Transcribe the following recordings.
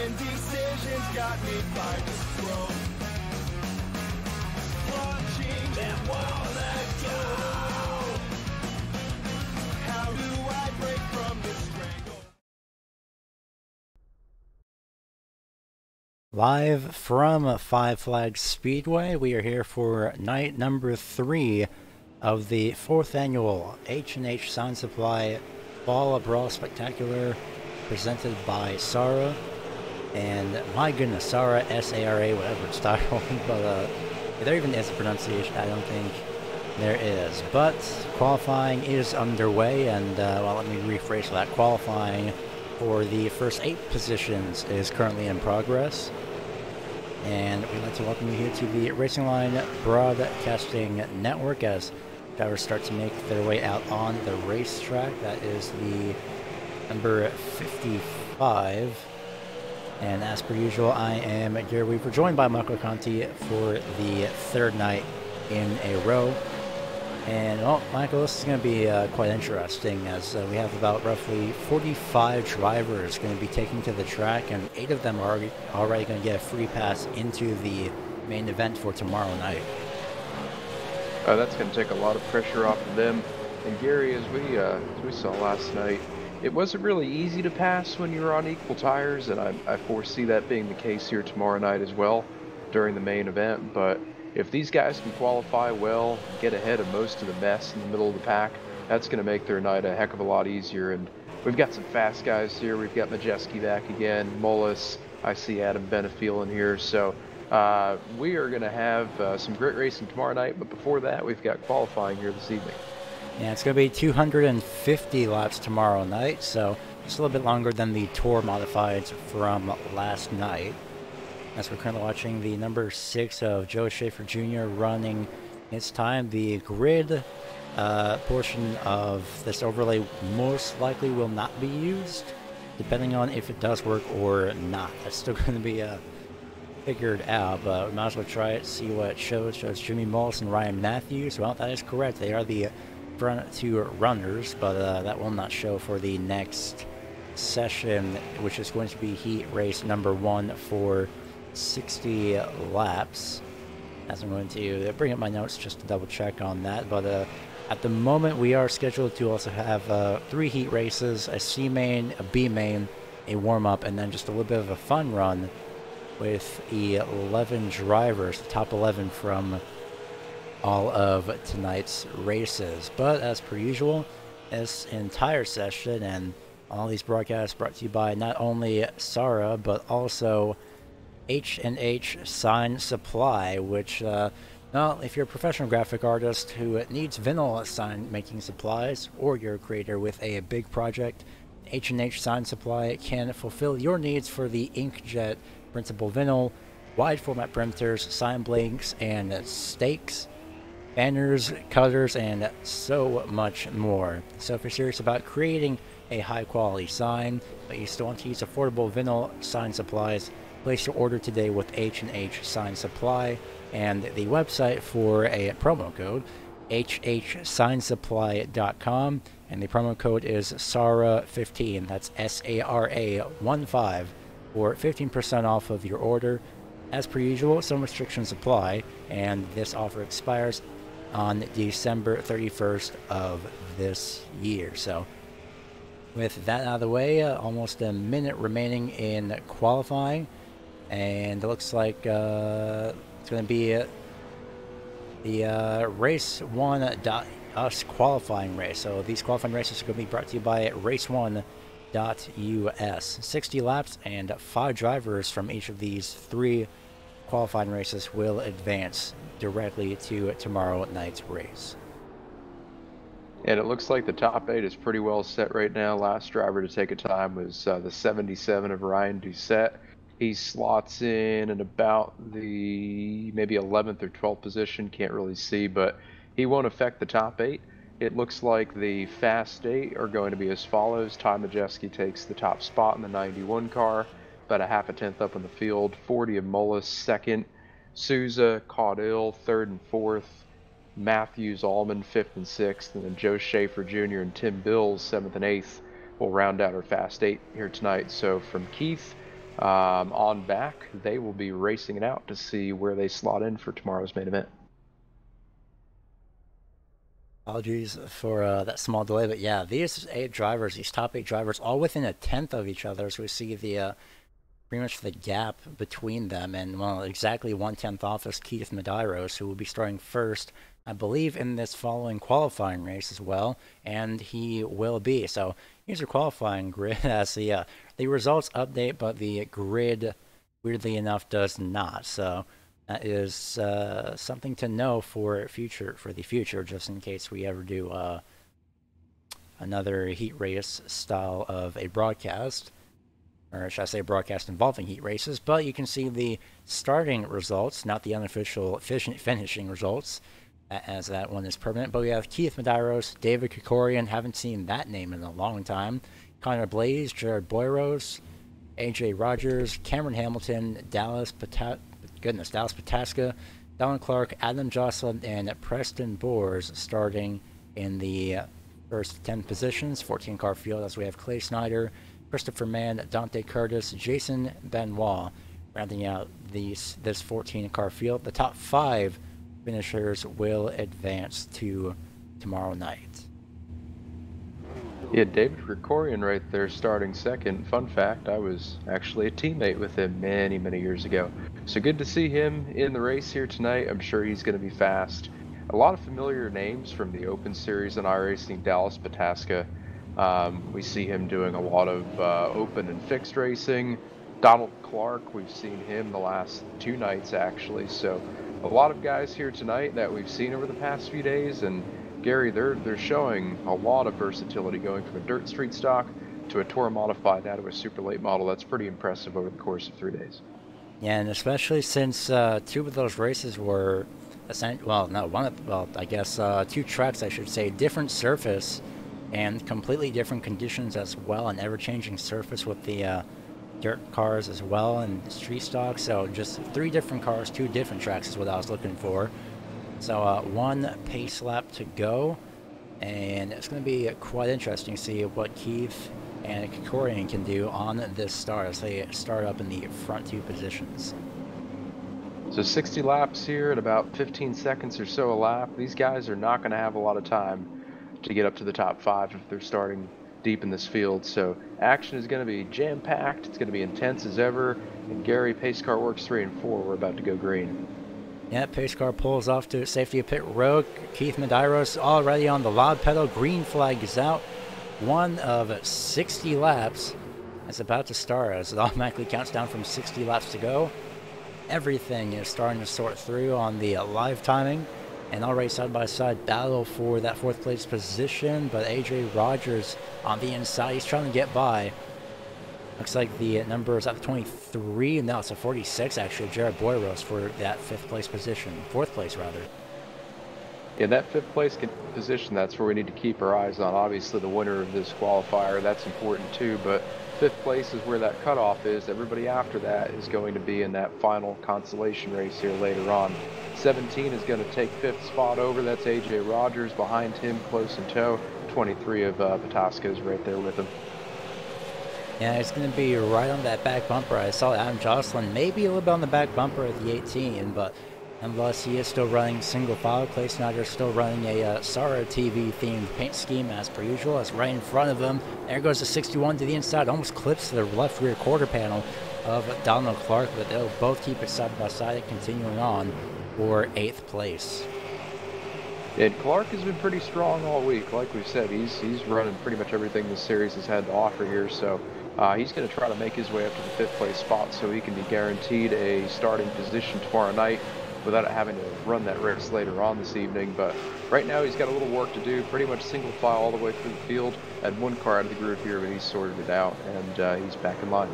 Indecisions got me by the throat. Watching them all let go. How do I break from this strangle? Live from Five Flags Speedway, we are here for night number 3 of the 4th annual H&H Sound Supply Fall Brawl Spectacular presented by SARA. And my goodness, SARA, S-A-R-A, whatever it's titled, but there even is a pronunciation, I don't think there is. But qualifying is underway, and well, let me rephrase that. Qualifying for the first 8 positions is currently in progress. And we'd like to welcome you here to the Racing Line Broadcasting Network as drivers start to make their way out on the racetrack. That is the number 55. And as per usual, I am Gary Weaver, joined by Michael Conti for the 3rd night in a row. And, well, Michael, this is going to be quite interesting as we have about roughly 45 drivers going to be taking to the track, and 8 of them are already going to get a free pass into the main event for tomorrow night. That's going to take a lot of pressure off of them. And Gary, as we saw last night, it wasn't really easy to pass when you were on equal tires, and I foresee that being the case here tomorrow night as well during the main event. But if these guys can qualify well, get ahead of most of the mess in the middle of the pack, that's going to make their night a heck of a lot easier. And we've got some fast guys here. We've got Majeski back again, Mullis. I see Adam Benefiel in here. So we are going to have some great racing tomorrow night. But before that, we've got qualifying here this evening. Yeah, it's going to be 250 laps tomorrow night, so just a little bit longer than the Tour Modifieds from last night. As we're currently watching the number 6 of Joe Schaefer Jr. running his time, the grid portion of this overlay most likely will not be used, depending on if it does work or not. That's still going to be figured out, but we might as well try it, see what it shows. It shows Jimmy Mullis and Ryan Matthews. Well, that is correct. They are the front 2 runners, but that will not show for the next session, which is going to be heat race number 1 for 60 laps. As I'm going to bring up my notes just to double check on that, but at the moment we are scheduled to also have 3 heat races, a C main, a B main, a warm-up, and then just a little bit of a fun run with 11 drivers, the top 11 from all of tonight's races. But as per usual, this entire session and all these broadcasts brought to you by not only SARA but also H&H Sign Supply, which well, if you're a professional graphic artist who needs vinyl sign making supplies, or you're a creator with a big project, H&H Sign Supply can fulfill your needs for the inkjet printable vinyl, wide format printers, sign blanks and stakes, banners, cutters, and so much more. So if you're serious about creating a high quality sign, but you still want to use affordable vinyl sign supplies, place your order today with H&H Sign Supply, and the website for a promo code, hhsignsupply.com, and the promo code is SARA15, that's SARA 15, for 15% off of your order. As per usual, some restrictions apply, and this offer expires on December 31st of this year. So with that out of the way, almost a minute remaining in qualifying, and it looks like it's going to be the Race 1 Us qualifying race. So these qualifying races are going to be brought to you by Race1.us. 60 laps and 5 drivers from each of these 3 qualifying races will advance directly to tomorrow night's race. And it looks like the top 8 is pretty well set right now. Last driver to take a time was the 77 of Ryan Doucette. He slots in at about the maybe 11th or 12th position, can't really see, but he won't affect the top 8. It looks like the fast 8 are going to be as follows. Ty Majeski takes the top spot in the 91 car, about a half a tenth up in the field. 40 of Mullis second. Souza, Caudill, third and fourth. Matthews, Allman, fifth and sixth. And then Joe Schaefer Jr. and Tim Bills, seventh and eighth, will round out our Fast Eight here tonight. So from Keith on back, they will be racing it out to see where they slot in for tomorrow's main event. Apologies for that small delay, but yeah, these top eight drivers, all within a tenth of each other. So we see the pretty much the gap between them, and well, exactly 1/10 off is Keith Medeiros, who will be starting first, I believe, in this following qualifying race as well, and he will be. So here's your qualifying grid as the results update, but the grid, weirdly enough, does not. So that is something to know for the future, just in case we ever do another heat race style of a broadcast, or should I say broadcast involving heat races. But you can see the starting results, not the unofficial finishing results, as that one is permanent. But we have Keith Medeiros, David Krikorian, haven't seen that name in a long time, Connor Blaze, Jared Boyros, AJ Rogers, Cameron Hamilton, Dallas Pataska, Donald Clark, Adam Jocelyn, and Preston Boers starting in the first 10 positions. 14-car field, as we have Clay Snyder, Christopher Mann, Dante Curtis, Jason Benoit rounding out this 14-car field. The top 5 finishers will advance to tomorrow night. Yeah, David Krikorian right there starting second. Fun fact, I was actually a teammate with him many, many years ago. So good to see him in the race here tonight. I'm sure he's going to be fast. A lot of familiar names from the Open Series and iRacing. Dallas Pataska. We see him doing a lot of open and fixed racing. Donald Clark, we've seen him the last 2 nights actually. So a lot of guys here tonight that we've seen over the past few days. And Gary, they're showing a lot of versatility, going from a dirt street stock to a Tour modified now to a super late model. That's pretty impressive over the course of 3 days. Yeah, and especially since 2 of those races were, I guess 2 tracks, I should say, different surface and completely different conditions as well, an ever-changing surface with the dirt cars as well and street stock. So just 3 different cars, 2 different tracks is what I was looking for. So 1 pace lap to go, and it's going to be quite interesting to see what Keith and Krikorian can do on this start as they start up in the front 2 positions. So 60 laps here at about 15 seconds or so a lap. These guys are not going to have a lot of time to get up to the top 5 if they're starting deep in this field. So action is going to be jam-packed. It's going to be intense as ever. And Gary, pace car works 3 and 4. We're about to go green. Yeah, pace car pulls off to safety of pit road. Keith Medeiros already on the loud pedal. Green flag is out. 1 of 60 laps is about to start as it automatically counts down from 60 laps to go. Everything is starting to sort through on the live timing, and already side-by-side battle for that 4th place position, but AJ Rogers on the inside, he's trying to get by. Looks like the number is at 23, and now it's a 46 actually, Jared Boyros for that 5th place position, 4th place rather. Yeah, that 5th place position, that's where we need to keep our eyes on. Obviously the winner of this qualifier, that's important too, but 5th place is where that cutoff is. Everybody after that is going to be in that final consolation race here later on. 17 is going to take 5th spot over. That's AJ Rogers. Behind him, close in tow, 23 of Pataska is right there with him. Yeah, it's going to be right on that back bumper. I saw Adam Jocelyn maybe a little bit on the back bumper of the 18, but unless he is still running single file, Clay Snyder is still running a SARA TV themed paint scheme as per usual. That's right in front of him. There goes the 61 to the inside, almost clips the left rear quarter panel of Donald Clark, but they'll both keep it side by side, continuing on for 8th place. And Clark has been pretty strong all week. Like we said, he's running pretty much everything this series has had to offer here. So he's going to try to make his way up to the 5th place spot so he can be guaranteed a starting position tomorrow night without having to run that race later on this evening. But right now he's got a little work to do, pretty much single file all the way through the field. Had 1 car out of the group here, but he's sorted it out, and he's back in line.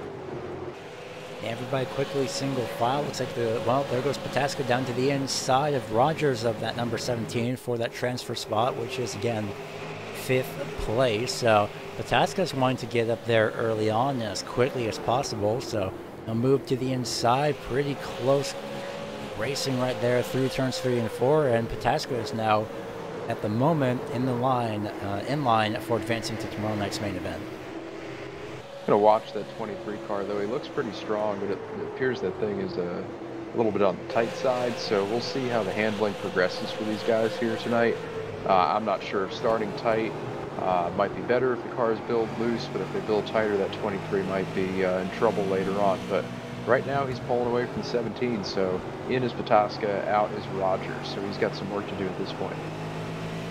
Everybody quickly single file. Looks like there goes Pataska down to the inside of Rogers of that number 17 for that transfer spot, which is again 5th place. So Pataska's wanting to get up there early on as quickly as possible. So he'll move to the inside, pretty close racing right there through turns 3 and 4, and Pataska is now, at the moment, in line for advancing to tomorrow night's main event. Gonna watch that 23 car though. He looks pretty strong, but it appears that thing is a little bit on the tight side. So we'll see how the handling progresses for these guys here tonight. I'm not sure if starting tight might be better if the cars build loose, but if they build tighter, that 23 might be in trouble later on. But right now he's pulling away from the 17. So in is Pataska, out is Rogers. So he's got some work to do at this point.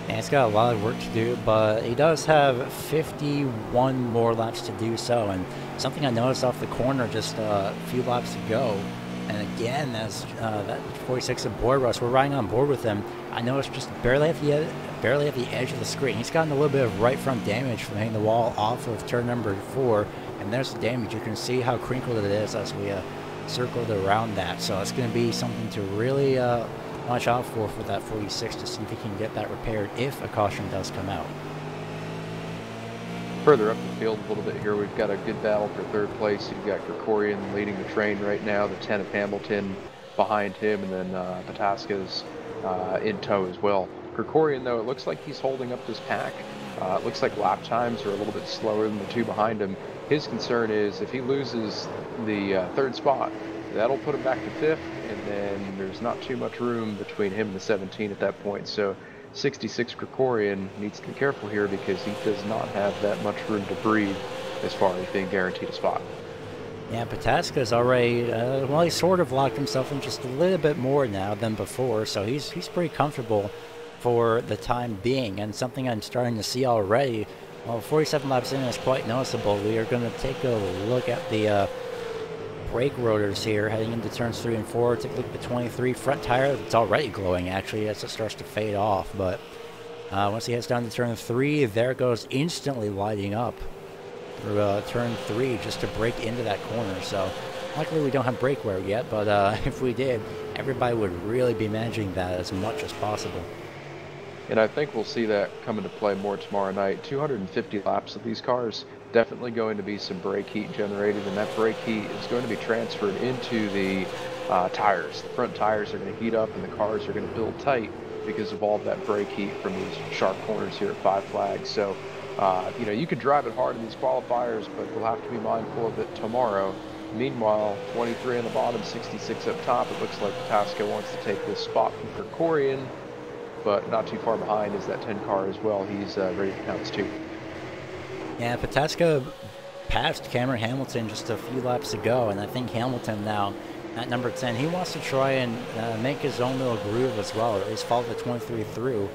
And he's got a lot of work to do, but he does have 51 more laps to do so. And something I noticed off the corner just a few laps ago, and again, as that 46 of Boy Rush, we're riding on board with him. I noticed just barely at the edge of the screen. He's gotten a little bit of right front damage from hitting the wall off of turn number 4, and there's the damage. You can see how crinkled it is as we circled around that. So it's going to be something to really watch out for that 46 to see if he can get that repaired if a caution does come out. Further up the field a little bit here, we've got a good battle for third place. You've got Krikorian leading the train right now, the 10 of Hamilton behind him, and then Pataska's in tow as well. Krikorian, though, it looks like he's holding up this pack. It looks like lap times are a little bit slower than the two behind him. His concern is if he loses the third spot, that'll put him back to 5th, and then there's not too much room between him and the 17 at that point. So 66 Krikorian needs to be careful here because he does not have that much room to breathe as far as being guaranteed a spot. Yeah, Pataska's already, well, he sort of locked himself in just a little bit more now than before, so he's pretty comfortable for the time being, and something I'm starting to see already. Well, 47 laps in is quite noticeable. We are going to take a look at the brake rotors here heading into turns 3 and 4. Take a look at the 23 front tire. It's already glowing actually as it starts to fade off, but once he heads down to turn 3, there it goes, instantly lighting up through turn 3 just to break into that corner. So luckily we don't have brake wear yet, but if we did, everybody would really be managing that as much as possible. And I think we'll see that come into play more tomorrow night. 250 laps of these cars, definitely going to be some brake heat generated, and that brake heat is going to be transferred into the tires. The front tires are going to heat up and the cars are going to build tight because of all of that brake heat from these sharp corners here at Five Flags. So, you know, you could drive it hard in these qualifiers, but we'll have to be mindful of it tomorrow. Meanwhile, 23 on the bottom, 66 up top. It looks like Pataska wants to take this spot from Krikorian, but not too far behind is that 10 car as well. He's ready to pounce too. Yeah, Pataska passed Cameron Hamilton just a few laps ago, and I think Hamilton now at number 10, he wants to try and make his own little groove as well, or at least follow the 23 through.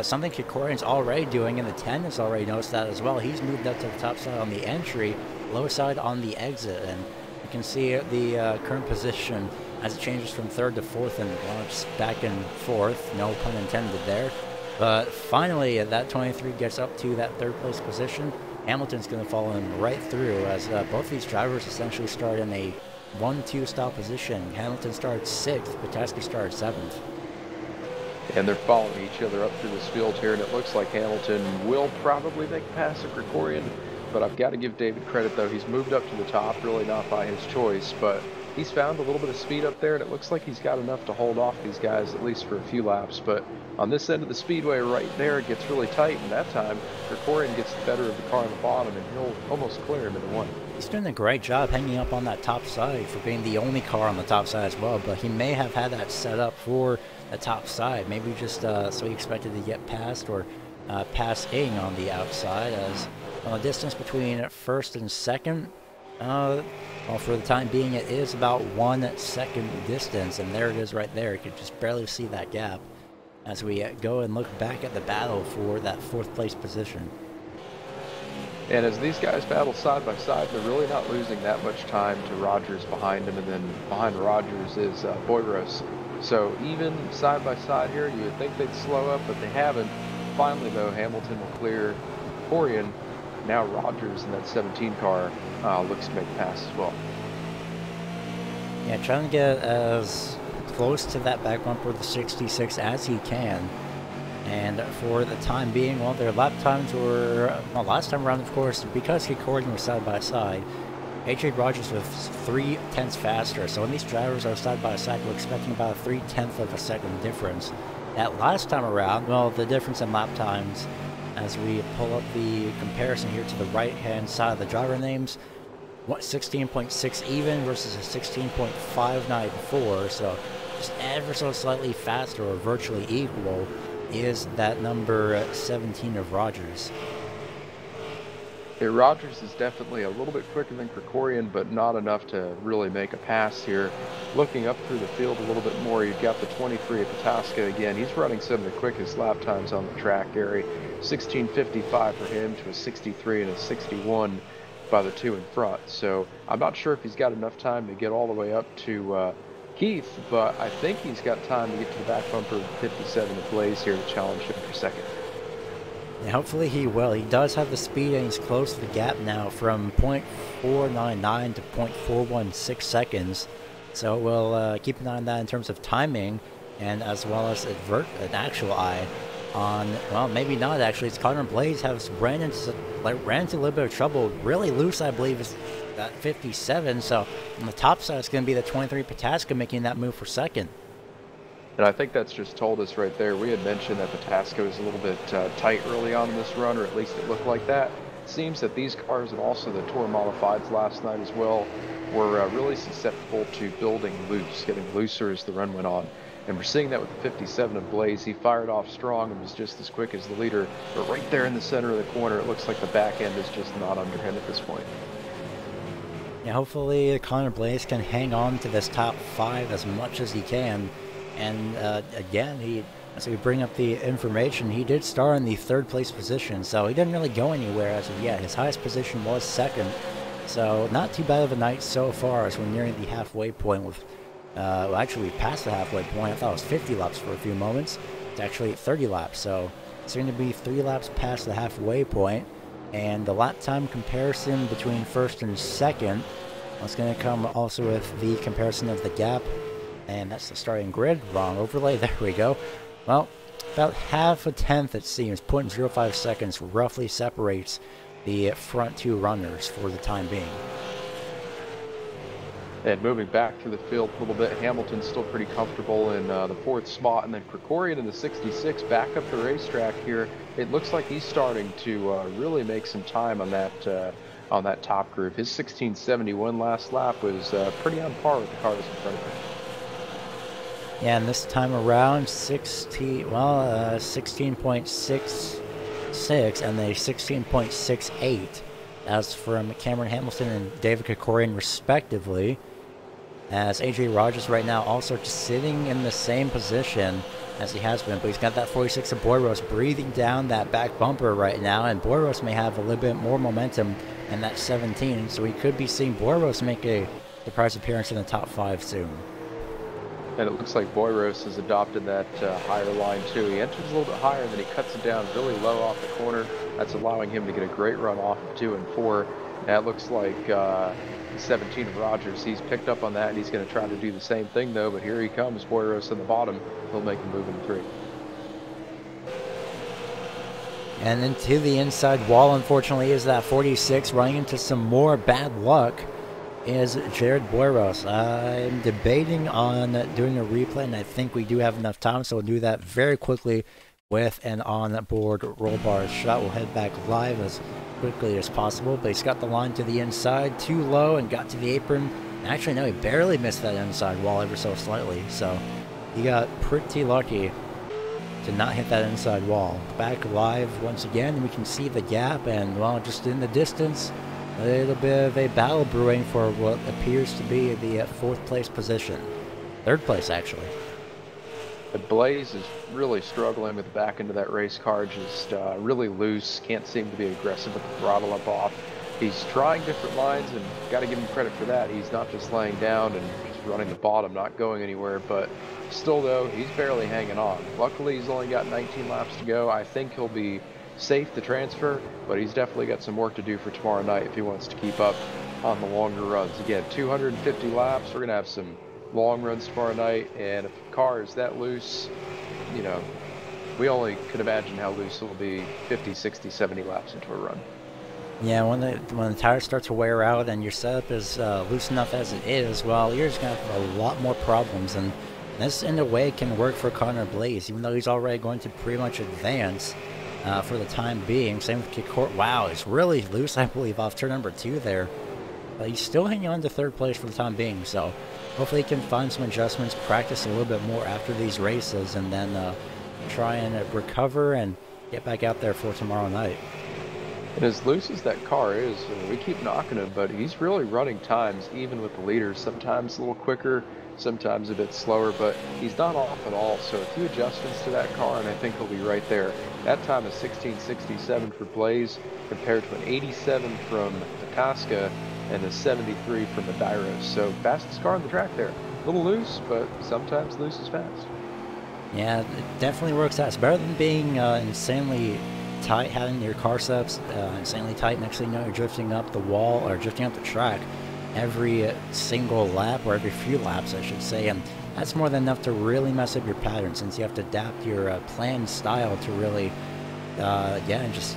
Something Krikorian's already doing, and the 10 has already noticed that as well. He's moved up to the top side on the entry, low side on the exit, and you can see the current position as it changes from 3rd to 4th and launches back and forth, no pun intended there. But finally, that 23 gets up to that 3rd place position. Hamilton's going to follow him right through as both these drivers essentially start in a 1-2 stop position. Hamilton starts 6th, Pataska starts 7th. And they're following each other up through this field here, and it looks like Hamilton will probably make a pass to Krikorian, but I've got to give David credit though. He's moved up to the top, really not by his choice, but he's found a little bit of speed up there, and it looks like he's got enough to hold off these guys at least for a few laps. But on this end of the speedway right there, it gets really tight, and that time Krikorian gets the better of the car on the bottom, and he'll almost clear him in the 1. He's doing a great job hanging up on that top side for being the only car on the top side as well, but he may have had that set up for the top side, maybe just so he expected to get past or passing on the outside, as the distance between 1st and 2nd, well, for the time being, it is about 1 second distance, and there it is right there. You can just barely see that gap as we go and look back at the battle for that 4th place position. And as these guys battle side by side, they're really not losing that much time to Rogers behind him, and then behind Rogers is Boyros. So even side by side here, you would think they'd slow up, but they haven't. Finally, though, Hamilton will clear Krikorian. Now Rogers in that 17 car looks to make a pass as well. Yeah, trying to get as close to that back bumper of the 66 as he can. And for the time being, well, their lap times were, well, last time around, of course, because Krikorian was side by side, AJ Rogers was 3/10 faster. So when these drivers are side by side, we're expecting about a 3/10 of a second difference. That last time around, well, the difference in lap times, as we pull up the comparison here to the right-hand side of the driver names, 16.6 even versus a 16.594. So just ever so slightly faster or virtually equal is that number 17 of Rogers. Yeah, Rogers is definitely a little bit quicker than Krikorian, but not enough to really make a pass here. Looking up through the field a little bit more, you've got the 23 at Pataska again. He's running some of the quickest lap times on the track, Gary. 16:55 for him to a 63 and a 61 by the two in front. So I'm not sure if he's got enough time to get all the way up to Keith, but I think he's got time to get to the back bumper of 57 of Blaze here to challenge him for second. Yeah, hopefully he will. He does have the speed, and he's close to the gap now from 0.499 to 0.416 seconds. So we'll keep an eye on that in terms of timing, and as well as an actual eye on, well, maybe not actually. It's Connor and Blaze has ran into a little bit of trouble. Really loose, I believe, is that 57. So on the top side, it's going to be the 23 Pataska making that move for second. And I think that's just told us right there. We had mentioned that Pataska was a little bit tight early on in this run, or at least it looked like that. It seems that these cars and also the Tour Modifieds last night as well were really susceptible to building loose, getting looser as the run went on. And we're seeing that with the 57 of Blaze. He fired off strong and was just as quick as the leader. But right there in the center of the corner, it looks like the back end is just not under him at this point. Yeah, hopefully Connor Blaze can hang on to this top 5 as much as he can. And again, as we bring up the information, he did start in the 3rd place position, so he didn't really go anywhere as of yet. His highest position was 2nd, so not too bad of a night so far as we're nearing the halfway point with, well, actually we passed the halfway point. I thought it was 50 laps for a few moments. It's actually 30 laps, so it's going to be 3 laps past the halfway point, and the lap time comparison between 1st and 2nd, it's going to come also with the comparison of the gap. And that's the starting grid. Wrong overlay. There we go. Well, about half a tenth, it seems, 0.05 seconds roughly separates the front 2 runners for the time being. And moving back through the field a little bit, Hamilton's still pretty comfortable in the 4th spot. And then Krikorian in the 66 back up the racetrack here. It looks like he's starting to really make some time on that top group. His 16:71 last lap was pretty on par with the cars in front of him. Yeah, and this time around, 16.66 and a 16.68 as from Cameron Hamilton and David Krikorian respectively, as AJ Rogers right now also just sitting in the same position as he has been, but he's got that 46 of Boyros breathing down that back bumper right now, and Boyros may have a little bit more momentum than that 17, so we could be seeing Boyros make a surprise appearance in the top 5 soon. And it looks like Boyros has adopted that higher line too. He enters a little bit higher, and then he cuts it down really low off the corner. That's allowing him to get a great run off of 2 and 4. That looks like 17 of Rogers. He's picked up on that, and he's going to try to do the same thing though. But here he comes, Boyros in the bottom. He'll make a move in 3. And into the inside wall, unfortunately, is that 46 running into some more bad luck. Is Jared Boyros. I'm debating on doing a replay, and I think we do have enough time, so we'll do that very quickly with an on-board roll bar shot. We'll head back live as quickly as possible, but he's got the line to the inside, too low, and got to the apron. Actually, no, he barely missed that inside wall ever so slightly, so he got pretty lucky to not hit that inside wall. Back live once again, we can see the gap, and, well, just in the distance, a little bit of a battle brewing for what appears to be the 4th place position. 3rd place, actually. But Blaze is really struggling with the back end of that race car, just really loose, can't seem to be aggressive with the throttle up off. He's trying different lines, and got to give him credit for that. He's not just laying down and just running the bottom, not going anywhere, but still though, he's barely hanging on. Luckily, he's only got 19 laps to go. I think he'll be safe to transfer, but he's definitely got some work to do for tomorrow night if he wants to keep up on the longer runs. Again, 250 laps, we're going to have some long runs tomorrow night, and if the car is that loose, you know, we only could imagine how loose it will be 50, 60, 70 laps into a run. Yeah, when the tires start to wear out and your setup is loose enough as it is, well, you're just gonna have a lot more problems, and this in a way can work for Connor Blaze, even though he's already going to pretty much advance for the time being. Same with Kikor. Wow, it's really loose, I believe, off turn number 2 there. But he's still hanging on to 3rd place for the time being, so hopefully he can find some adjustments, practice a little bit more after these races, and then try and recover and get back out there for tomorrow night. And as loose as that car is, we keep knocking him, but he's really running times even with the leaders. Sometimes a little quicker, sometimes a bit slower, but he's not off at all. So a few adjustments to that car, and I think he'll be right there. That time is 16:67 for Blaze compared to an 87 from Itasca and a 73 from Medeiros. So fastest car on the track there. A little loose, but sometimes loose is fast. Yeah, it definitely works out. It's better than being insanely tight, having your car setups insanely tight. Next thing you know, you're drifting up the wall or drifting up the track every single lap, or every few laps, I should say. And that's more than enough to really mess up your pattern, since you have to adapt your planned style to really, and just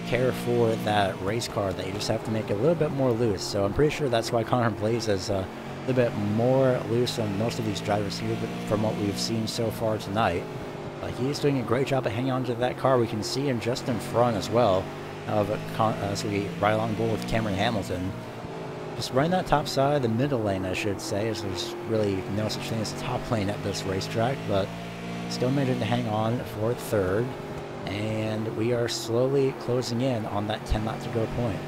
care for that race car that you just have to make it a little bit more loose. So I'm pretty sure that's why Connor Blaze is a little bit more loose than most of these drivers here from what we've seen so far tonight. He's doing a great job of hanging on to that car. We can see him just in front as well as we ride along board with Cameron Hamilton. Just running that top side, the middle lane, I should say, as there's really no such thing as a top lane at this racetrack, but still managing to hang on for 3rd. And we are slowly closing in on that 10 lap to go point.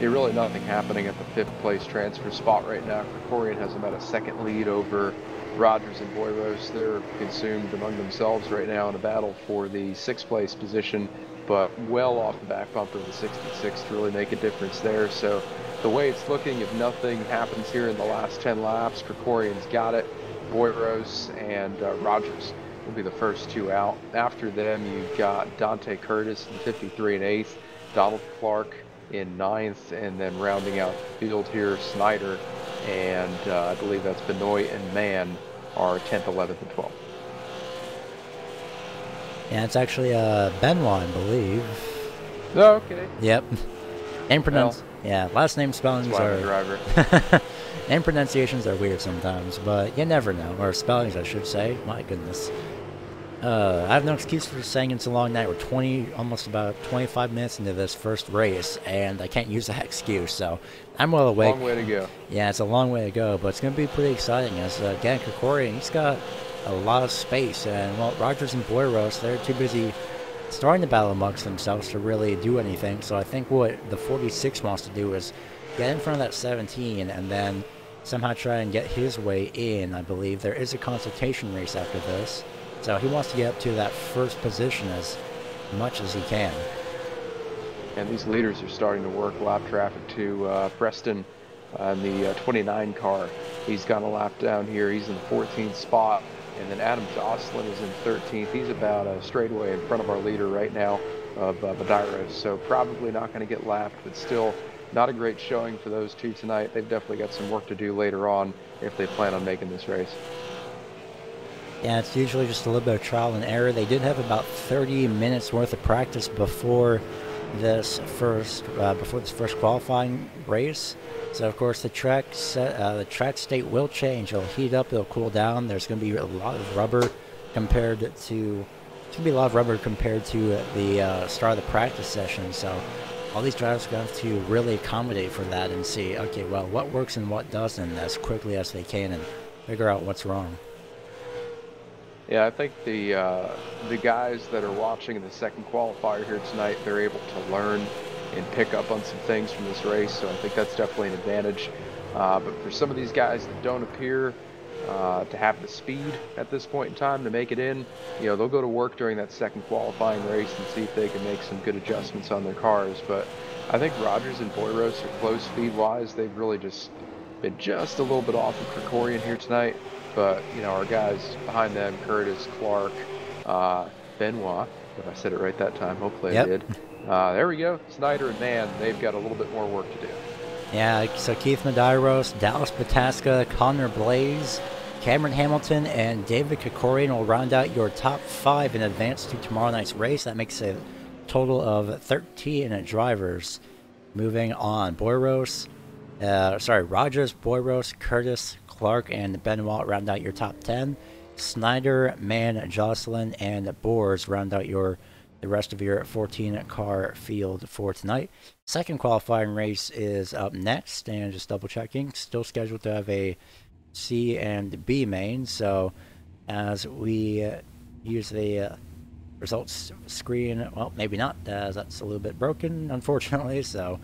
Yeah, really nothing happening at the 5th place transfer spot right now. Krikorian has about a 2nd lead over Rogers and Boyros. They're consumed among themselves right now in a battle for the 6th place position, but well off the back bumper of the 66 to really make a difference there. So the way it's looking, if nothing happens here in the last 10 laps, Krikorian's got it. Boyros and Rogers will be the first 2 out. After them, you've got Dante Curtis in 53 and 8th, Donald Clark in 9th, and then rounding out the field here, Snyder and I believe that's Benoit and Mann are 10th, 11th, and 12th. Yeah, it's actually Benoit, I believe. Oh, okay. Yep. Yeah, last name spellings are driver. name pronunciations are weird sometimes, but you never know. Or spellings, I should say. My goodness. I have no excuse for saying it's a long night. We're almost about 25 minutes into this first race, and I can't use that excuse, so I'm well awake. Long way to go. Yeah, it's a long way to go, but it's going to be pretty exciting as, again, Krikorian, he's got a lot of space, and, well, Rogers and Boyros, they're too busy starting to battle amongst themselves to really do anything, so I think what the 46 wants to do is get in front of that 17 and then somehow try and get his way in. I believe there is a consultation race after this. So he wants to get up to that 1st position as much as he can. And these leaders are starting to work lap traffic to Preston in the 29 car. He's got a lap down here. He's in the 14th spot. And then Adam Jocelyn is in 13th. He's about a straightaway in front of our leader right now of Medeiros. So probably not going to get lapped, but still not a great showing for those 2 tonight. They've definitely got some work to do later on if they plan on making this race. Yeah, it's usually just a little bit of trial and error. They did have about 30 minutes worth of practice before this first qualifying race. So of course the track state will change. It'll heat up, it'll cool down. There's going to be a lot of rubber compared to the start of the practice session. So all these drivers are going to have to really accommodate for that and see, okay, well, what works and what doesn't as quickly as they can and figure out what's wrong. Yeah, I think the guys that are watching in the 2nd qualifier here tonight, they're able to learn and pick up on some things from this race, so I think that's definitely an advantage. But for some of these guys that don't appear to have the speed at this point in time to make it in, you know, they'll go to work during that 2nd qualifying race and see if they can make some good adjustments on their cars. But I think Rogers and Boyros are close speed-wise. They've really just been just a little bit off of Krikorian here tonight. But, you know, our guys behind them, Curtis, Clark, Benoit, if I said it right that time, hopefully I did. There we go. Snyder and Mann, they've got a little bit more work to do. Yeah, so Keith Medeiros, Dallas Pataska, Connor Blaze, Cameron Hamilton, and David Krikorian will round out your top 5 in advance to tomorrow night's race. That makes it total of 13 drivers. Moving on, Rogers, Boyros, Curtis, Clark, and Benoit round out your top 10. Snyder, Mann, Jocelyn, and Boers round out the rest of your 14-car field for tonight. Second qualifying race is up next, and just double checking, still scheduled to have a C and B main. So as we use the results screen, well, maybe not, as that's a little bit broken, unfortunately. So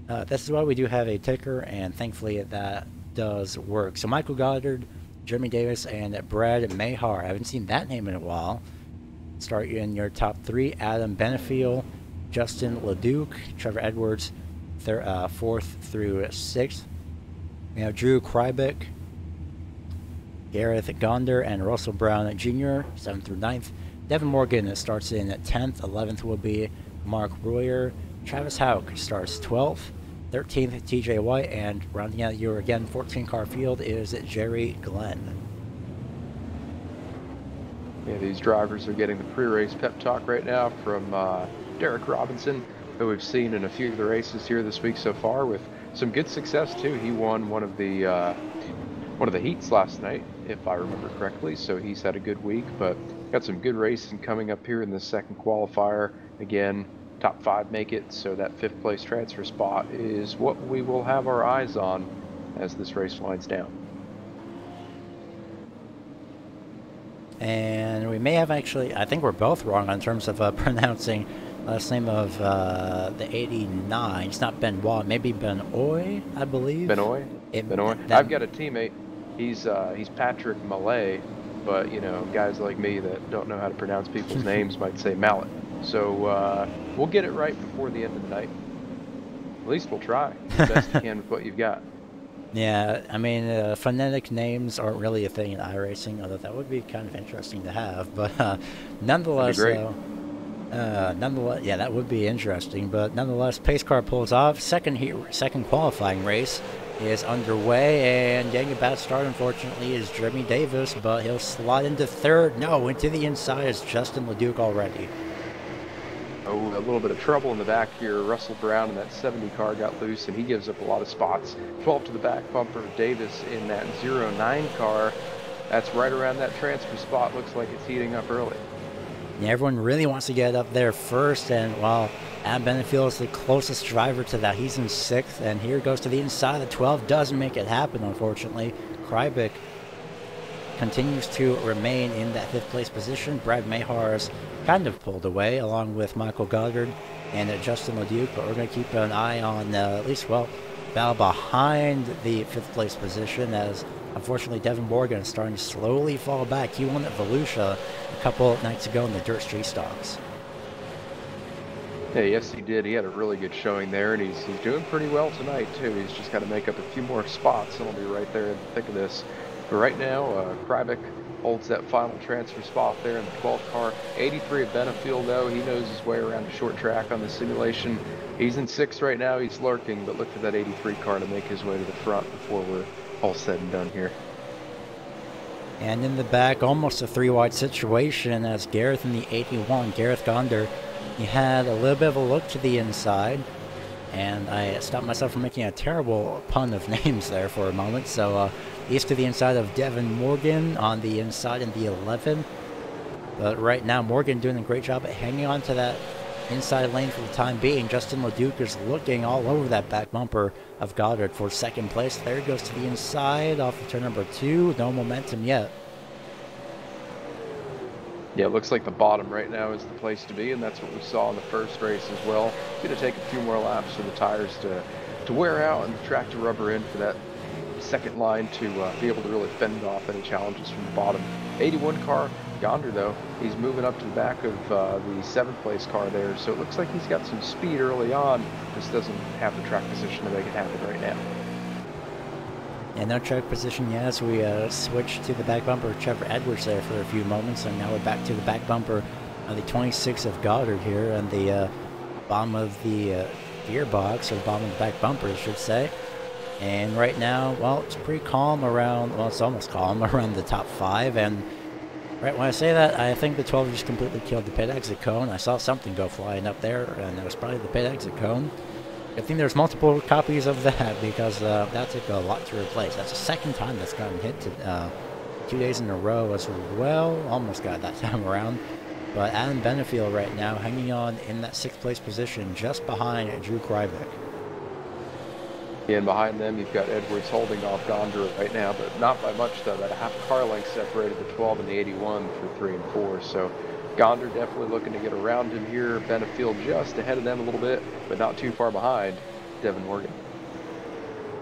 this is why we do have a ticker, and thankfully that does work. So Michael Goddard, Jeremy Davis, and Brad Mayhar. I haven't seen that name in a while. Start in your top 3. Adam Benefiel, Justin Leduc, Trevor Edwards, 4th through 6th. We have Drew Krybick, Gareth Gonder, and Russell Brown Jr., 7th through 9th. Devin Morgan starts in 10th. 11th will be Mark Royer. Travis Hauk starts 12th. 13th, TJ White, and rounding out your, again, 14-car field is Jerry Glenn. Yeah, these drivers are getting the pre-race pep talk right now from Derek Robinson, who we've seen in a few of the races here this week so far, with some good success too. He won one of the heats last night, if I remember correctly, so he's had a good week, but got some good racing coming up here in the second qualifier. Again, top 5 make it, so that 5th place transfer spot is what we will have our eyes on as this race winds down. And we may have actually, I think we're both wrong in terms of pronouncing last name of the 89. It's not Benoit, maybe Benoit, I believe. Benoit? Benoit. I've got a teammate. He's Patrick Mallet, but you know, guys like me that don't know how to pronounce people's names might say Mallet. So we'll get it right before the end of the night. At least we'll try the best you can with what you've got. Yeah, I mean, phonetic names aren't really a thing in iRacing, although that would be kind of interesting to have. But nonetheless, though, yeah, that would be interesting. But nonetheless, pace car pulls off. Second qualifying race is underway, and getting a bad start, unfortunately, is Jeremy Davis, but he'll slide into 3rd. No, into the inside is Justin Leduc already. Oh, a little bit of trouble in the back here. Russell Brown in that 70 car got loose, and he gives up a lot of spots. 12 to the back bumper. Davis in that 09 car. That's right around that transfer spot. Looks like it's heating up early. Yeah, everyone really wants to get up there first, and while Adam Benefiel is the closest driver to that, he's in 6th, and here goes to the inside. The 12 doesn't make it happen, unfortunately. Krybick continues to remain in that 5th place position. Brad Mayhar's kind of pulled away, along with Michael Goddard and Justin Leduc, but we're going to keep an eye on at least, well, battle behind the 5th place position, as unfortunately Devin Morgan is starting to slowly fall back. He won at Volusia a couple nights ago in the Dirt Street Stocks. Yeah, yes he did. He had a really good showing there, and he's doing pretty well tonight too. He's just got to make up a few more spots, and he'll be right there in the thick of this. But right now, Krybick holds that final transfer spot there in the 12th car. 83 at Benefiel, though. He knows his way around a short track on the simulation. He's in 6th right now. He's lurking, but look for that 83 car to make his way to the front before we're all said and done here. And in the back, almost a 3-wide situation as Gareth in the 81, Gareth Gonder, he had a little bit of a look to the inside, and I stopped myself from making a terrible pun of names there for a moment. So east to the inside of Devin Morgan on the inside in the 11. But right now, Morgan doing a great job at hanging on to that inside lane for the time being. Justin Leduc is looking all over that back bumper of Goddard for 2nd place. There he goes to the inside off of turn number 2. No momentum yet. Yeah, it looks like the bottom right now is the place to be, and that's what we saw in the first race as well. It's going to take a few more laps for the tires to wear out and the track to rubber in for that second line to be able to really fend off any challenges from the bottom. 81 car, Gonder, though, he's moving up to the back of the 7th place car there, so it looks like he's got some speed early on. Just doesn't have the track position to make it happen right now. And no track position yet, as we switch to the back bumper of Trevor Edwards there for a few moments, and now we're back to the back bumper of the 26 of Goddard here, and the bottom of the gearbox, or the bottom of the back bumper, I should say. And right now, well, it's pretty calm around, well, it's almost calm around the top 5, and Right, when I say that, I think the 12 just completely killed the pit exit cone. I saw something go flying up there, and it was probably the pit exit cone. I think there's multiple copies of that because that took a lot to replace. That's the second time that's gotten hit 2 days in a row as well. Almost got that time around. But Adam Benefield right now hanging on in that 6th place position just behind Drew Kryvik. And behind them, you've got Edwards holding off Gondor right now, but not by much, though. That half car length separated the 12 and the 81 for 3 and 4. So Gondor definitely looking to get around him here. Benefield just ahead of them a little bit, but not too far behind Devin Morgan.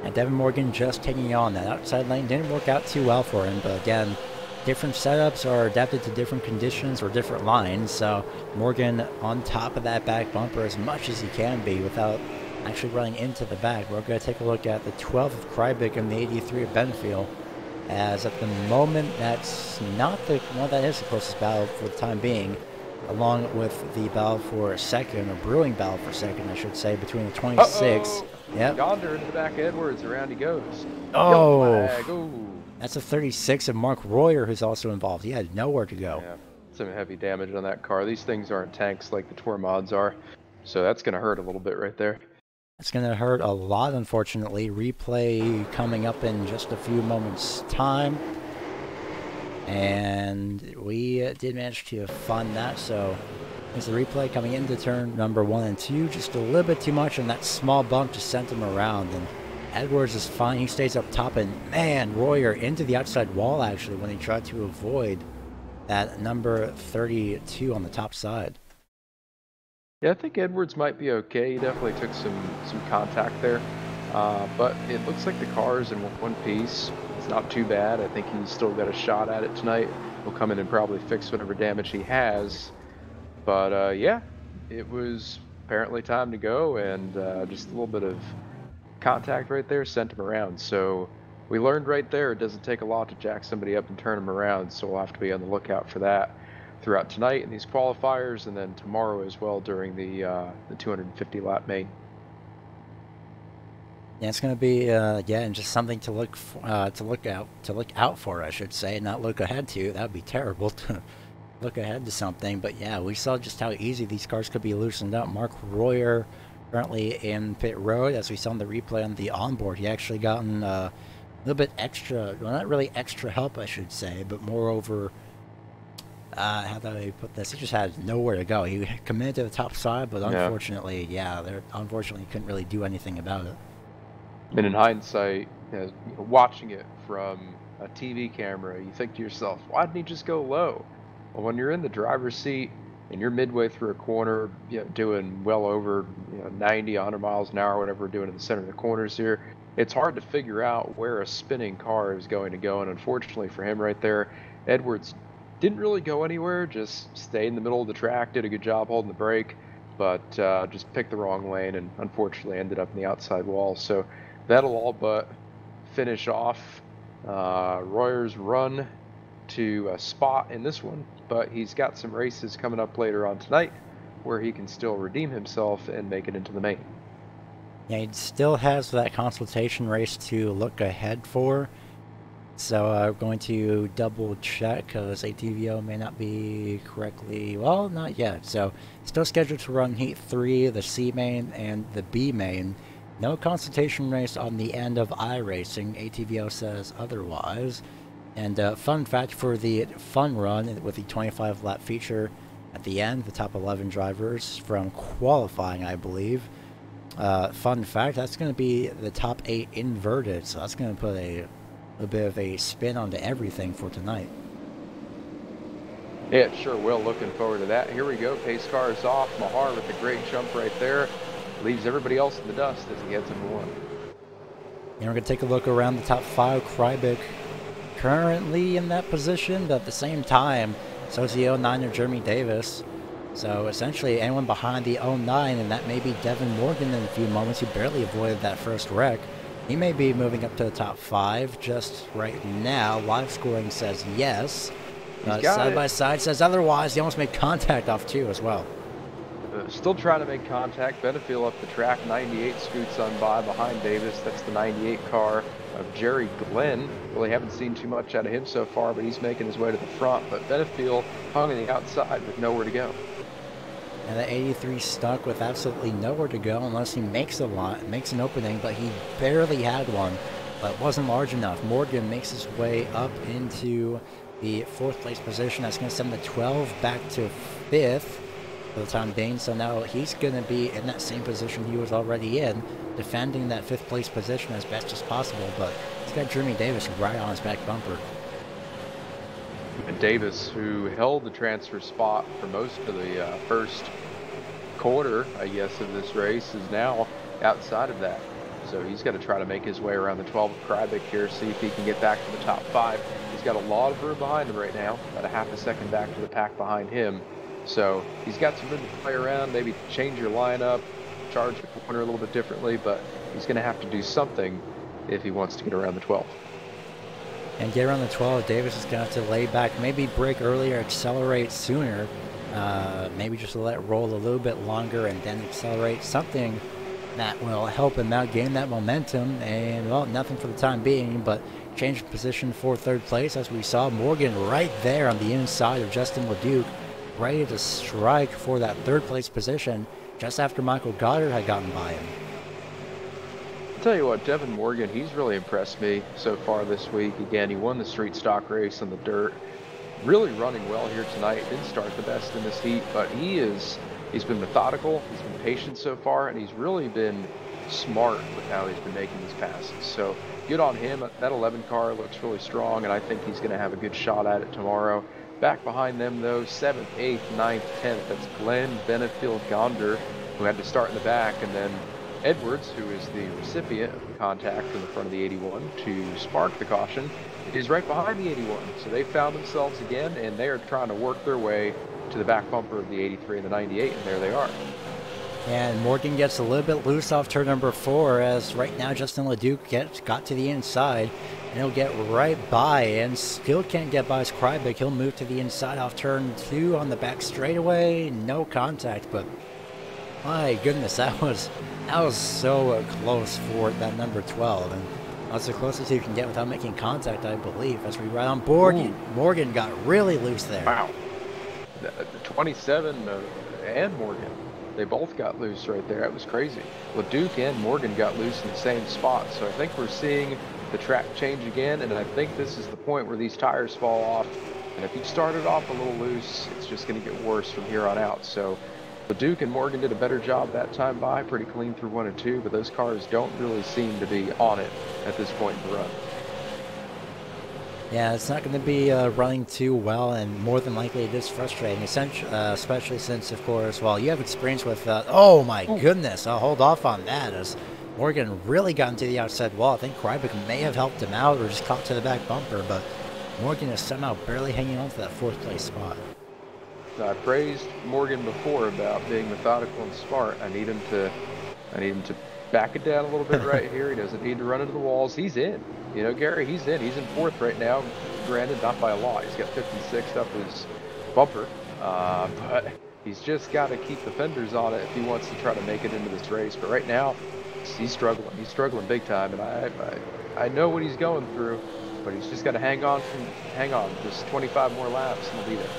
And Devin Morgan just taking on that outside lane. Didn't work out too well for him, but again, different setups are adapted to different conditions or different lines. So Morgan on top of that back bumper as much as he can be without actually running into the back. We're going to take a look at the 12 of Kryvik and the 83 of Benefield, as at the moment that's not the one that is the closest battle for the time being, along with the battle for second, or brewing battle for second I should say, between the 26. Yep. Gondor into the back of Edwards, around he goes. Oh, that's a 36 of Mark Royer who's also involved. He had nowhere to go. Yeah, some heavy damage on that car. These things aren't tanks like the Tour mods are, so that's going to hurt a little bit right there. It's going to hurt a lot, unfortunately. Replay coming up in just a few moments' time. And we did manage to fund that, so here's the replay coming into turn number 1 and 2. Just a little bit too much, and that small bump just sent him around. And Edwards is fine. He stays up top, and man, Royer into the outside wall, actually, when he tried to avoid that number 32 on the top side. Yeah, I think Edwards might be okay. He definitely took some contact there. But it looks like the car is in one piece. It's not too bad. I think he's still got a shot at it tonight. He'll come in and probably fix whatever damage he has. But yeah, it was apparently time to go, and just a little bit of contact right there sent him around. So we learned right there it doesn't take a lot to jack somebody up and turn them around, so we'll have to be on the lookout for that throughout tonight in these qualifiers, and then tomorrow as well during the 250 lap main. Yeah, it's going to be yeah, and just something to look out for, I should say, not look ahead to. That would be terrible to look ahead to something. But yeah, we saw just how easy these cars could be loosened up. Mark Royer currently in pit road, as we saw in the replay on the onboard. He actually gotten a little bit extra, well, not really extra help, I should say, but moreover, how do I put this? He just had nowhere to go. He committed to the top side, but unfortunately, unfortunately, couldn't really do anything about it. And in hindsight, watching it from a TV camera, you think to yourself, why didn't he just go low? Well, when you're in the driver's seat and you're midway through a corner, doing well over 90, 100 miles an hour, whatever we're doing in the center of the corners here, it's hard to figure out where a spinning car is going to go. And unfortunately for him right there, Edwards didn't really go anywhere, just stayed in the middle of the track, did a good job holding the brake, but just picked the wrong lane and unfortunately ended up in the outside wall. So that'll all but finish off Royer's run to a spot in this one, but he's got some races coming up later on tonight where he can still redeem himself and make it into the main. Yeah, he still has that consultation race to look ahead for. So I'm going to double check because ATVO may not be correctly, well, not yet. So still scheduled to run Heat 3, the C main, and the B main. No consultation race on the end of iRacing. ATVO says otherwise. And fun fact for the fun run with the 25 lap feature at the end, the top 11 drivers from qualifying, I believe. Fun fact, that's going to be the top 8 inverted. So that's going to put a bit of a spin onto everything for tonight. Yeah, it sure will. Looking forward to that. Here we go. Pace car is off. Mahar with a great jump right there. Leaves everybody else in the dust as he heads into one. And we're going to take a look around the top 5. Kryvik currently in that position, but at the same time, so is the 09er Jeremy Davis. So essentially anyone behind the 09, and that may be Devin Morgan in a few moments, who barely avoided that first wreck. He may be moving up to the top 5 just right now. Live scoring says yes. Side by side says otherwise. He almost made contact off 2 as well. Still trying to make contact. Benefield up the track. 98 scoots on by behind Davis. That's the 98 car of Jerry Glenn. Really haven't seen too much out of him so far, but he's making his way to the front. But Benefield hung on the outside with nowhere to go. And the 83 stuck with absolutely nowhere to go unless he makes an opening, but he barely had one. But wasn't large enough. Morgan makes his way up into the 4th place position. That's going to send the 12 back to 5th. For the time being, so now he's going to be in that same position he was already in, defending that 5th place position as best as possible, but he's got Jeremy Davis right on his back bumper. And Davis, who held the transfer spot for most of the first quarter, I guess, of this race, is now outside of that. So he's got to try to make his way around the 12 of Kryvik here, see if he can get back to the top 5. He's got a lot of room behind him right now, about a half a second back to the pack behind him. So he's got some room to play around, maybe change your lineup, charge the corner a little bit differently, but he's going to have to do something if he wants to get around the 12. And get around the 12, Davis is going to have to lay back, maybe brake earlier, accelerate sooner, maybe just let it roll a little bit longer and then accelerate, something that will help him out gain that momentum. And, well, nothing for the time being, but change position for 3rd place, as we saw Morgan right there on the inside of Justin LeDuc, ready to strike for that 3rd place position just after Michael Goddard had gotten by him. I'll tell you what, Devin Morgan, he's really impressed me so far this week. Again, he won the street stock race on the dirt. Really running well here tonight. Didn't start the best in this heat, but he's been methodical, he's been patient so far, and he's really been smart with how he's been making these passes. So good on him. That 11 car looks really strong, and I think he's going to have a good shot at it tomorrow. Back behind them, though, 7th, 8th, 9th, 10th. That's Glenn, Benefield, Gonder, who had to start in the back, and then Edwards, who is the recipient of the contact from the front of the 81 to spark the caution, is right behind the 81. So they found themselves again, and they are trying to work their way to the back bumper of the 83 and the 98, and there they are. And Morgan gets a little bit loose off turn number 4, as right now Justin LeDuc got to the inside, and he'll get right by, and still can't get by his Kryvik. He'll move to the inside off turn 2 on the back straightaway. No contact, but my goodness, that was so close for that number 12, and that's the closest you can get without making contact, I believe. As we ride on board, Morgan got really loose there. Wow. The 27 and Morgan, they both got loose right there. That was crazy. LeDuc and Morgan got loose in the same spot. So I think we're seeing the track change again, and I think this is the point where these tires fall off. And if you started off a little loose, it's just going to get worse from here on out. So LeDuc and Morgan did a better job that time by, pretty clean through 1 and 2, but those cars don't really seem to be on it at this point in the run. Yeah, it's not going to be running too well, and more than likely it is frustrating, especially since, of course, well, you have experience with, oh my goodness, I'll hold off on that, as Morgan really got into the outside wall. I think Kryvik may have helped him out or just caught to the back bumper, but Morgan is somehow barely hanging on to that 4th place spot. I praised Morgan before about being methodical and smart. I need him to back it down a little bit right here. He doesn't need to run into the walls. He's in. You know, Gary, he's in. He's in 4th right now. Granted, not by a lot. He's got 56th up his bumper. But he's just got to keep the fenders on it if he wants to try to make it into this race. But right now, he's struggling. He's struggling big time. And I know what he's going through, but he's just got to hang on. Just 25 more laps and he'll be there.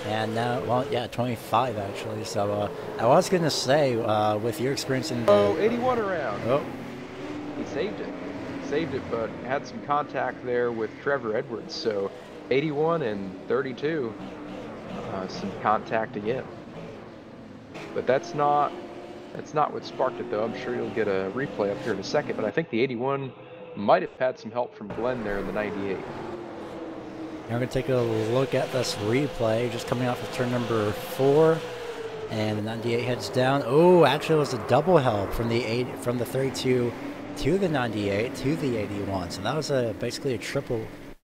And now, well, yeah, 25 actually. So I was going to say, with your experience in the... 81 around. Oh. He saved it, but had some contact there with Trevor Edwards. So 81 and 32, some contact again. But that's not what sparked it, though. I'm sure you'll get a replay up here in a second. But I think the 81 might have had some help from Glenn there in the 98. Now we're going to take a look at this replay, just coming off of turn number 4, and the 98 heads down. Oh, actually it was a double help from the 32 to the 98 to the 81. So that was basically a triple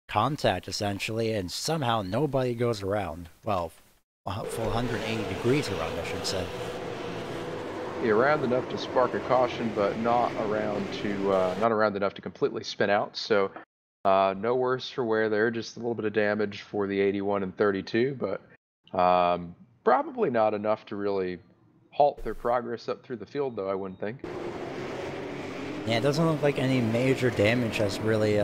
contact, essentially, and somehow nobody goes around. Well, a full 180 degrees around, I should say. Yeah, around enough to spark a caution, but not around enough to completely spin out. So no worse for wear there, just a little bit of damage for the 81 and 32, but probably not enough to really halt their progress up through the field, though, I wouldn't think. Yeah, it doesn't look like any major damage has really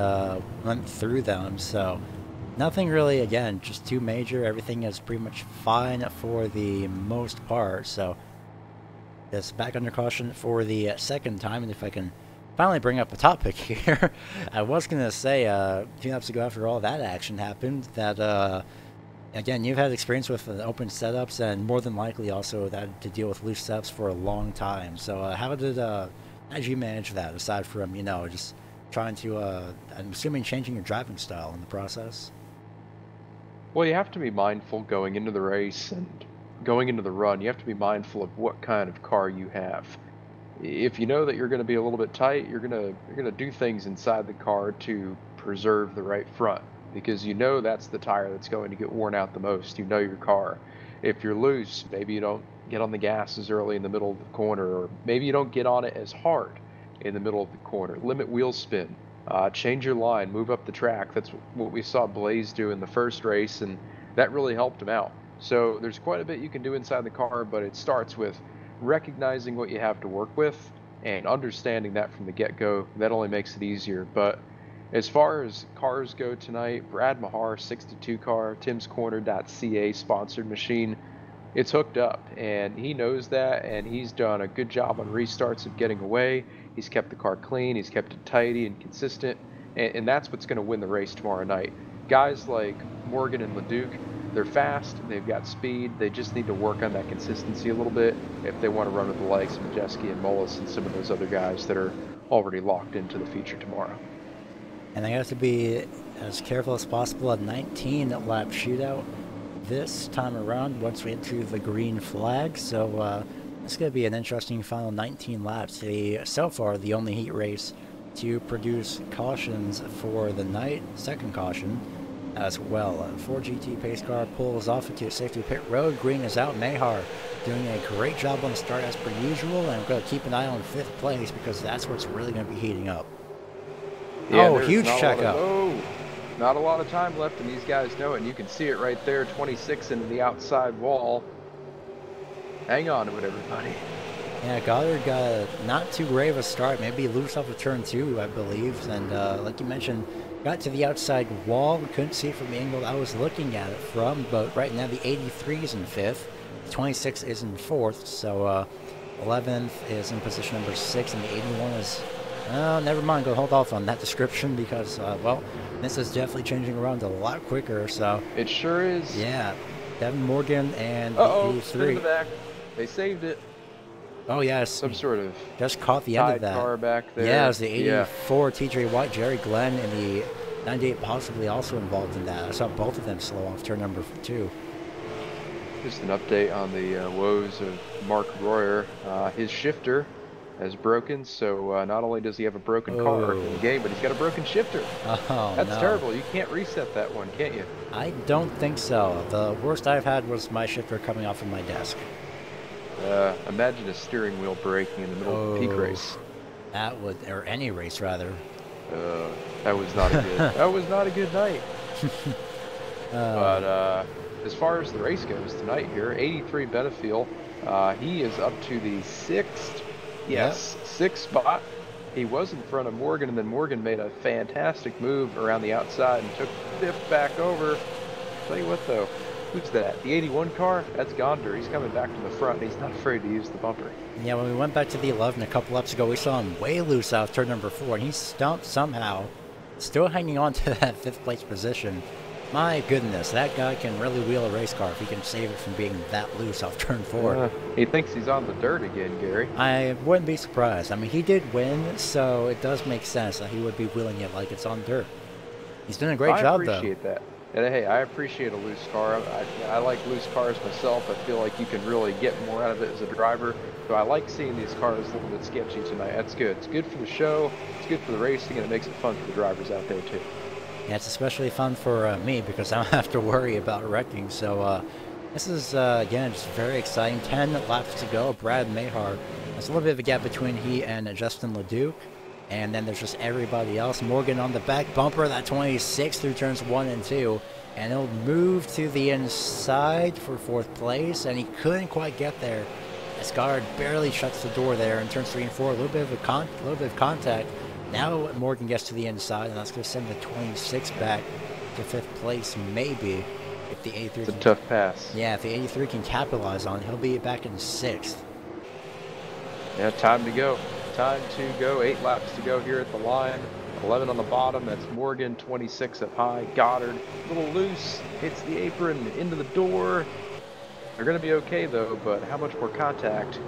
went through them, so nothing really, again, just too major. Everything is pretty much fine for the most part, so it's back under caution for the second time, and if I can finally bring up a topic here, I was going to say, a few laps ago after all that action happened, that, again, you've had experience with open setups, and more than likely also had to deal with loose setups for a long time, so how did you manage that, aside from, you know, just trying to, I'm assuming changing your driving style in the process? Well, you have to be mindful going into the race and going into the run. You have to be mindful of what kind of car you have. If you know that you're going to be a little bit tight, you're going to do things inside the car to preserve the right front, because you know that's the tire that's going to get worn out the most. You know your car. If you're loose, maybe you don't get on the gas as early in the middle of the corner, or maybe you don't get on it as hard in the middle of the corner. Limit wheel spin, change your line, move up the track. That's what we saw Blaze do in the first race, and that really helped him out. So there's quite a bit you can do inside the car, but it starts with recognizing what you have to work with and understanding that from the get-go. That only makes it easier. But as far as cars go tonight, Brad Mahar 62 car, Tim's Corner.ca sponsored machine, it's hooked up, and he knows that, and he's done a good job on restarts of getting away. He's kept the car clean, he's kept it tidy and consistent, and that's what's going to win the race tomorrow night. Guys like Morgan and Leduc, they're fast, they've got speed, they just need to work on that consistency a little bit if they want to run with the likes of Majeski and Mullis and some of those other guys that are already locked into the feature tomorrow. And they have to be as careful as possible. A 19-lap shootout this time around once we get to the green flag, so it's going to be an interesting final 19 laps. So far, the only heat race to produce cautions for the night. Second caution as well. Ford GT pace car pulls off into safety pit road. Green is out. Mahar doing a great job on the start as per usual, and I'm going to keep an eye on 5th place because that's what's really going to be heating up. Yeah, oh, huge checkup. Not a lot of time left, and these guys know it, and you can see it right there, 26 into the outside wall. Hang on to it, everybody. Yeah, Goddard got not too great of a start, maybe loose off of turn 2, I believe, and like you mentioned, got to the outside wall. We couldn't see it from the angle I was looking at it from, but right now the 83 is in 5th, 26 is in 4th, so 11th is in position number 6, and the 81 is... never mind, go hold off on that description because, well, this is definitely changing around a lot quicker, so... It sure is. Yeah. Devin Morgan and the 83. In the back. They saved it. Oh, yes. Some sort of... Just caught the end of that. Car back there. Yeah, it was the 84 TJ White, Jerry Glenn, and the 98 possibly also involved in that. I saw both of them slow off turn number 2. Just an update on the woes of Mark Royer. His shifter has broken, so not only does he have a broken car in the game, but he's got a broken shifter. Oh, that's terrible. You can't reset that one, can't you? I don't think so. The worst I've had was my shifter coming off of my desk. Imagine a steering wheel breaking in the middle of a peak race. That would, or any race rather. That was not a good. That was not a good night. But as far as the race goes tonight, here, 83 Benefield, he is up to the 6th. Yes, 6th spot. He was in front of Morgan, and then Morgan made a fantastic move around the outside and took the dip back over. Tell you what, though, who's that? The 81 car? That's Gonder. He's coming back to the front, and he's not afraid to use the bumper. Yeah, when we went back to the 11 a couple laps ago, we saw him way loose out of turn number 4, and he stumped somehow, still hanging on to that 5th place position. My goodness, that guy can really wheel a race car if he can save it from being that loose off turn 4. He thinks he's on the dirt again, Gary. I wouldn't be surprised. I mean, he did win, so it does make sense that he would be wheeling it like it's on dirt. He's doing a great job, though. I appreciate that. And hey, I appreciate a loose car. I like loose cars myself. I feel like you can really get more out of it as a driver. So I like seeing these cars a little bit sketchy tonight. That's good. It's good for the show. It's good for the racing, and it makes it fun for the drivers out there, too. Yeah, it's especially fun for me because I don't have to worry about wrecking. So this is, again, just very exciting. 10 laps to go. Brad Mahar. There's a little bit of a gap between he and Justin Leduc. And then there's just everybody else. Morgan on the back bumper, that 26 through turns 1 and 2. And he'll move to the inside for 4th place. And he couldn't quite get there as Goddard barely shuts the door there in turns 3 and 4. A little bit of contact. Now Morgan gets to the inside, and that's going to send the 26 back to 5th place, maybe, if the 83. It's a tough pass. Yeah, if the 83 can capitalize on it, he'll be back in 6th. Yeah, time to go. Time to go. 8 laps to go here at the line. 11 on the bottom. That's Morgan. 26 up high. Goddard, a little loose. Hits the apron into the door. They're going to be okay though, but how much more contact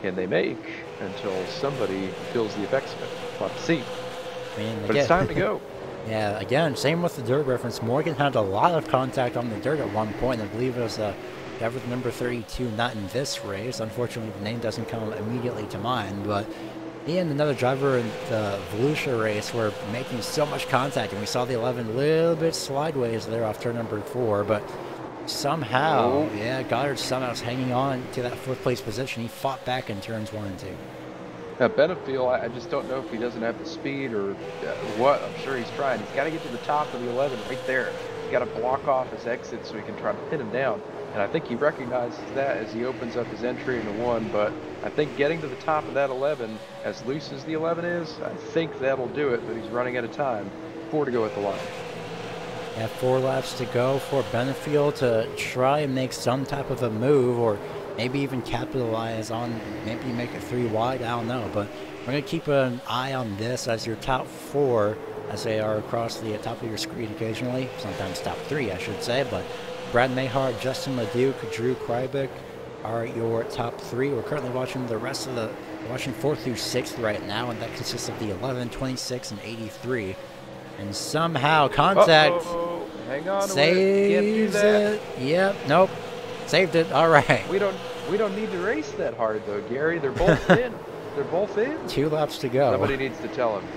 can they make until somebody feels the effects of it? We'll have to see. I mean, But it's time to go. Yeah, again, same with the dirt reference. Morgan had a lot of contact on the dirt at one point. I believe it was driver with number 32, not in this race. Unfortunately, the name doesn't come immediately to mind, but he and another driver in the Volusia race were making so much contact, and we saw the 11 a little bit slideways there off turn number 4, but somehow, yeah, Goddard somehow is hanging on to that 4th place position. He fought back in turns 1 and 2. Now, Benefield, I just don't know if he doesn't have the speed or what. I'm sure he's trying. He's got to get to the top of the 11 right there. He's got to block off his exit so he can try to pin him down. And I think he recognizes that as he opens up his entry into 1. But I think getting to the top of that 11, as loose as the 11 is, I think that'll do it. But he's running out of time. 4 to go at the line. Yeah, 4 laps to go for Benefield to try and make some type of a move, or maybe even capitalize on, maybe make it 3 wide, I don't know. But we're going to keep an eye on this as your top 4, as they are across the top of your screen occasionally. Sometimes top 3, I should say. But Brad Mayhart, Justin LeDuc, Drew Krybick are your top 3. We're currently watching the rest of the, watching 4th through 6th right now, and that consists of the 11, 26, and 83. And somehow contact Hang on, saves it. Yep, nope, saved it. All right. We don't need to race that hard though, Gary. They're both in. They're both in. 2 laps to go. Somebody needs to tell him.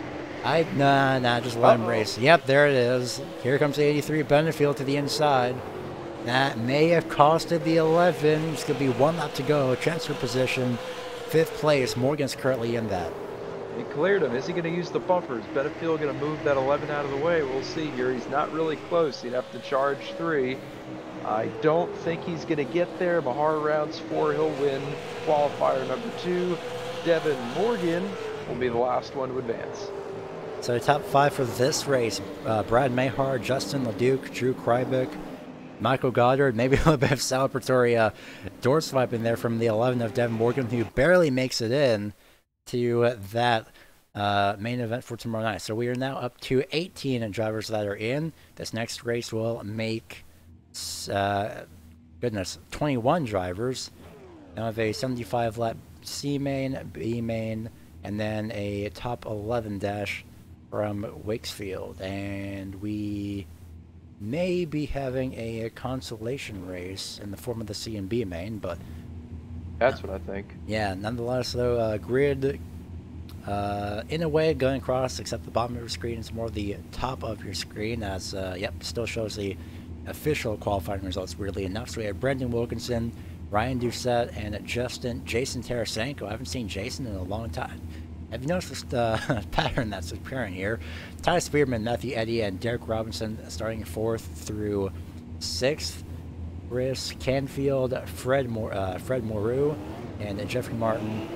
Nah, just let him race. Yep, there it is. Here comes the 83 Benefield to the inside. That may have costed the 11. It's going to be 1 lap to go. Transfer position, 5th place. Morgan's currently in that. He cleared him. Is he going to use the bumpers? Benefield going to move that 11 out of the way? We'll see here. He's not really close. He'd have to charge 3. I don't think he's going to get there. Mahar rounds 4. He'll win qualifier number 2. Devin Morgan will be the last one to advance. So top 5 for this race: Brad Mayhart, Justin LeDuc, Drew Krybick, Michael Goddard, maybe a little bit of celebratory door swipe in there from the 11 of Devin Morgan, who barely makes it in to that main event for tomorrow night. So we are now up to 18 drivers that are in. This next race will make, 21 drivers. Now have a 75 lap C main, B main, and then a top 11 dash from Wakefield. And we may be having a consolation race in the form of the C and B main, but that's what I think. Yeah, nonetheless, though, grid in a way going across, except the bottom of your screen is more the top of your screen, as still shows the official qualifying results, weirdly enough. So we have Brendan Wilkinson, Ryan Doucette, and Jason Tarasenko. I haven't seen Jason in a long time. Have you noticed this pattern that's appearing here? Ty Spearman, Matthew Eddy, and Derek Robinson starting 4th through 6th. Chris Canfield, Fred Moreau, and Jeffrey Martin,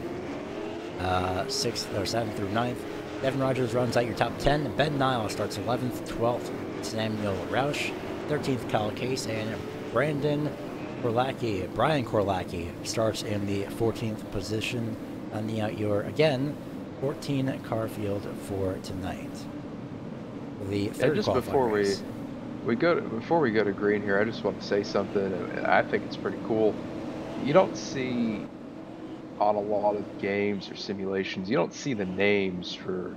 6th or 7th through 9th. Devin Rogers runs out your top 10. Ben Nile starts 11th, 12th. Samuel Roush, 13th. Kyle Case, and Brian Korlacki starts in the 14th position. Running out your, again, 14 car field for tonight. The third just before race. Before we go to green here, I just want to say something. I think it's pretty cool. You don't see on a lot of games or simulations, you don't see the names for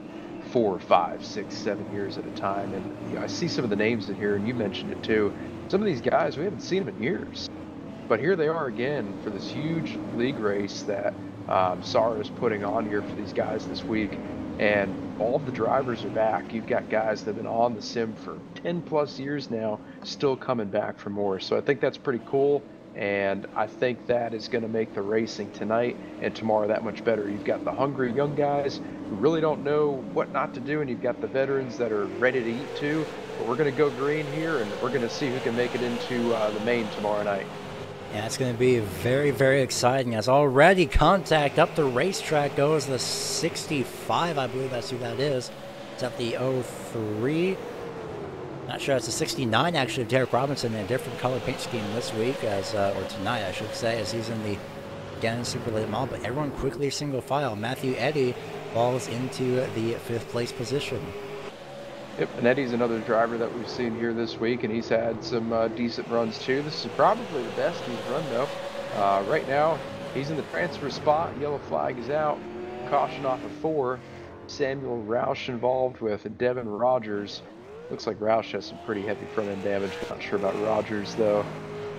4, 5, 6, 7 years at a time. And I see some of the names in here, and you mentioned it too. Some of ththese guys, we haven't seen them in years. But here they are again for this huge league race that SARA is putting on here for these guys this week. And all of the drivers are back. You've got guys that have been on the sim for 10 plus years now, still coming back for more. So I think that's pretty cool. And I think that is going to make the racing tonight and tomorrow that much better. You've got the hungry young guys who really don't know what not to do, and you've got the veterans that are ready to eat too. But we're going to go green here, and we're going to see who can make it into the main tomorrow night. Yeah, it's going to be very, very exciting as already contact up the racetrack goes the 65, I believe that's who that is. It's at the 03. Not sure, it's a 69 actually of Derek Robinson in a different color paint scheme this week, as or tonight I should say, as he's in the, again, super late model, but everyone quickly single file. Matthew Eddy falls into the 5th place position. Yep, and Eddie's another driver that we've seen here this week, and he's had some decent runs too. This is probably the best he's run though. Right now, he's in the transfer spot. Yellow flag is out. Caution off of 4. Samuel Roush involved with Devin Rogers. Looks like Roush has some pretty heavy front end damage. Not sure about Rogers though.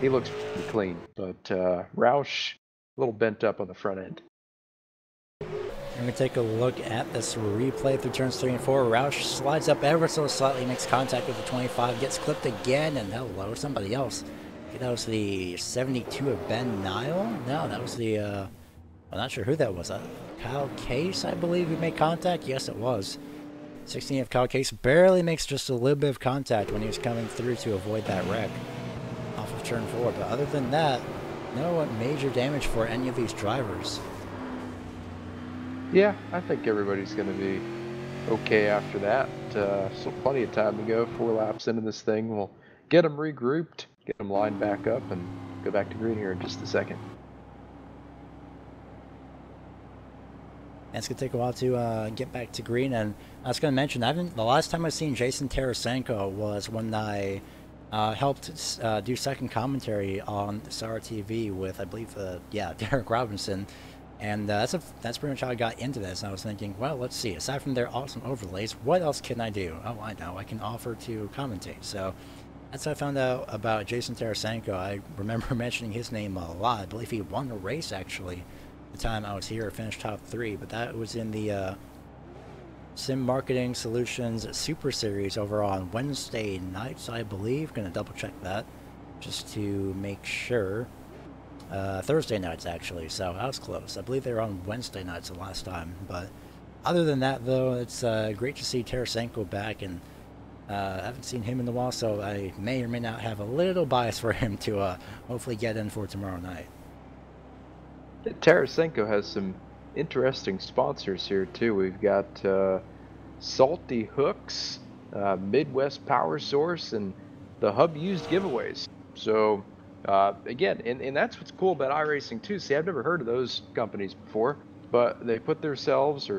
He looks pretty clean, but Roush a little bent up on the front end. We're going to take a look at this replay through turns 3 and 4. Roush slides up ever so slightly, makes contact with the 25, gets clipped again, and hello, somebody else. I think that was the 72 of Ben Nile? No, that was the, I'm not sure who that was. Kyle Case, I believe, who made contact? Yes, it was. 16 of Kyle Case barely makes just a little bit of contact when he was coming through to avoid that wreck off of turn 4. But other than that, no major damage for any of these drivers. Yeah, I think everybody's going to be okay after that. So plenty of time to go. 4 laps into this thing. We'll get them regrouped, get them lined back up, and go back to green here in just a second. And it's going to take a while to get back to green. And I was going to mention, the last time I've seen Jason Tarasenko was when I helped do second commentary on SARA TV with, I believe, Derek Robinson. And that's pretty much how I got into this. I was thinking, well, let's see. Aside from their awesome overlays, what else can I do? Oh, I know. I can offer to commentate. So that's how I found out about Jason Tarasenko. I remember mentioning his name a lot. I believe he won a race, actually, the time I was here. Finished top 3. But that was in the Sim Marketing Solutions Super Series over on Wednesday nights, I believe. Going to double check that just to make sure. Thursday nights, actually, so I was close. I believe they were on Wednesday nights the last time, but other than that, though, it's great to see Tarasenko back, and I haven't seen him in a while, so I may or may not have a little bias for him to hopefully get in for tomorrow night. Tarasenko has some interesting sponsors here, too. We've got Salty Hooks, Midwest Power Source, and the Hub Used Giveaways. So again, and that's what's cool about iRacing too. See, I've never heard of those companies before, but they put themselves,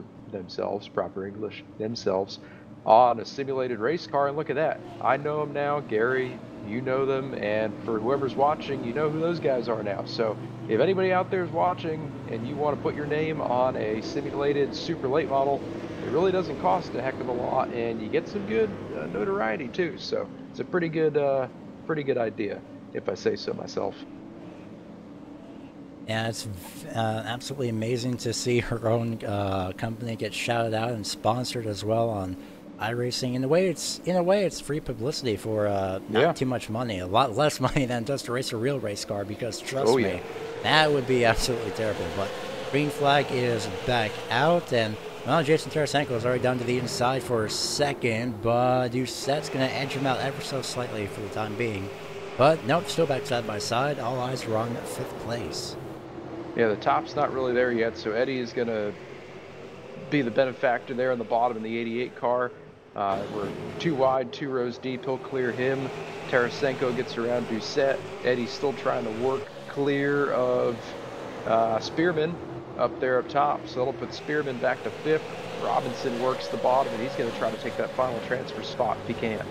proper English, themselves, on a simulated race car, and look at that. I know them now. Gary, you know them, and for whoever's watching, you know who those guys are now. So if anybody out there is watching and you want to put your name on a simulated super late model, it really doesn't cost a heck of a lot, and you get some good notoriety too. So it's a pretty good idea, if I say so myself. Yeah, it's absolutely amazing to see her own company get shouted out and sponsored as well on iRacing. In a way, it's free publicity for not too much money, a lot less money than just to race a real race car. Because trust me, that would be absolutely terrible. But green flag is back out, and well, Jason Tarasenko is already down to the inside for a second, but Doucette's going to edge him out ever so slightly for the time being. But nope, still back side by side. All eyes are on 5th place. Yeah, the top's not really there yet, so Eddie is going to be the benefactor there on the bottom in the 88 car. We're 2 wide, 2 rows deep. He'll clear him. Tarasenko gets around Doucette. Eddie's still trying to work clear of Spearman up there up top, so that'll put Spearman back to 5th. Robinson works the bottom, and he's going to try to take that final transfer spot if he can.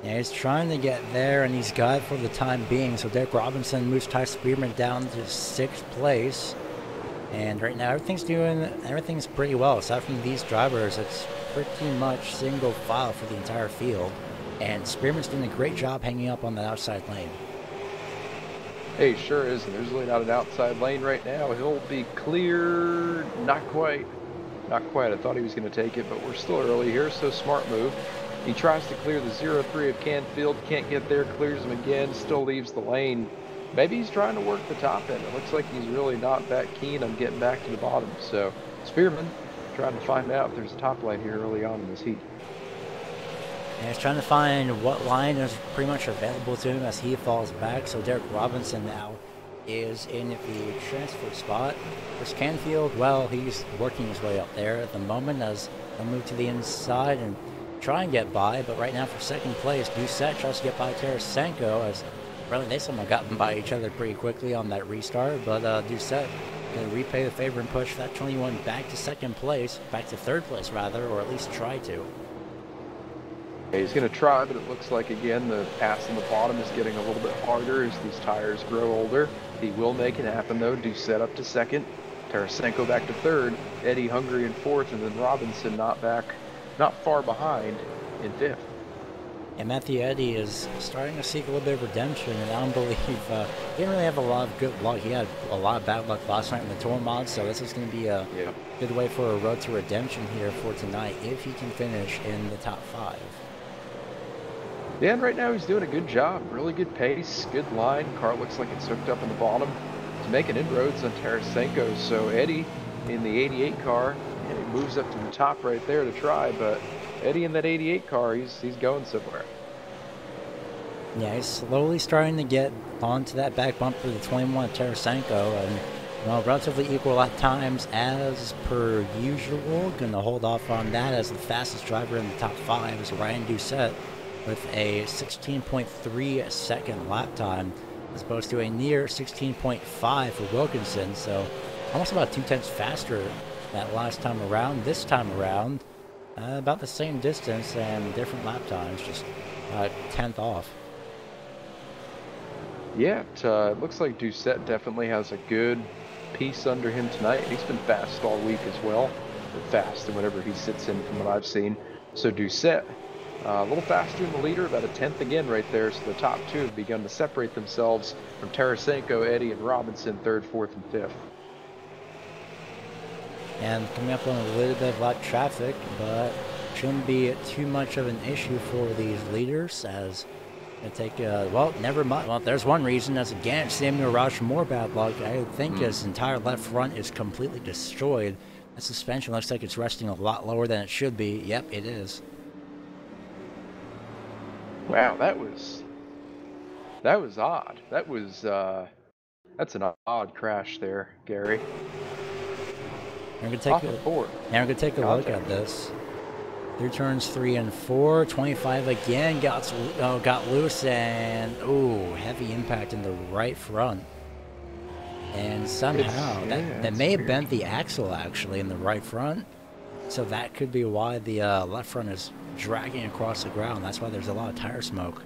Yeah, he's trying to get there, and he's got it for the time being. So Derek Robinson moves Ty Spearman down to 6th place. And right now, everything's pretty well. Aside from these drivers, it's pretty much single file for the entire field. And Spearman's doing a great job hanging up on that outside lane. Hey, sure is. And there's really not an outside lane right now. He'll be clear. Not quite. Not quite. I thought he was going to take it, but we're still early here, so smart move. He tries to clear the 0-3 of Canfield, can't get there, clears him again, still leaves the lane. Maybe he's trying to work the top end. It looks like he's really not that keen on getting back to the bottom. So Spearman trying to find out if there's a top lane here early on in this heat. And he's trying to find what line is pretty much available to him as he falls back. So Derek Robinson now is in the transfer spot. Chris Canfield, well, he's working his way up there at the moment as he'll move to the inside and try and get by. But right now for second place, Doucette tries to get by Tarasenko as really they somehow got by each other pretty quickly on that restart. But Doucette going to repay the favor and push that 21 back to second place, back to third place rather, or at least try to. He's going to try, but it looks like, again, the pass in the bottom is getting a little bit harder as these tires grow older. He will make it happen, though. Doucette up to second. Tarasenko back to third. Eddie Hungary in fourth, and then Robinson not far behind in fifth. And Matthew Eddy is starting to seek a little bit of redemption, and I don't believe he didn't really have a lot of good luck. He had a lot of bad luck last night in the tour mod, so this is going to be a good way for a road to redemption here for tonight if he can finish in the top 5. Yeah, and right now he's doing a good job. Really good pace, good line. Car looks like it's hooked up in the bottom. He's making inroads on Tarasenko. So Eddie in the 88 car, and he moves up to the top right there to try. But Eddie in that 88 car, he's going somewhere. Yeah, he's slowly starting to get onto that back bump for the 21 Tarasenko, and well, relatively equal lap times as per usual. Going to hold off on that as the fastest driver in the top 5 is Ryan Doucette, with a 16.3 second lap time as opposed to a near 16.5 for Wilkinson, so almost about 2/10 faster that last time around. This time around, about the same distance and different lap times, just a 10th off. Yeah, it looks like Doucette definitely has a good piece under him tonight. He's been fast all week as well, or faster whenever he sits in from what I've seen. So Doucette, a little faster in the leader, about a 10th again right there. So the top 2 have begun to separate themselves from Tarasenko, Eddie, and Robinson, 3rd, 4th, and 5th. And coming up on a little bit of lap traffic, but shouldn't be too much of an issue for these leaders as they take, well, never mind. Well, there's one reason, as again, Samuel Roush, more bad luck. I think his entire left front is completely destroyed. The suspension looks like it's resting a lot lower than it should be. Yep, it is. Wow, that was odd. That's an odd crash there, Gary. We're gonna take a look at this. Through turns 3 and 4, 25 again got loose, and heavy impact in the right front. And somehow that may have bent the axle actually in the right front. So that could be why the left front is dragging across the ground. That's why there's a lot of tire smoke.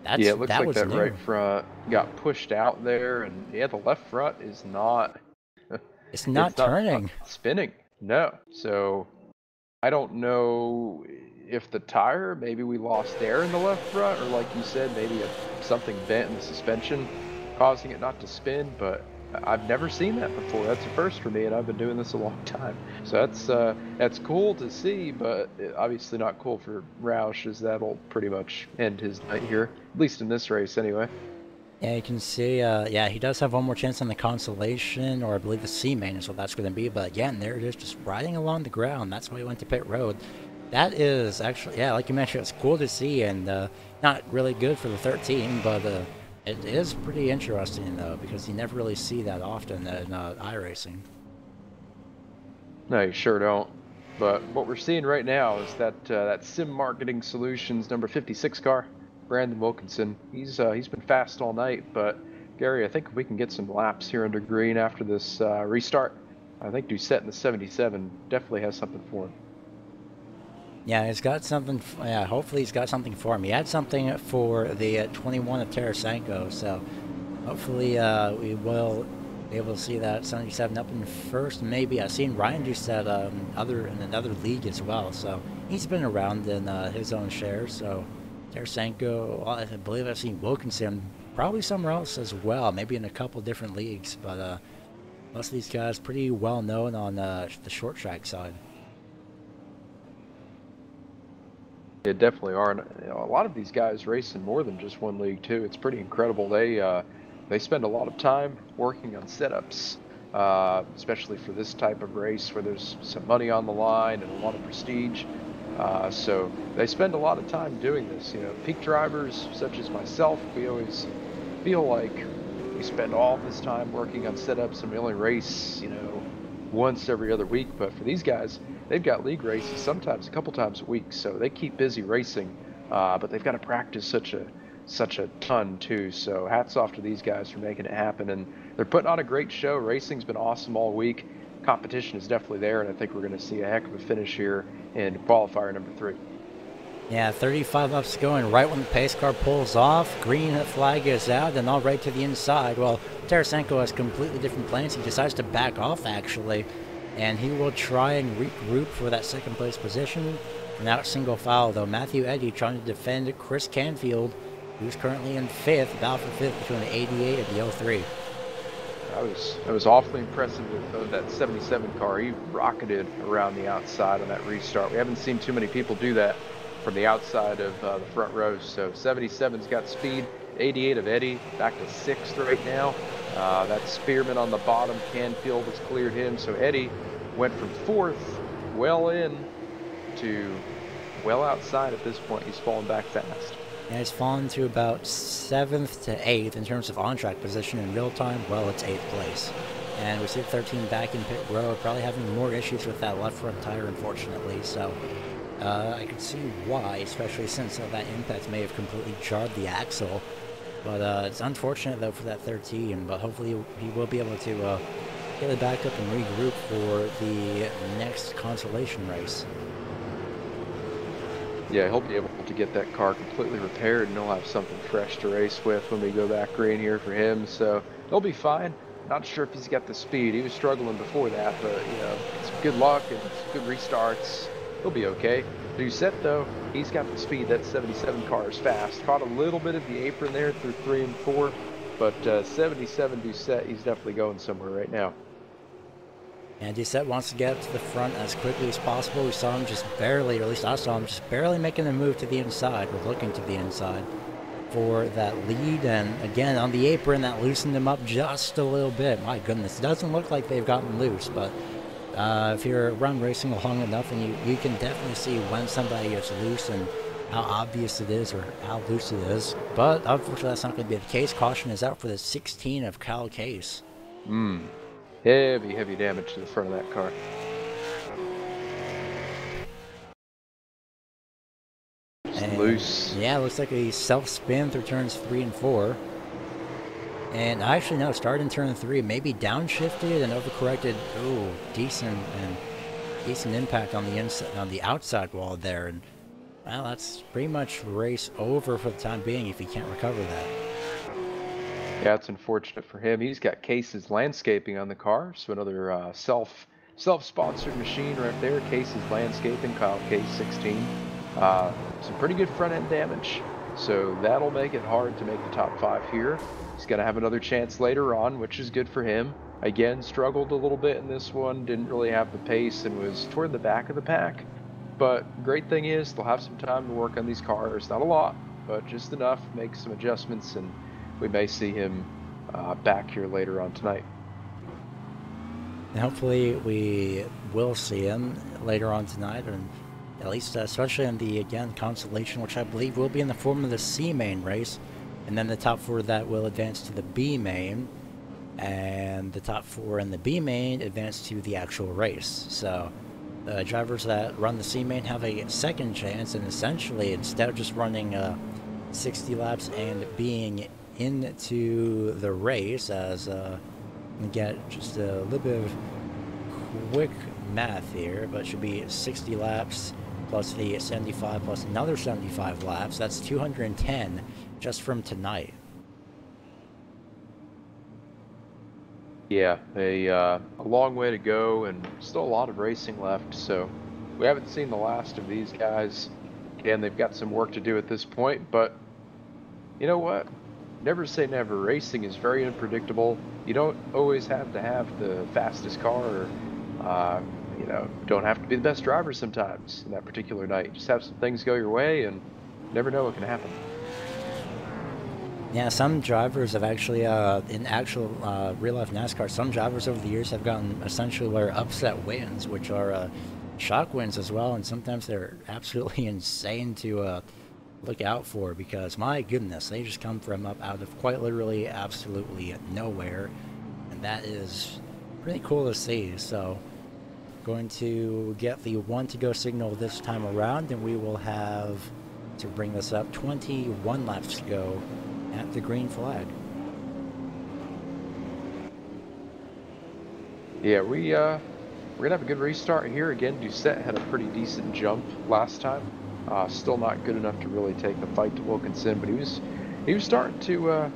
It looks like that right front got pushed out there, and the left front is not. It's not turning. Not spinning. No. So I don't know if the tire, maybe we lost air in the left front, or like you said, maybe something bent in the suspension, causing it not to spin. But I've never seen that before. That's a first for me, and I've been doing this a long time. So that's cool to see, but obviously not cool for Roush, as that'll pretty much end his night here, at least in this race anyway. Yeah, you can see, he does have one more chance on the consolation, or I believe the C-main is what that's going to be. But again, there it is, just riding along the ground. That's why he went to pit road. That is actually, like you mentioned, it's cool to see, and not really good for the 13, but it is pretty interesting, though, because you never really see that often in iRacing. No, you sure don't. But what we're seeing right now is that Sim Marketing Solutions number 56 car, Brandon Wilkinson. He's been fast all night, but Gary, I think if we can get some laps here under green after this restart, I think Doucette in the 77 definitely has something for him. Yeah, he's got something. Yeah, hopefully he's got something for him. He had something for the 21 of Tarasenko, so hopefully we will be able to see that 77 up in first. Maybe I've seen Ryan Doucette in another league as well, so he's been around in his own share. So Tarasenko, well, I believe I've seen Wilkinson probably somewhere else as well, maybe in a couple different leagues, but most of these guys pretty well known on the short track side. Yeah, definitely are. And, a lot of these guys race in more than just one league too. It's pretty incredible. They spend a lot of time working on setups, especially for this type of race where there's some money on the line and a lot of prestige. So they spend a lot of time doing this. You know, peak drivers such as myself, we always feel like we spend all this time working on setups and we only race, you know, once every other week. But for these guys, they've got league races sometimes a couple times a week, so they keep busy racing. But they've got to practice such a ton too. So hats off to these guys for making it happen, and they're putting on a great show. Racing's been awesome all week. Competition is definitely there, and I think we're going to see a heck of a finish here in qualifier number 3. Yeah, 35 laps going right when the pace car pulls off. Green flag is out, and all right to the inside. Well, Tarasenko has completely different plans. He decides to back off, actually, and he will try and regroup for that second place position. Without single foul, though. Matthew Eddy trying to defend Chris Canfield, who's currently in 5th, battle for 5th between the 88 and the 03. I was awfully impressive with that 77 car. He rocketed around the outside on that restart. We haven't seen too many people do that from the outside of the front rows. So 77's got speed. 88 of Eddie back to 6th right now. That Spearman on the bottom, Canfield has cleared him. So Eddie went from 4th, well in, to well outside at this point. He's fallen back fast. And it's fallen to about 7th to 8th in terms of on-track position in real time. Well, it's 8th place. And we see 13 back in pit row, probably having more issues with that left front tire, unfortunately. So I can see why, especially since that impact may have completely jarred the axle. But it's unfortunate, though, for that 13. But hopefully he will be able to get it back up and regroup for the next consolation race. Yeah, he'll be able to get that car completely repaired, and he'll have something fresh to race with when we go back green here for him. So he'll be fine. Not sure if he's got the speed. He was struggling before that, but you know, it's good luck and it's good restarts. He'll be okay. Doucette, though, he's got the speed. That 77 car is fast. Caught a little bit of the apron there through 3 and 4, but 77 Doucette, he's definitely going somewhere right now. And Doucette wants to get up to the front as quickly as possible. We saw him just barely, or at least I saw him just barely making a move to the inside, or looking to the inside for that lead. And again, on the apron, that loosened him up just a little bit. My goodness, it doesn't look like they've gotten loose, but if you're around racing long enough, and you can definitely see when somebody gets loose and how obvious it is or how loose it is. But unfortunately, that's not going to be the case. Caution is out for the 16 of Kyle Case. Heavy damage to the front of that car. Just loose. Yeah, it looks like a self-spin through turns 3 and 4. And actually, no, started in turn 3, maybe downshifted and overcorrected. Ooh, decent impact on the inside, on the outside wall there. And well, that's pretty much race over for the time being if he can't recover that. Yeah, it's unfortunate for him. He's got Case's Landscaping on the car, so another self-sponsored machine right there. Case's Landscaping, Kyle Case 16. Some pretty good front end damage, so that'll make it hard to make the top 5 here. He's gonna have another chance later on, which is good for him. Again, struggled a little bit in this one, didn't really have the pace and was toward the back of the pack. But great thing is they'll have some time to work on these cars. Not a lot, but just enough, make some adjustments, and we may see him back here later on tonight. And hopefully we will see him later on tonight, and at least especially in the, again, consolation, which I believe will be in the form of the C main race. And then the top 4 of that will advance to the B main, and the top 4 in the B main advance to the actual race. So the drivers that run the C main have a second chance, and essentially, instead of just running 60 laps and being into the race, as we get just a little bit of quick math here, but it should be 60 laps plus the 75 plus another 75 laps. That's 210 just from tonight. Yeah, a long way to go and still a lot of racing left, so we haven't seen the last of these guys. Again, they've got some work to do at this point, but you know what? Never say never. Racing is very unpredictable. You don't always have to have the fastest car, or you know, don't have to be the best driver sometimes in that particular night. Just have some things go your way, and never know what can happen. Yeah, some drivers have actually, in actual real-life NASCAR, some drivers over the years have gotten essentially where upset wins, which are shock winds as well, and sometimes they're absolutely insane to look out for, because my goodness, they just come from up out of quite literally absolutely nowhere, and that is pretty cool to see. So going to get the 1 to go signal this time around, and we will have to bring this up 21 laps to go at the green flag. Yeah, we're gonna have a good restart here. Again, Doucette had a pretty decent jump last time. Still not good enough to really take the fight to Wilkinson, but he was starting to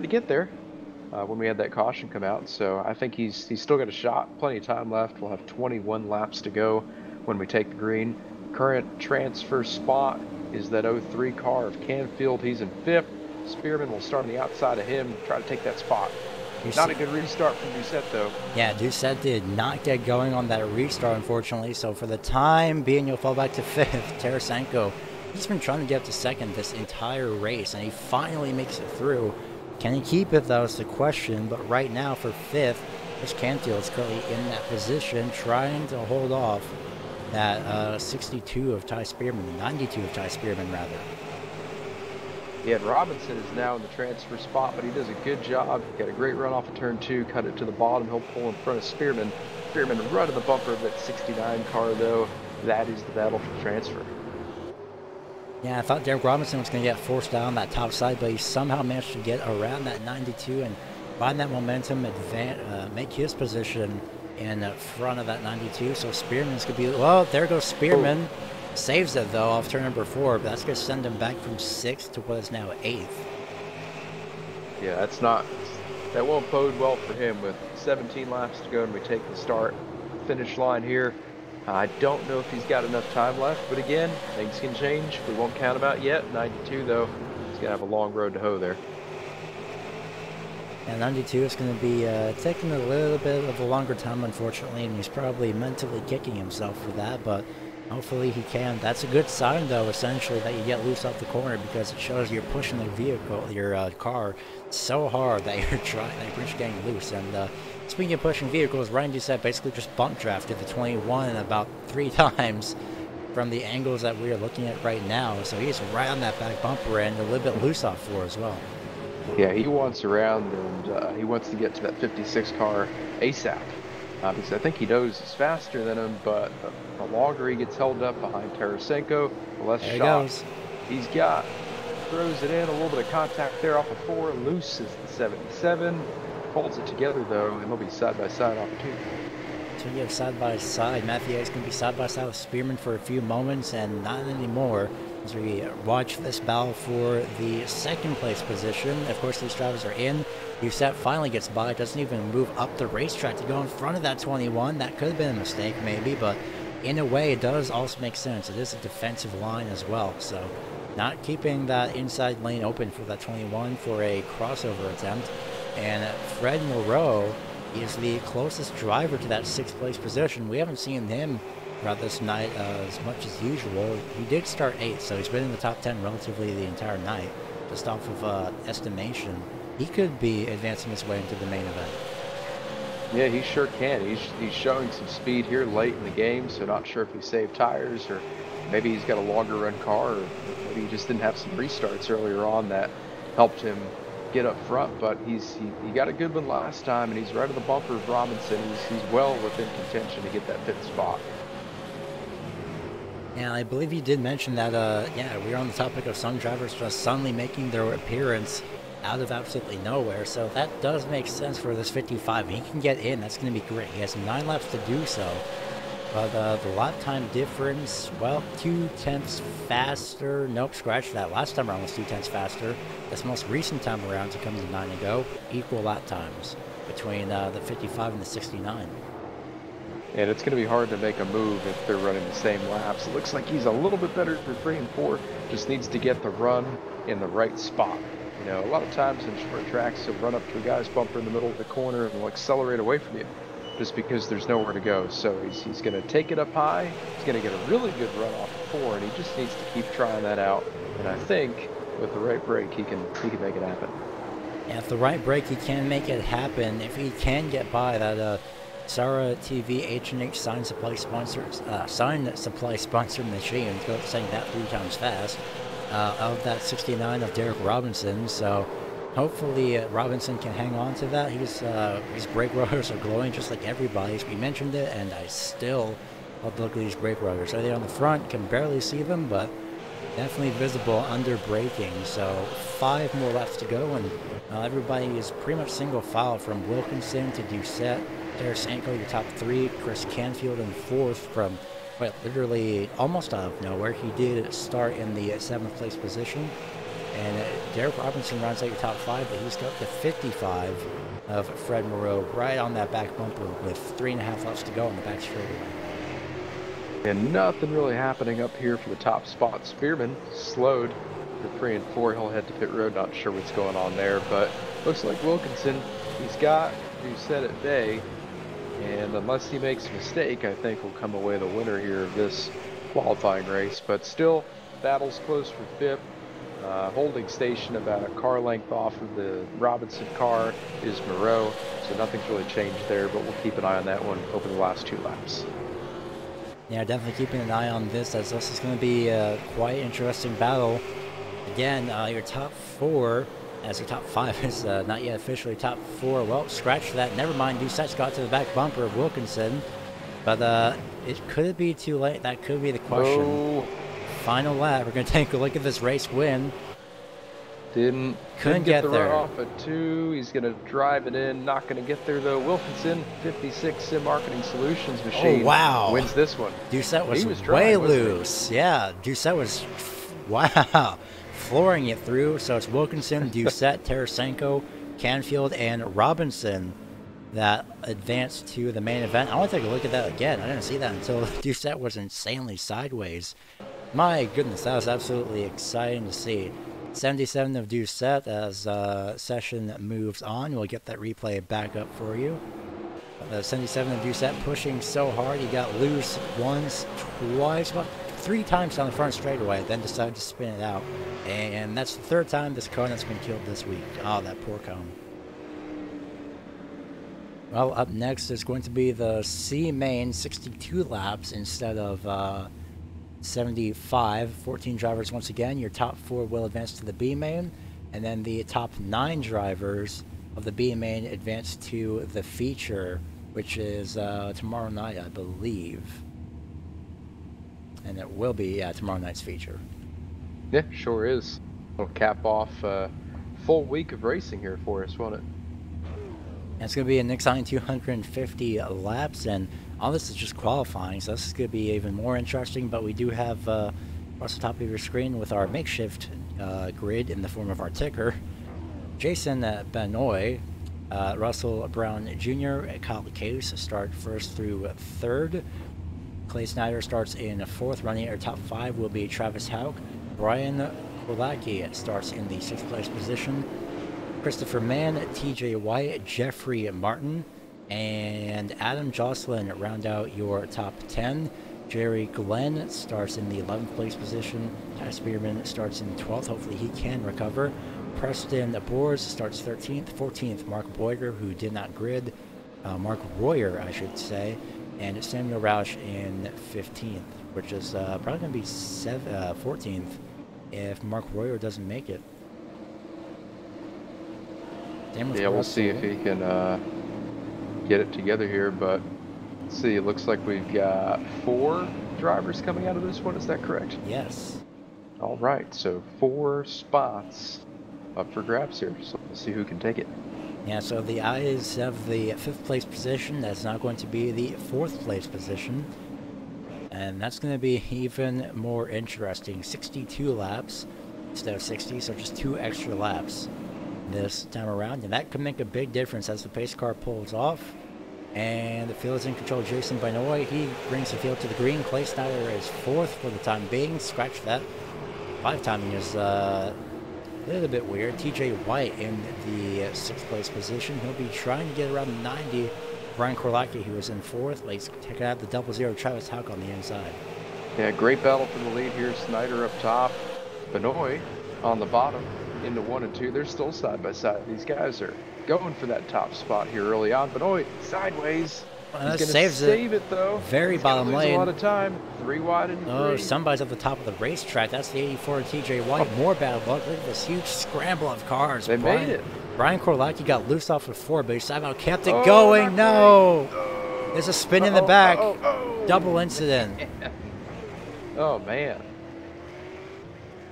get there when we had that caution come out. So I think he's still got a shot. Plenty of time left. We'll have 21 laps to go when we take the green. Current transfer spot is that 03 car of Canfield. He's in 5th. Spearman will start on the outside of him, try to take that spot. Not a good restart from Doucette, though. Yeah, Doucette did not get going on that restart, unfortunately. So for the time being, you'll fall back to 5th. Tarasenko, he's been trying to get up to 2nd this entire race, and he finally makes it through. Can he keep it, though, is the question. But right now, for 5th, this Canfield is currently in that position, trying to hold off that 62 of Ty Spearman, 92 of Ty Spearman, rather. Yeah, and Robinson is now in the transfer spot, but he does a good job. Got a great run off of turn 2, cut it to the bottom. He'll pull in front of Spearman. Spearman right to the bumper of that 69 car, though. That is the battle for the transfer. Yeah, I thought Derek Robinson was going to get forced down that top side, but he somehow managed to get around that 92 and find that momentum, make his position in front of that 92. So Spearman's going to be, well, there goes Spearman. Oh. Saves it, though, off turn number 4, but that's going to send him back from 6th to what is now 8th. Yeah, that won't bode well for him with 17 laps to go, and we take the start finish line here. I don't know if he's got enough time left, but again, things can change. We won't count him out yet. 92, though, he's going to have a long road to hoe there. And 92 is going to be taking a little bit of a longer time, unfortunately, and he's probably mentally kicking himself for that, but hopefully he can. That's a good sign, though, essentially, that you get loose off the corner, because it shows you're pushing the vehicle, your car, so hard that you're getting loose. And speaking of pushing vehicles, Ryan Doucette basically just bump drafted the 21 about 3 times from the angles that we are looking at right now. So he's right on that back bumper and a little bit loose off 4 as well. Yeah, he wants around, and he wants to get to that 56 car ASAP. Because I think he knows he's faster than him, but the longer he gets held up behind Tarasenko, the less shots he's got. Throws it in, a little bit of contact there off of 4, loose is the 77. Holds it together, though, and they'll be side-by-side off of 2. So you have side-by-side. Mathieu is going to be side-by-side with Spearman for a few moments, and not anymore, as we watch this battle for the 2nd place position. Of course, these drivers are in. Doucette finally gets by, doesn't even move up the racetrack to go in front of that 21. That could have been a mistake, maybe, but in a way, it does also make sense. It is a defensive line as well, so not keeping that inside lane open for that 21 for a crossover attempt. And Fred Moreau is the closest driver to that 6th place position. We haven't seen him throughout this night as much as usual. He did start 8th, so he's been in the top 10 relatively the entire night. Just off of estimation, he could be advancing his way into the main event. Yeah, he sure can. He's showing some speed here late in the game, so not sure if he saved tires, or maybe he's got a longer run car, or maybe he just didn't have some restarts earlier on that helped him get up front. But he got a good one last time, and he's right at the bumper of Robinson. He's well within contention to get that 5th spot. Yeah, I believe you did mention that, yeah, we were on the topic of some drivers just suddenly making their appearance out of absolutely nowhere, so that does make sense for this 55. He can get in, that's going to be great. He has 9 laps to do so, but the lap time difference, well, 2 tenths faster. Nope, scratch that. Last time around was 2 tenths faster. This most recent time around, to come to 9 ago, equal lap times between the 55 and the 69. And it's going to be hard to make a move if they're running the same laps. It looks like he's a little bit better for 3 and 4. Just needs to get the run in the right spot. You know, a lot of times in short tracks, he'll run up to a guy's bumper in the middle of the corner and will accelerate away from you just because there's nowhere to go. So he's going to take it up high. He's going to get a really good run off of 4, and he just needs to keep trying that out. And I think with the right brake, he can make it happen. Yeah, if the right brake, he can make it happen. If he can get by that SARA TV H&H sign supply sponsors, sign supply sponsor machine. Go saying that 3 times fast. Of that 69 of Derek Robinson. So hopefully Robinson can hang on to that. His brake rotors are glowing just like everybody's. We mentioned it, and I still love to look at these brake rotors. Are they on the front? Can barely see them, but definitely visible under braking. So 5 more laps to go, and everybody is pretty much single file from Wilkinson to Doucette, Tarasenko, your top 3, Chris Canfield in 4th from literally almost out of nowhere. He did start in the 7th place position, and Derek Robinson rounds out your top 5, but he's got the 55 of Fred Moreau right on that back bumper with 3.5 laps to go on the back straightaway. And nothing really happening up here for the top spot. Spearman slowed for 3 and 4. He'll head to pit road. Not sure what's going on there, but looks like Wilkinson, he's got Doucette at bay. And unless he makes a mistake, I think we'll come away the winner here of this qualifying race. But still, battle's close for 5th. Holding station about a car length off of the Robinson car is Moreau. So nothing's really changed there, but we'll keep an eye on that one over the last 2 laps. Yeah, definitely keeping an eye on this, as this is going to be a quite interesting battle. Again, your top 4, as your top 5 is not yet officially top 4. Well, scratch that. Never mind. Doucette's got to the back bumper of Wilkinson. But could it be too late? That could be the question. Oh. Final lap. We're going to take a look at this race win. Couldn't get the there. Run off at 2. He's going to drive it in. Not going to get there, though. Wilkinson, 56 Sim Marketing Solutions machine. Oh, wow. Wins this one. Doucette was way loose. Yeah, Doucette was, wow, flooring it through. So it's Wilkinson, Doucette, Tarasenko, Canfield, and Robinson that advanced to the main event. I want to take a look at that again. I didn't see that until Doucette was insanely sideways. My goodness, that was absolutely exciting to see. 77 of Doucette as session moves on. We'll get that replay back up for you. 77 of Doucette pushing so hard. He got loose once, twice, about 3 times down the front straightaway, then decided to spin it out. And that's the 3rd time this cone has been killed this week. Oh, that poor cone. Well, up next is going to be the C main 62 laps instead of 75. 14 drivers once again. Your top 4 will advance to the B main, and then the top 9 drivers of the B main advance to the feature, which is tomorrow night, I believe. And it will be tomorrow night's feature. Yeah, sure is. It'll cap off a full week of racing here for us, won't it? And it's going to be an exciting 250 laps, and all this is just qualifying, so this is going to be even more interesting. But we do have across the top of your screen with our makeshift grid in the form of our ticker, Jason Benoit, Russell Brown Jr., Kyle Case start 1st through 3rd. Clay Snyder starts in 4th. Running our top 5 will be Travis Houck. Brian Kolacki starts in the 6th place position. Christopher Mann, TJ White, Jeffrey Martin, and Adam Jocelyn round out your top 10. Jerry Glenn starts in the 11th place position. Ty Spearman starts in 12th. Hopefully he can recover. Preston Boers starts 13th. 14th, Mark Boyer, who did not grid. Mark Royer, I should say. And Samuel Roush in 15th, which is probably going to be 14th if Mark Royer doesn't make it. Yeah, we'll see if he can get it together here, but let's see, it looks like we've got 4 drivers coming out of this one, is that correct? Yes. All right, so 4 spots up for grabs here, so we'll see who can take it. Yeah, so the eyes of the 5th place position, that's now going to be the 4th place position, and that's going to be even more interesting. 62 laps instead of 60, so just 2 extra laps this time around, and that could make a big difference as the pace car pulls off. And the field is in control. Jason Benoit, he brings the field to the green. Clay Snyder is 4th for the time being. Scratch that. 5 timing is a little bit weird. TJ White in the 6th place position. He'll be trying to get around 90. Brian Korlacki, who is in 4th. Let's take out the 00 Travis Houck on the inside. Yeah, great battle for the lead here. Snyder up top. Benoit on the bottom. Into 1 and 2. They're still side by side. These guys are going for that top spot here early on. Benoit sideways. Well, He's that gonna saves save it though. Very He's gonna bottom lose lane. a lot of time. 3 wide and 3. Oh, somebody's at the top of the racetrack. That's the 84 TJ White. More bad luck. Look at this huge scramble of cars. They made it. Brian Korlacki got loose off of 4, but he somehow kept it Oh, going. not No! great. There's a spin in the back. Oh. Double incident. Oh man.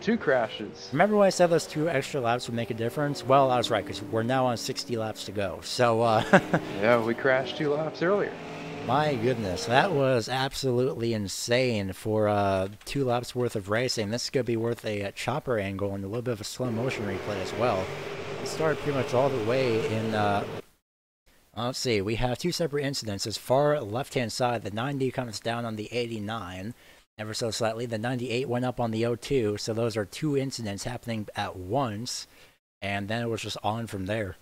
2 crashes. Remember when I said those 2 extra laps would make a difference? Well, I was right, because we're now on 60 laps to go. So, Yeah, we crashed 2 laps earlier. my goodness, that was absolutely insane for 2 laps worth of racing. This is going to be worth a chopper angle and a little bit of a slow motion replay as well. It started pretty much all the way in, let's see, we have 2 separate incidents. As far left-hand side, the 90 comes down on the 89, ever so slightly. The 98 went up on the 02, so those are 2 incidents happening at once, and then it was just on from there.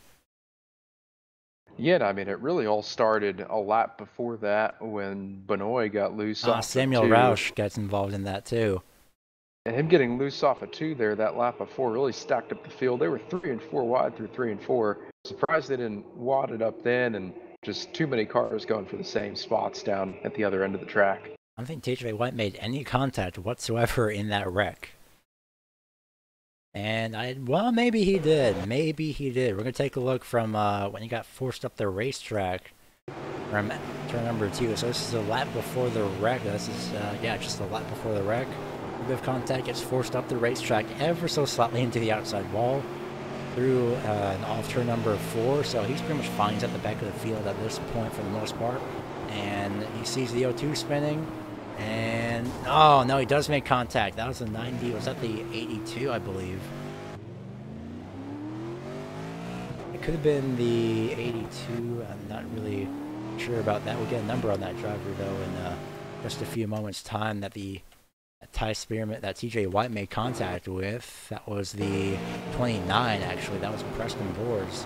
Yeah, I mean, it really all started a lap before that when Benoit got loose off Samuel of 2. Roush gets involved in that too. And him getting loose off of 2 there, that lap before, really stacked up the field. They were 3 and 4 wide through 3 and 4. Surprised they didn't wad it up then, and just too many cars going for the same spots down at the other end of the track. I don't think TJ White made any contact whatsoever in that wreck. And well, maybe he did. Maybe he did. We're going to take a look from when he got forced up the racetrack from turn number 2. So this is a lap before the wreck. This is, yeah, just a lap before the wreck. A bit of contact, gets forced up the racetrack ever so slightly into the outside wall through and off turn number 4. So he's pretty much fine. He's at the back of the field at this point for the most part. And he sees the O2 spinning. And, oh, no, he does make contact. That was the 90. Was that the 82, I believe? It could have been the 82. I'm not really sure about that. We'll get a number on that driver, though, in just a few moments' time. That the Ty Spearman, that TJ White made contact with. That was the 29, actually. That was Preston Boards.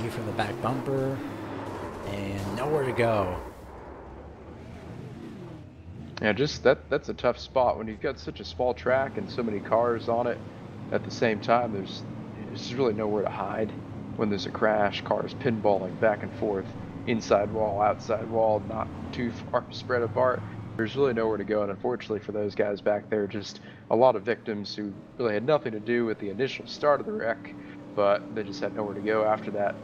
Here from the back bumper. And nowhere to go. Yeah, just that's a tough spot when you've got such a small track and so many cars on it at the same time. There's really nowhere to hide when there's a crash. Cars pinballing back and forth, inside wall, outside wall, not too far spread apart. There's really nowhere to go, and unfortunately for those guys back there, just a lot of victims who really had nothing to do with the initial start of the wreck, but they just had nowhere to go after that.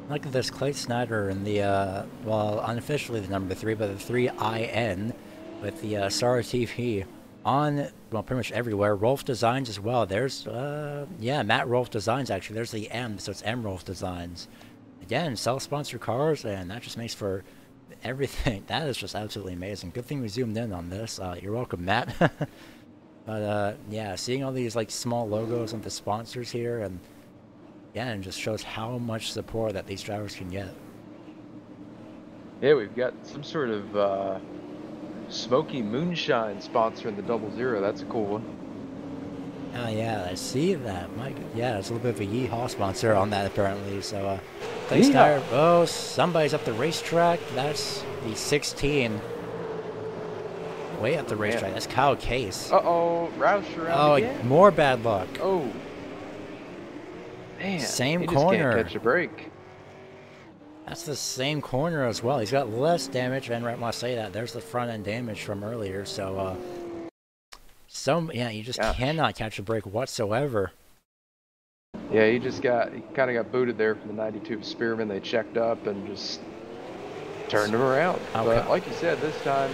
Look at this, Clay Snyder in the, well, unofficially the number 3, but the 3IN with the SARA TV on, well, pretty much everywhere. Rolf Designs as well. There's, yeah, Matt Rolf Designs, actually. There's the M, so it's M Rolf Designs. Again, self-sponsored cars, and that just makes for everything. That is just absolutely amazing. Good thing we zoomed in on this. You're welcome, Matt. But, yeah, seeing all these, like, small logos of the sponsors here, and yeah, and just shows how much support that these drivers can get. Yeah, we've got some sort of smoky moonshine sponsoring the 00. That's a cool one. Oh yeah, I see that. Mike, yeah, it's a little bit of a yeehaw sponsor on that apparently. So, Clay Snyder, oh, somebody's up the racetrack. That's the 16. Way up the racetrack. That's Kyle Case. Uh-oh, Roush around again. More bad luck. Oh. Man, same he corner. Just can't catch a break. That's the same corner as well. He's got less damage, and right when I say that, there's the front end damage from earlier. So, yeah, you just cannot catch a break whatsoever. Yeah, he kind of got booted there from the 92 Spearman. They checked up and just turned him around. Okay. But like you said, this time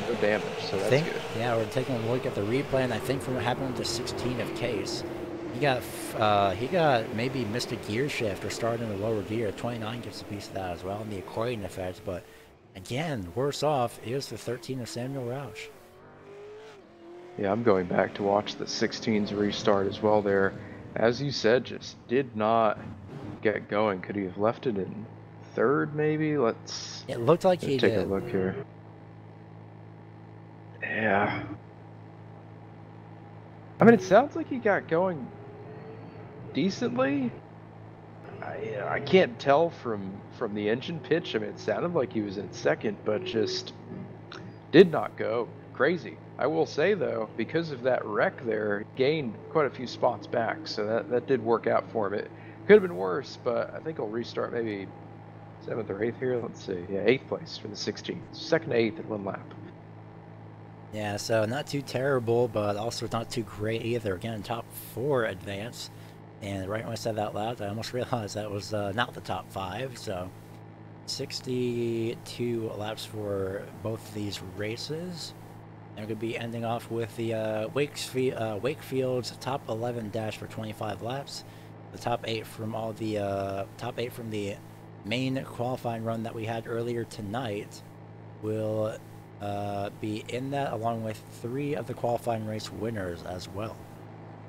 no damage, so that's good. Yeah, we're taking a look at the replay, and I think from what happened with the 16 of Case, he got maybe missed a gear shift or started in a lower gear. 29 gets a piece of that as well, and the accordion effect. But again, worse off is the 13 of Samuel Roush. Yeah, I'm going back to watch the 16's restart as well there. As you said, just did not get going. Could he have left it in third maybe? It looked like he did. Take a look here. Yeah. I mean, it sounds like he got going decently. I can't tell from the engine pitch. I mean, it sounded like he was in second, but just did not go. Crazy. I will say, though, because of that wreck there, he gained quite a few spots back, so that did work out for him. It could have been worse, but I think he'll restart maybe 7th or 8th here. Let's see. Yeah, 8th place for the 16th. 2nd to 8th in 1 lap. Yeah, so not too terrible, but also not too great either. Again, top 4 advance. And right when I said that out loud, I almost realized that was not the top 5. So 62 laps for both of these races. And we're going to be ending off with the Wakefield's top 11 dash for 25 laps. The top 8 from all the top 8 from the main qualifying run that we had earlier tonight will be in that, along with 3 of the qualifying race winners as well.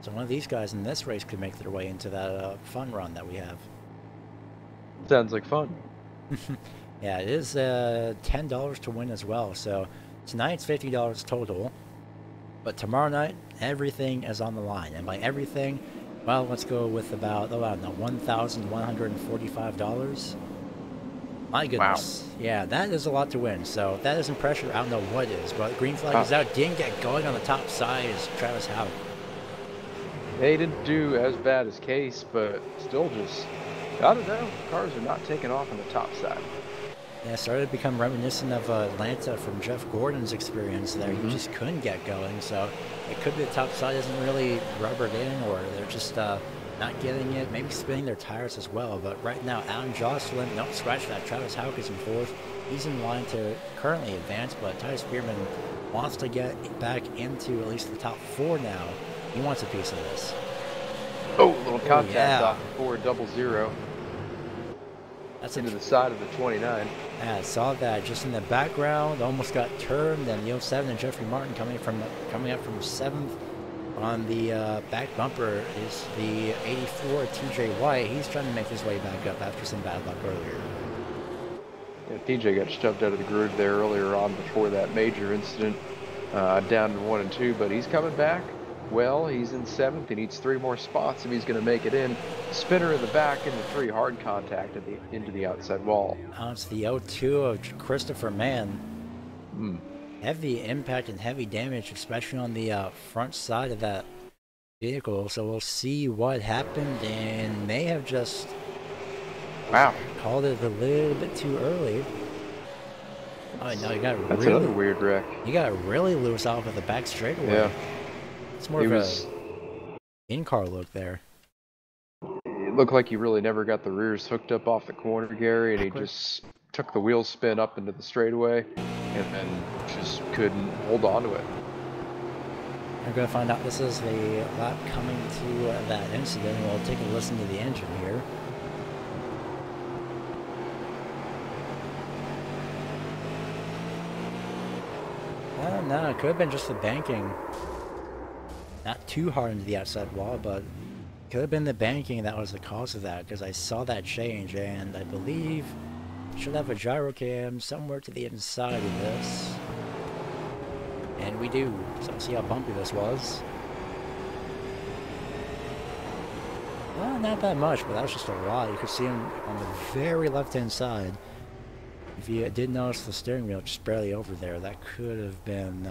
So one of these guys in this race could make their way into that fun run that we have. Sounds like fun. Yeah, it is $10 to win as well. So tonight's $50 total, but tomorrow night everything is on the line. And by everything, well, let's go with about, oh, I don't know, $1,145. My goodness. Wow. Yeah, that is a lot to win. So if that isn't pressure, I don't know what is. But green flag is out. Didn't get going on the top side is Travis Howard. They didn't do as bad as Case, but still just, I don't know, cars are not taking off on the top side. Yeah, it started to become reminiscent of Atlanta from Jeff Gordon's experience there. He just couldn't get going, so it could be the top side isn't really rubbered in, or they're just not getting it, maybe spinning their tires as well. But right now, Alan Jocelyn, don't scratch that. Travis Houck is in 4th. He's in line to currently advance, but Ty Spearman wants to get back into at least the top 4 now. He wants a piece of this. Oh, a little contact off the 400. That's into the side of the 29. Yeah, I saw that just in the background. Almost got turned, and the 07 and Jeffrey Martin coming up from 7th. On the back bumper is the 84 TJ White. He's trying to make his way back up after some bad luck earlier. Yeah, TJ got shoved out of the groove there earlier on before that major incident, down to 1 and 2, but he's coming back. Well, he's in 7th. He needs 3 more spots if he's going to make it in. Spinner in the back into 3, hard contact into the outside wall. It's the 02 of Christopher Mann. Heavy impact and heavy damage, especially on the front side of that vehicle. So we'll see what happened, and may have just called it a little bit too early. Oh no, you got That's another weird wreck. You got really loose off of the back straightaway. Yeah. It's more of a in-car look there. It looked like he really never got the rears hooked up off the corner, Gary, and he just took the wheel spin up into the straightaway and then just couldn't hold on to it. We're going to find out. This is the lap coming to that incident. We'll take a listen to the engine here. No, it could have been just the banking. Not too hard into the outside wall, but it could have been the banking that was the cause of that, because I saw that change, and I believe I should have a gyro cam somewhere to the inside of this. And we do. So let's see how bumpy this was. Well, not that much, but that was just a lot. You could see him on the very left-hand side. If you did notice the steering wheel just barely over there, that could have been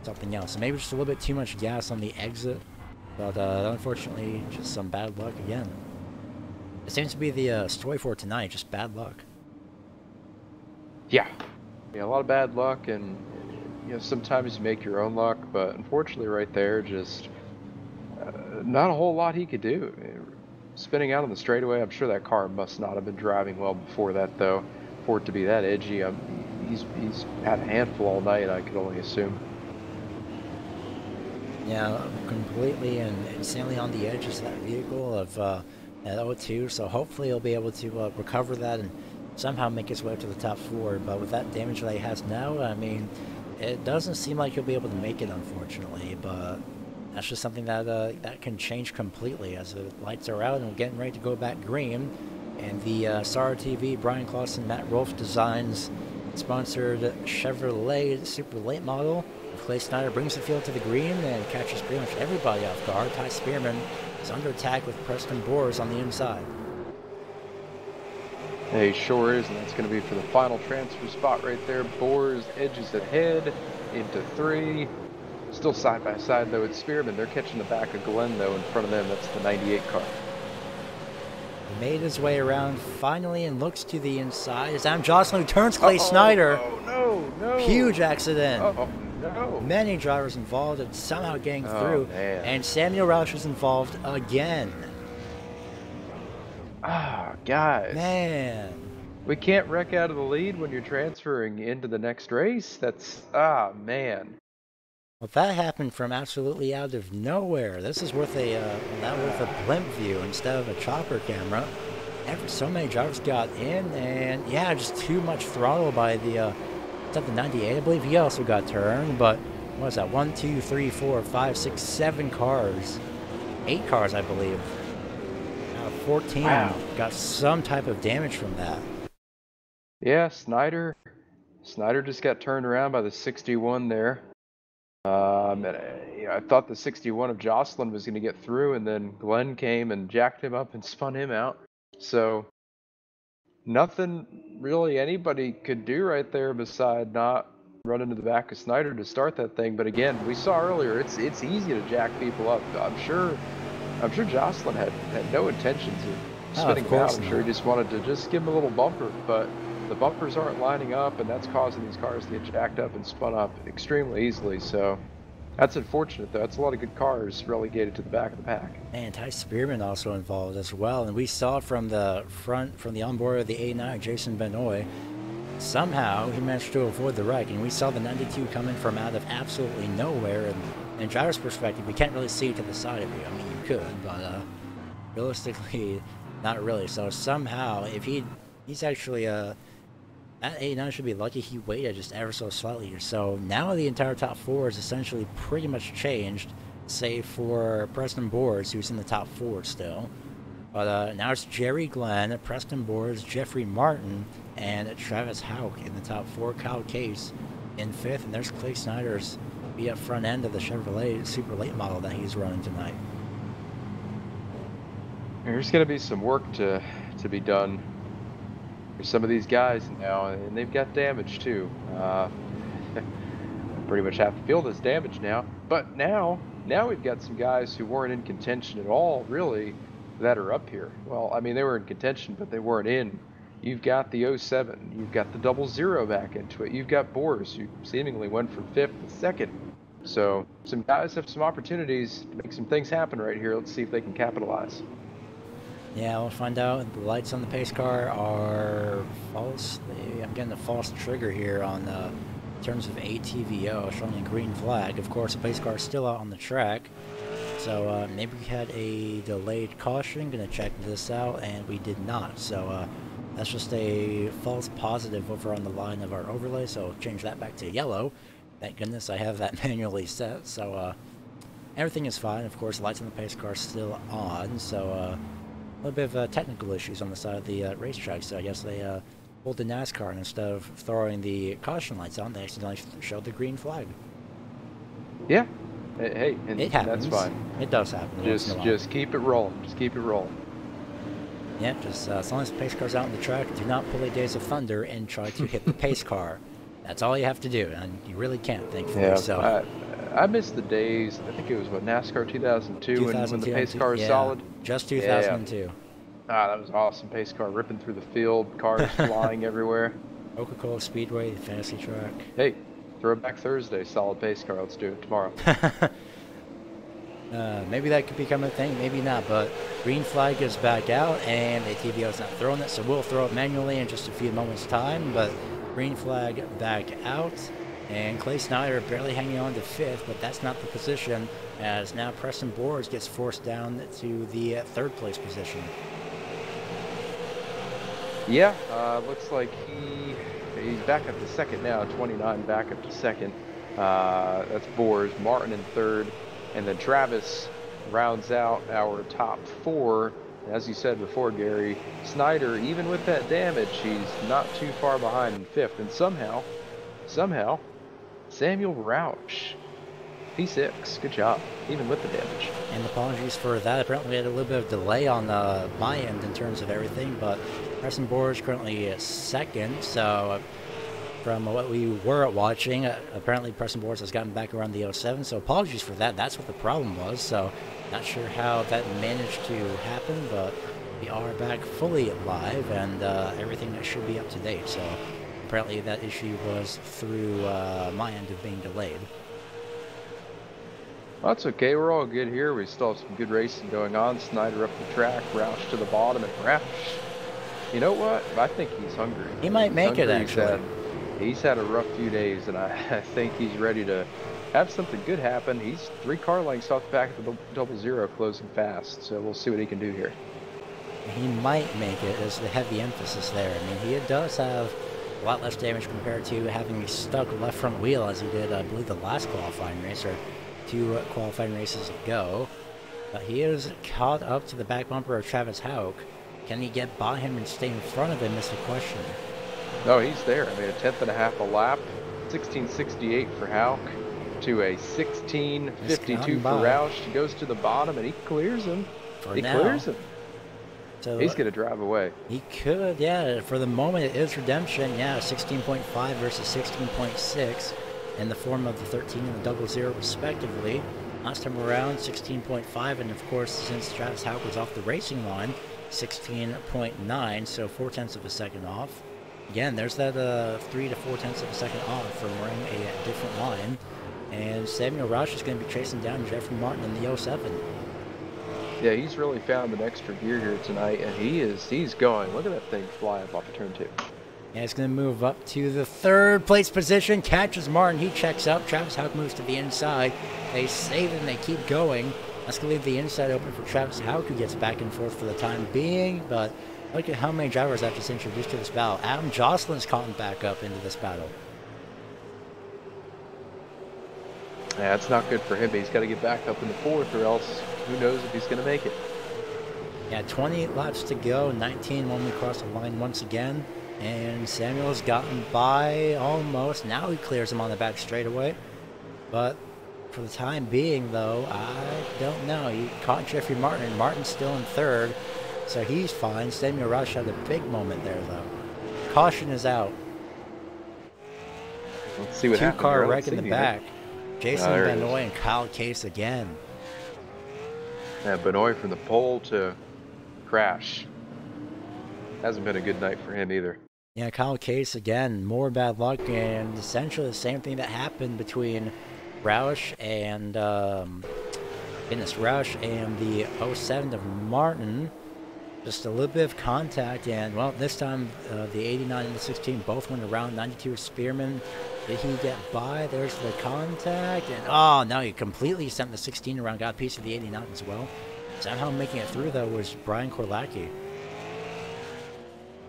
something else. Maybe just a little bit too much gas on the exit, but unfortunately, just some bad luck again. It seems to be the story for tonight, just bad luck. Yeah, a lot of bad luck, and you know, sometimes you make your own luck, but unfortunately right there, just not a whole lot he could do. Spinning out on the straightaway, I'm sure that car must not have been driving well before that, though, for it to be that edgy. He's had a handful all night, I could only assume. Yeah, completely and insanely on the edges of that vehicle of that 02, so hopefully he'll be able to recover that and somehow make his way up to the top 4, but with that damage that he has now, I mean, it doesn't seem like he'll be able to make it, unfortunately, but that's just something that that can change completely as the lights are out and we're getting ready to go back green. And the SARA TV, Brian Clausen, Matt Rolfe Designs sponsored Chevrolet Super Late Model. Clay Snyder brings the field to the green and catches pretty much everybody off guard. Ty Spearman is under attack with Preston Boers on the inside. He sure is, and that's going to be for the final transfer spot right there. Boers edges ahead into 3. Still side by side, though, with Spearman. They're catching the back of Glenn, though, in front of them. That's the 98 car. made his way around finally and looks to the inside. As Adam Jocelyn turns Clay Snyder. Oh, no. Huge accident. Oh, no. Many drivers involved and somehow getting through. Man. And Samuel Roush is involved again. Ah, guys. Man. We can't wreck out of the lead when you're transferring into the next race. That's, man. Well, that happened from absolutely out of nowhere. This is worth a blimp view instead of a chopper camera. So many drivers got in, and yeah, just too much throttle by the 98. I believe he also got turned, but what was that? 1, 2, 3, 4, 5, 6, 7 cars. 8 cars, I believe. 14 got some type of damage from that. Yeah, Snyder just got turned around by the 61 there. I thought the 61 of Jocelyn was going to get through, and then Glenn came and jacked him up and spun him out. So nothing really anybody could do right there beside not run into the back of Snyder to start that thing. But again, we saw earlier, it's easy to jack people up. I'm sure Jocelyn had no intentions of spinning him out. I'm sure he just wanted to just give him a little bumper, but the bumpers aren't lining up, and that's causing these cars to get jacked up and spun up extremely easily. So that's unfortunate, though. That's a lot of good cars relegated to the back of the pack. And Ty Spearman also involved as well, and we saw from the front, from the onboard of the A9, Jason Benoit, somehow he managed to avoid the wreck, and we saw the 92 coming from out of absolutely nowhere. And in driver's perspective, you can't really see to the side of you. I mean, you could, but realistically, not really. So somehow, if he's actually that A9 should be lucky he waited just ever so slightly. So now the entire top 4 is essentially pretty much changed, save for Preston Boards, who's in the top 4 still. But now it's Jerry Glenn, Preston Boards, Jeffrey Martin, and Travis Houck in the top 4. Kyle Case in 5th, and there's Clay Snyder's be up front end of the Chevrolet Super Late model that he's running tonight. There's going to be some work to be done for some of these guys now, and they've got damage too. Pretty much have to feel this damage now. But now we've got some guys who weren't in contention at all, really, that are up here. Well, I mean, they were in contention, but they weren't in. You've got the 07. You've got the 00 back into it. You've got Boers, who seemingly went from 5th to 2nd. So some guys have some opportunities to make some things happen right here. Let's see if they can capitalize. Yeah, we'll find out. The lights on the pace car are false. I'm getting a false trigger here on in terms of ATVO, showing a green flag. Of course, the pace car is still out on the track. So maybe we had a delayed caution. Gonna check this out, and we did not. So that's just a false positive over on the line of our overlay. So change that back to yellow. Thank goodness I have that manually set. So everything is fine. Of course, lights on the pace car are still on. So a little bit of technical issues on the side of the racetrack. So I guess they pulled the NASCAR, and instead of throwing the caution lights on, they accidentally showed the green flag. Yeah. Hey, and it happens. That's fine. It does happen. Just keep it rolling. Just keep it rolling. Yeah, just as long as the pace car's out on the track, do not pull a Days of Thunder and try to hit the pace car. That's all you have to do, and you really can't, thankfully. Yeah, so I miss the days. I think it was NASCAR 2002 when the pace car is solid. Just 2002. Yeah. That was awesome. Pace car ripping through the field, cars flying everywhere. Coca-Cola Speedway, the fantasy track. Hey, Throwback Thursday, solid pace car. Let's do it tomorrow. Maybe that could become a thing, maybe not, but green flag goes back out, and ATVO is not throwing it, so we'll throw it manually in just a few moments' time, but green flag back out, and Clay Snyder barely hanging on to 5th, but that's not the position, as now Preston Boards gets forced down to the 3rd place position. Yeah, looks like he's back up to 2nd now, 29 back up to 2nd. That's Boers, Martin in 3rd, and then Travis rounds out our top 4. As you said before, Gary, Snyder, even with that damage, he's not too far behind in 5th. And somehow, Samuel Roush, P6, good job, even with the damage. And apologies for that. Apparently we had a little bit of delay on my end in terms of everything, but Preston Boards currently 2nd, so from what we were watching, apparently Preston Boards has gotten back around the 07, so apologies for that. That's what the problem was, so not sure how that managed to happen, but We are back fully live, and everything should be up to date. So apparently that issue was through my end of being delayed. Well, that's okay. We're all good here. We still have some good racing going on. Snyder up the track, Roush to the bottom, and Roush, you know what? I think he's hungry. He might make it, actually. He's had a rough few days, and I think he's ready to have something good happen. He's 3 car lengths off the back of the double zero, closing fast. So we'll see what he can do here. He might make it, as the heavy emphasis there. I mean, he does have a lot less damage compared to having stuck left front wheel as he did, I believe, the last qualifying race, or 2 qualifying races ago. But he is caught up to the back bumper of Travis Houck. Can he get by him and stay in front of him is the question. No, he's there. I mean, a 10th and a half a lap, 16:68 for Houck to a 16:52 for Roush. He goes to the bottom and he clears him. Clears him. So he's going to drive away. He could, yeah. For the moment, it is redemption. Yeah, 16.5 versus 16.6 in the form of the 13 and the double zero, respectively. Last time around, 16.5, and of course, since Travis Houck was off the racing line, 16.9, so 4/10 of a second off. Again, there's that 3 to 4/10 of a second off from running a different line. And Samuel Roush is going to be chasing down Jeffrey Martin in the 07. Yeah, he's really found an extra gear here tonight, and he's going. Look at that thing fly up off of turn 2. Yeah, it's going to move up to the 3rd place position. Catches Martin. He checks up. Travis Houck moves to the inside. They save it and they keep going. That's going to leave the inside open for Travis Houck, who gets back and forth for the time being. But look at how many drivers I've just introduced to this battle. Adam Jocelyn's caught back up into this battle. Yeah, it's not good for him. He's got to get back up in the 4th, or else who knows if he's going to make it. Yeah, 20 laps to go. 19 when we cross the line once again. And Samuel's gotten by almost. Now he clears him on the back straightaway. But for the time being, though, I don't know. He caught Jeffrey Martin. Martin's still in 3rd, so he's fine. Samuel Roush had a big moment there, though. Caution is out. Let's see what happens. 2-car wreck in the back. Jason Benoit and Kyle Case again. Yeah, Benoit from the pole to crash. Hasn't been a good night for him either. Yeah, Kyle Case again, more bad luck, and essentially the same thing that happened between Roush and Roush and the 07 of Martin. Just a little bit of contact, and well, this time the 89 and the 16 both went around. 92 of Spearman. Did he get by? There's the contact, and oh no, he completely sent the 16 around. Got a piece of the 89 as well. Somehow making it through though was Brian Korlacki.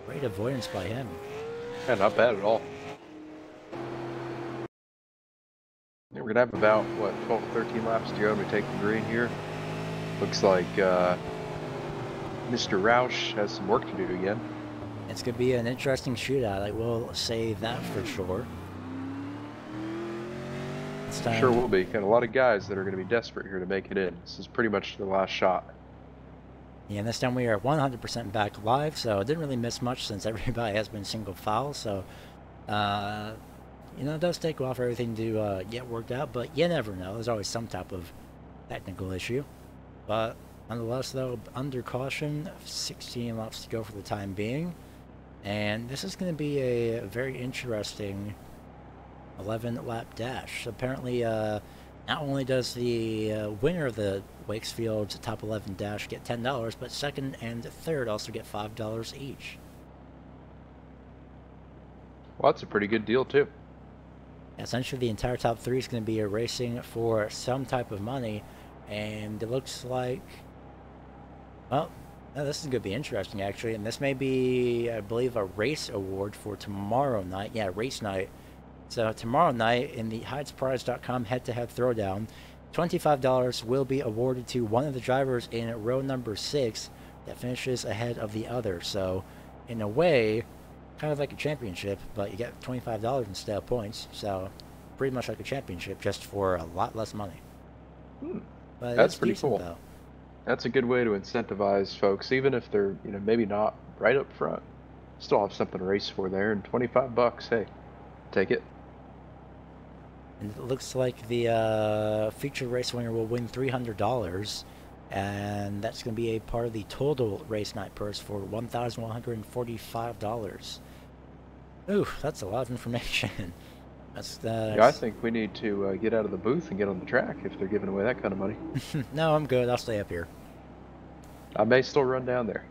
Great avoidance by him. Yeah, not bad at all. Yeah, we're gonna have about what 12, 13 laps to go when we take the green here. Looks like Mr. Roush has some work to do again. It's going to be an interesting shootout, I will say that for sure. Sure will be. Got a lot of guys that are going to be desperate here to make it in. This is pretty much the last shot. Yeah, and this time we are 100% back live, so it didn't really miss much since everybody has been single file, so you know, it does take a while for everything to get worked out, but you never know. There's always some type of technical issue. But nonetheless, though, under caution, 16 laps to go for the time being. And this is going to be a very interesting 11-lap dash. Apparently, not only does the winner of the Wakesfield's top 11 dash get $10, but 2nd and 3rd also get $5 each. Well, that's a pretty good deal, too. Essentially, the entire top 3 is going to be racing for some type of money. And it looks like, well, this is going to be interesting, actually. And this may be, I believe, a race award for tomorrow night. Yeah, race night. So tomorrow night in the HydesPrize.com head-to-head throwdown, $25 will be awarded to one of the drivers in row number 6 that finishes ahead of the other. So, in a way, kind of like a championship, but you get $25 instead of points. So, pretty much like a championship, just for a lot less money. But that's pretty cool. Though. That's a good way to incentivize folks, even if they're, you know, maybe not right up front. Still have something to race for there, and $25, hey, take it. And it looks like the feature race winner will win $300, And that's going to be a part of the total race night purse for $1,145. Ooh, that's a lot of information. Yeah, I think we need to get out of the booth and get on the track if they're giving away that kind of money. No, I'm good. I'll stay up here. I may still run down there.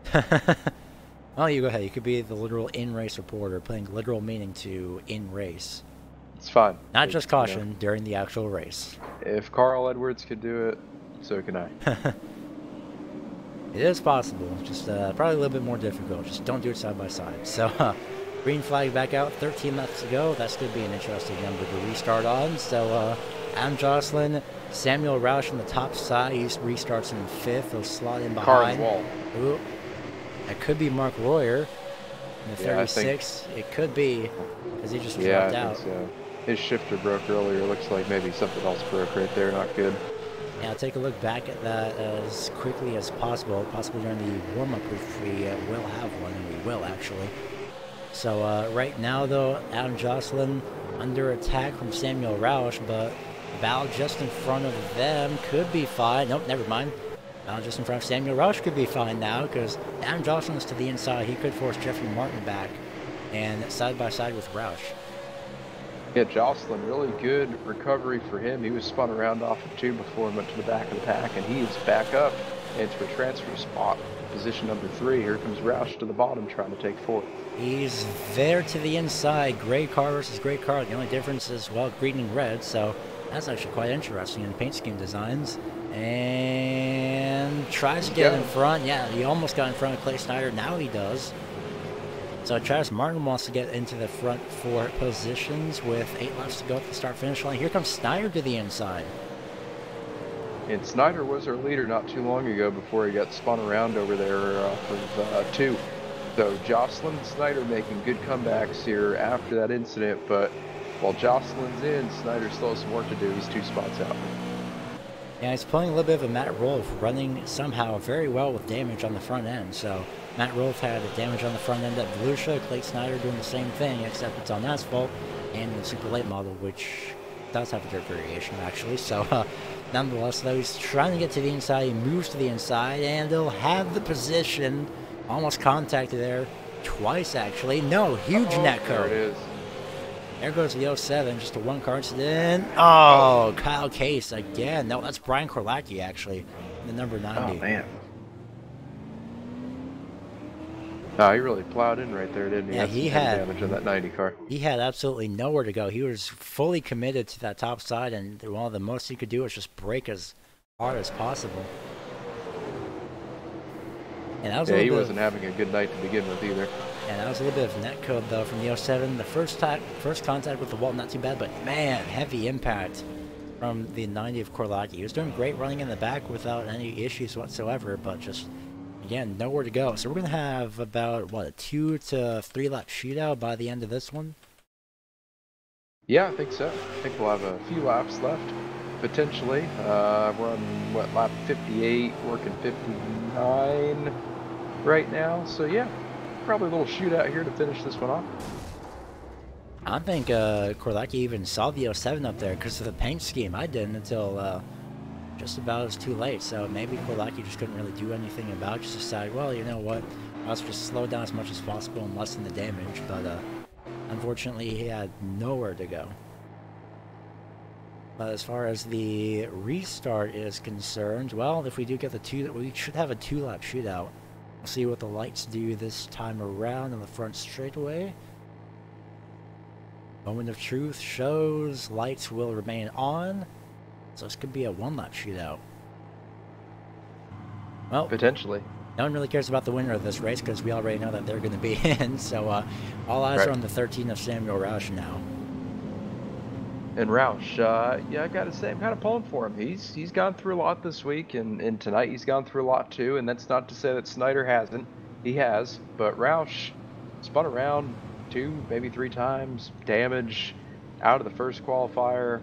Oh, you go ahead. You could be the literal in-race reporter, putting literal meaning to in-race. It's fine. Not just caution, during the actual race. If Carl Edwards could do it, so can I. It is possible, just probably a little bit more difficult. Just don't do it side by side. So, green flag back out, 13 laps to go. That's going to be an interesting number to restart on. So, Adam Jocelyn, Samuel Roush on the top side. He restarts in 5th. He'll slot in behind. Carl Wall. Ooh, that could be Mark Royer in the 36. It could be, because he just dropped out. So. His shifter broke earlier. Looks like maybe something else broke right there. Not good. Yeah, I'll take a look back at that as quickly as possible, possibly during the warm-up if we will have one, and we will actually. So right now, though, Adam Jocelyn under attack from Samuel Roush, but Val just in front of them could be fine. Nope, never mind. Val just in front of Samuel Roush could be fine now, because Adam Jocelyn is to the inside. He could force Jeffrey Martin back, and side by side with Roush. Yeah, Jocelyn, really good recovery for him. He was spun around off of 2 before and went to the back of the pack, and he is back up into a transfer spot. Position number 3. Here comes Roush to the bottom trying to take 4th. He's there to the inside. Gray car versus gray car. The only difference is, well, green and red, so that's actually quite interesting in paint scheme designs. And tries to get in front. Yeah, he almost got in front of Clay Snyder. Now he does. So Travis Martin wants to get into the front 4 positions with 8 laps to go at the start-finish line. Here comes Snyder to the inside. And Snyder was our leader not too long ago before he got spun around over there for 2. So Jocelyn and Snyder making good comebacks here after that incident, but while Jocelyn's in, Snyder still has some work to do. He's 2 spots out. Yeah, he's playing a little bit of a Matt Rolfe, running somehow very well with damage on the front end. So Matt Rolfe had damage on the front end at Volusia. Clay Snyder doing the same thing, except it's on asphalt and the super late model, which does have a dirt variation actually. So nonetheless, though, he's trying to get to the inside. He moves to the inside, and he'll have the position. Almost contacted there twice actually. No, huge net code. There it is. There goes the 07, just a 1-car incident. Oh, Kyle Case again. No, that's Brian Korlacki, actually, the number 90. Oh, man. Oh, he really plowed in right there, didn't he? Yeah, he had damage on that 90 car. He had absolutely nowhere to go. He was fully committed to that top side, and one of the most he could do was just brake as hard as possible. And that was he wasn't having a good night to begin with either. And that was a little bit of net code, though, from the 07. The first contact with the wall, not too bad, but, man, heavy impact from the 90 of Korlacki. He was doing great running in the back without any issues whatsoever, but just, again, nowhere to go. So we're going to have about, what, a 2 to 3 lap shootout by the end of this one? Yeah, I think so. I think we'll have a few laps left, potentially. We're on, what, lap 58, working 59 right now. So, yeah. Probably a little shootout here to finish this one off. I don't think Korlacki even saw the 07 up there because of the paint scheme. I didn't until just about as too late. So maybe Korlacki just couldn't really do anything about it. Just decided, well, you know what? Let's just slow down as much as possible and lessen the damage. But unfortunately, he had nowhere to go. But as far as the restart is concerned, well, if we do get the 2, we should have a 2-lap shootout. We'll see what the lights do this time around on the front straightaway. Moment of truth shows lights will remain on. So this could be a 1-lap shootout. Well, potentially. No one really cares about the winner of this race because we already know that they're going to be in. So all eyes are on the 13 of Samuel Roush now. And Roush, yeah, I gotta say, I'm kind of pulling for him. He's gone through a lot this week, and tonight he's gone through a lot too. And that's not to say that Snyder hasn't. He has, but Roush spun around 2, maybe 3 times, damage, out of the first qualifier.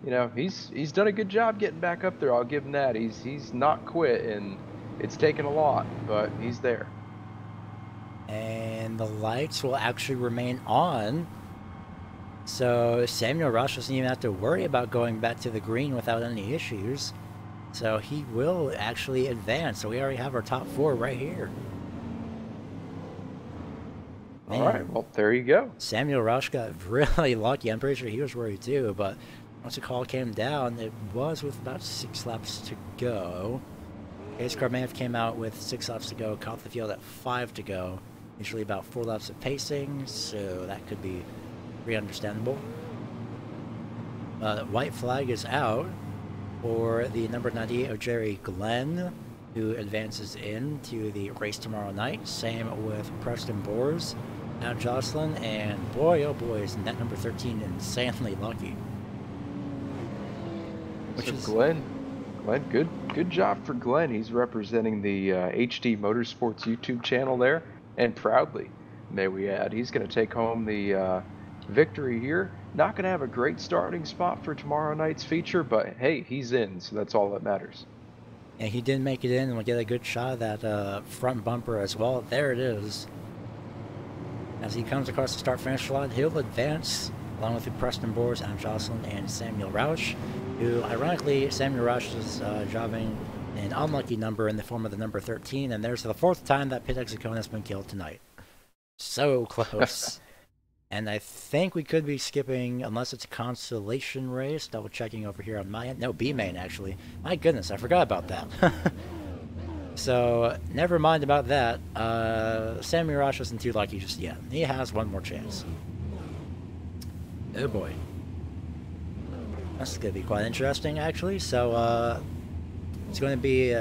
You know, he's done a good job getting back up there. I'll give him that. He's not quit, and it's taken a lot, but he's there. And the lights will actually remain on. So Samuel Roush doesn't even have to worry about going back to the green without any issues. So he will actually advance. So we already have our top 4 right here. Man, all right, well, there you go. Samuel Roush got really lucky. I'm pretty sure he was worried too, but once the call came down, it was with about 6 laps to go. Ace car may have came out with 6 laps to go, caught the field at 5 to go. Usually about 4 laps of pacing, so that could be pretty understandable. White flag is out for the number 98 of Jerry Glenn, who advances into the race tomorrow night. Same with Preston Bors, Adam Jocelyn, and boy, oh boy, is net number 13 insanely lucky. Which So is Glenn, good job for Glenn. He's representing the HD Motorsports YouTube channel there, and proudly, may we add. He's going to take home the victory here. Not going to have a great starting spot for tomorrow night's feature, but hey, he's in, so that's all that matters. And he did make it in, and we'll get a good shot of that front bumper as well. There it is. As he comes across the start-finish line, he'll advance, along with Preston Bors, Adam Jocelyn, and Samuel Roush, who, ironically, Samuel Roush is driving an unlucky number in the form of the number 13, and there's the 4th time that pit exit cone has been killed tonight. So close. And I think we could be skipping, unless it's a consolation race, double checking over here on my end. No, B-main, actually. My goodness, I forgot about that. So, never mind about that. Sammy Roush isn't too lucky just yet. He has one more chance. Oh boy. That's going to be quite interesting, actually. So, it's going to be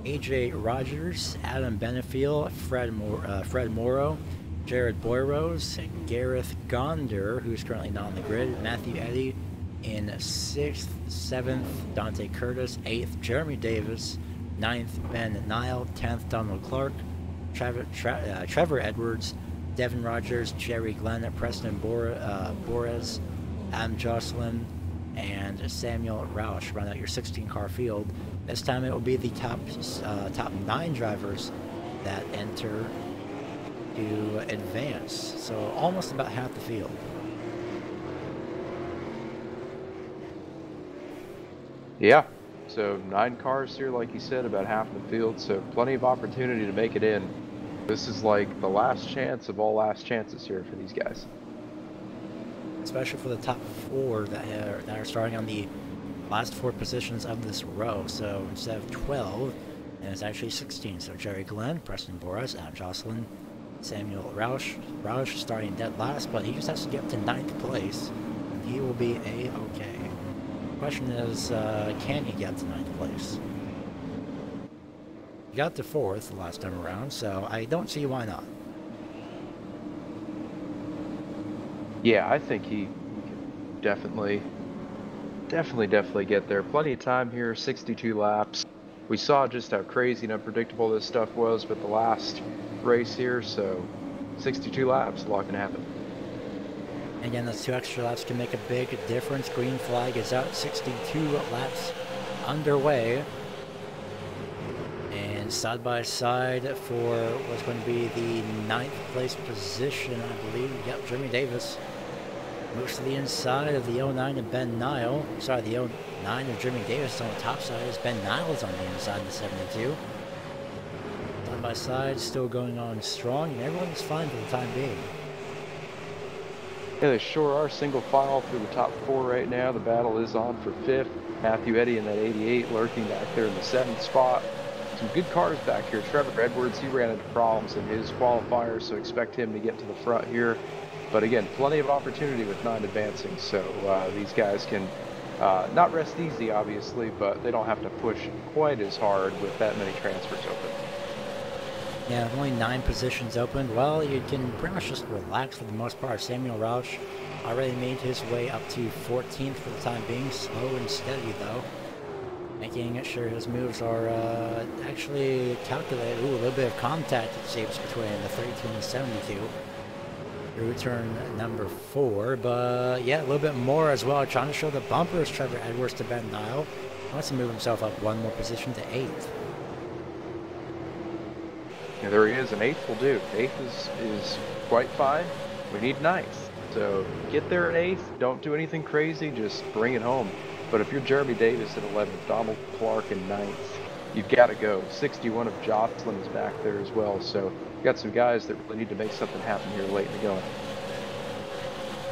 AJ Rogers, Adam Benefiel, Fred Morrow, Jared Boyrose, Gareth Gonder, who's currently not on the grid, Matthew Eddy in 6th, 7th, Dante Curtis, 8th, Jeremy Davis, 9th, Ben Nile, 10th, Donald Clark, Trevor Edwards, Devin Rogers, Jerry Glenn, Preston Bores, Adam Jocelyn, and Samuel Roush round out your 16-car field. This time it will be the top 9 drivers that enter to advance, so almost about half the field. Yeah, so 9 cars here, like you said, about half the field, so plenty of opportunity to make it in. This is like the last chance of all last chances here for these guys. Especially for the top 4 that are starting on the last 4 positions of this row, so instead of 12, and it's actually 16, so Jerry Glenn, Preston Bores, Adam Jocelyn, Samuel Roush starting dead last, but he just has to get to 9th place, and he will be A-okay. Question is, can he get to 9th place? He got to 4th the last time around, so I don't see why not. Yeah, I think he can definitely get there. Plenty of time here, 62 laps. We saw just how crazy and unpredictable this stuff was with the last race here, so 62 laps, a lot can happen. Again, those 2 extra laps can make a big difference. Green flag is out, 62 laps underway. And side by side for what's going to be the 9th place position, I believe. Yep, Jeremy Davis moves to the inside of the 09 of Ben Nile. Sorry, the 09 of Jeremy Davis on the top side as Ben Nile's on the inside of the 72. Side by side, still going on strong, and everyone's fine for the time being. Yeah, they sure are single file through the top 4 right now. The battle is on for 5th. Matthew Eddy in that 88 lurking back there in the 7th spot. Some good cars back here. Trevor Edwards, he ran into problems in his qualifier, so expect him to get to the front here. But again, plenty of opportunity with 9 advancing, so these guys can not rest easy, obviously, but they don't have to push quite as hard with that many transfers open. Yeah, with only 9 positions open, well, you can pretty much just relax for the most part. Samuel Roush already made his way up to 14th for the time being, slow and steady though. Making sure his moves are actually calculated. Ooh, a little bit of contact it seems between the 32 and the 72. Through turn number 4, but yeah, a little bit more as well. Trying to show the bumpers, Trevor Edwards to Ben Nile. He wants to move himself up 1 more position to 8th. Yeah, there he is, an 8th will do. 8th is quite fine. We need 9th. So get there at 8th. Don't do anything crazy. Just bring it home. But if you're Jeremy Davis at 11th, Donald Clark in 9th, you've got to go. 61 of Jocelyn is back there as well. So you've got some guys that really need to make something happen here late in the going.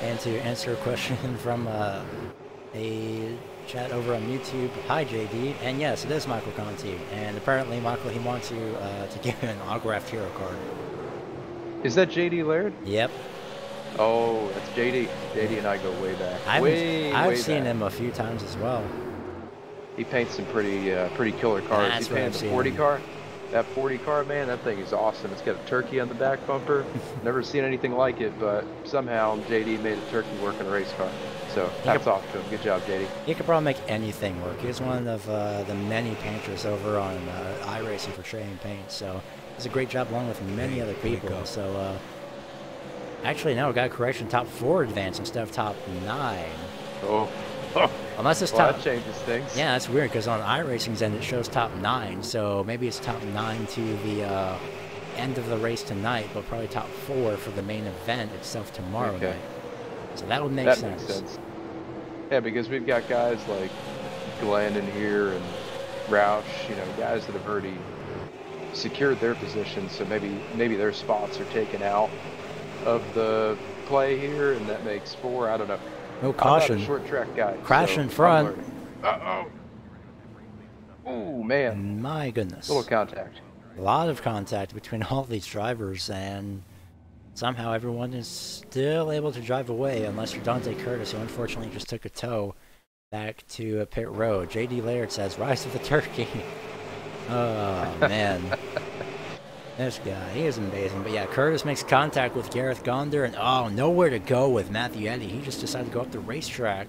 And to answer a question from a chat over on YouTube, hi JD, and yes, it is Michael Conti, and apparently Michael, he wants you to give him an autographed hero card. Is that JD Laird? Yep. Oh, that's JD. JD and I go way back. I've seen him a few times as well. He paints some pretty killer cars. That's He painted the 40 car. That 40 car, man, that thing is awesome. It's got a turkey on the back bumper. Never seen anything like it, but somehow JD made a turkey work in a race car. So hats off to him. Good job, JD. He could probably make anything work. He's one of the many painters over on iRacing for Trading Paint. So it's a great job along with many other people. So actually, no, we got a correction. Top 4 advance instead of top 9. Oh. Unless it's well, top. That changes things. Yeah, that's weird because on iRacing's end it shows top 9, so maybe it's top 9 to the end of the race tonight, but probably top 4 for the main event itself tomorrow night. So that would make sense. Makes sense. Yeah, because we've got guys like Glenn in here and Roush, you know, guys that have already secured their positions, so maybe their spots are taken out of the play here, and that makes 4. I don't know. No caution. I'm not a short track guy. Crash in front. Uh-oh. Oh, man. My goodness. A little contact. A lot of contact between all these drivers, and somehow everyone is still able to drive away, unless you're Dante Curtis, who unfortunately just took a tow back to pit road. JD Laird says, rise of the turkey. Oh, man. This guy, he is amazing. But yeah, Curtis makes contact with Gareth Gonder, and oh, nowhere to go with Matthew Eddy. He just decided to go up the racetrack.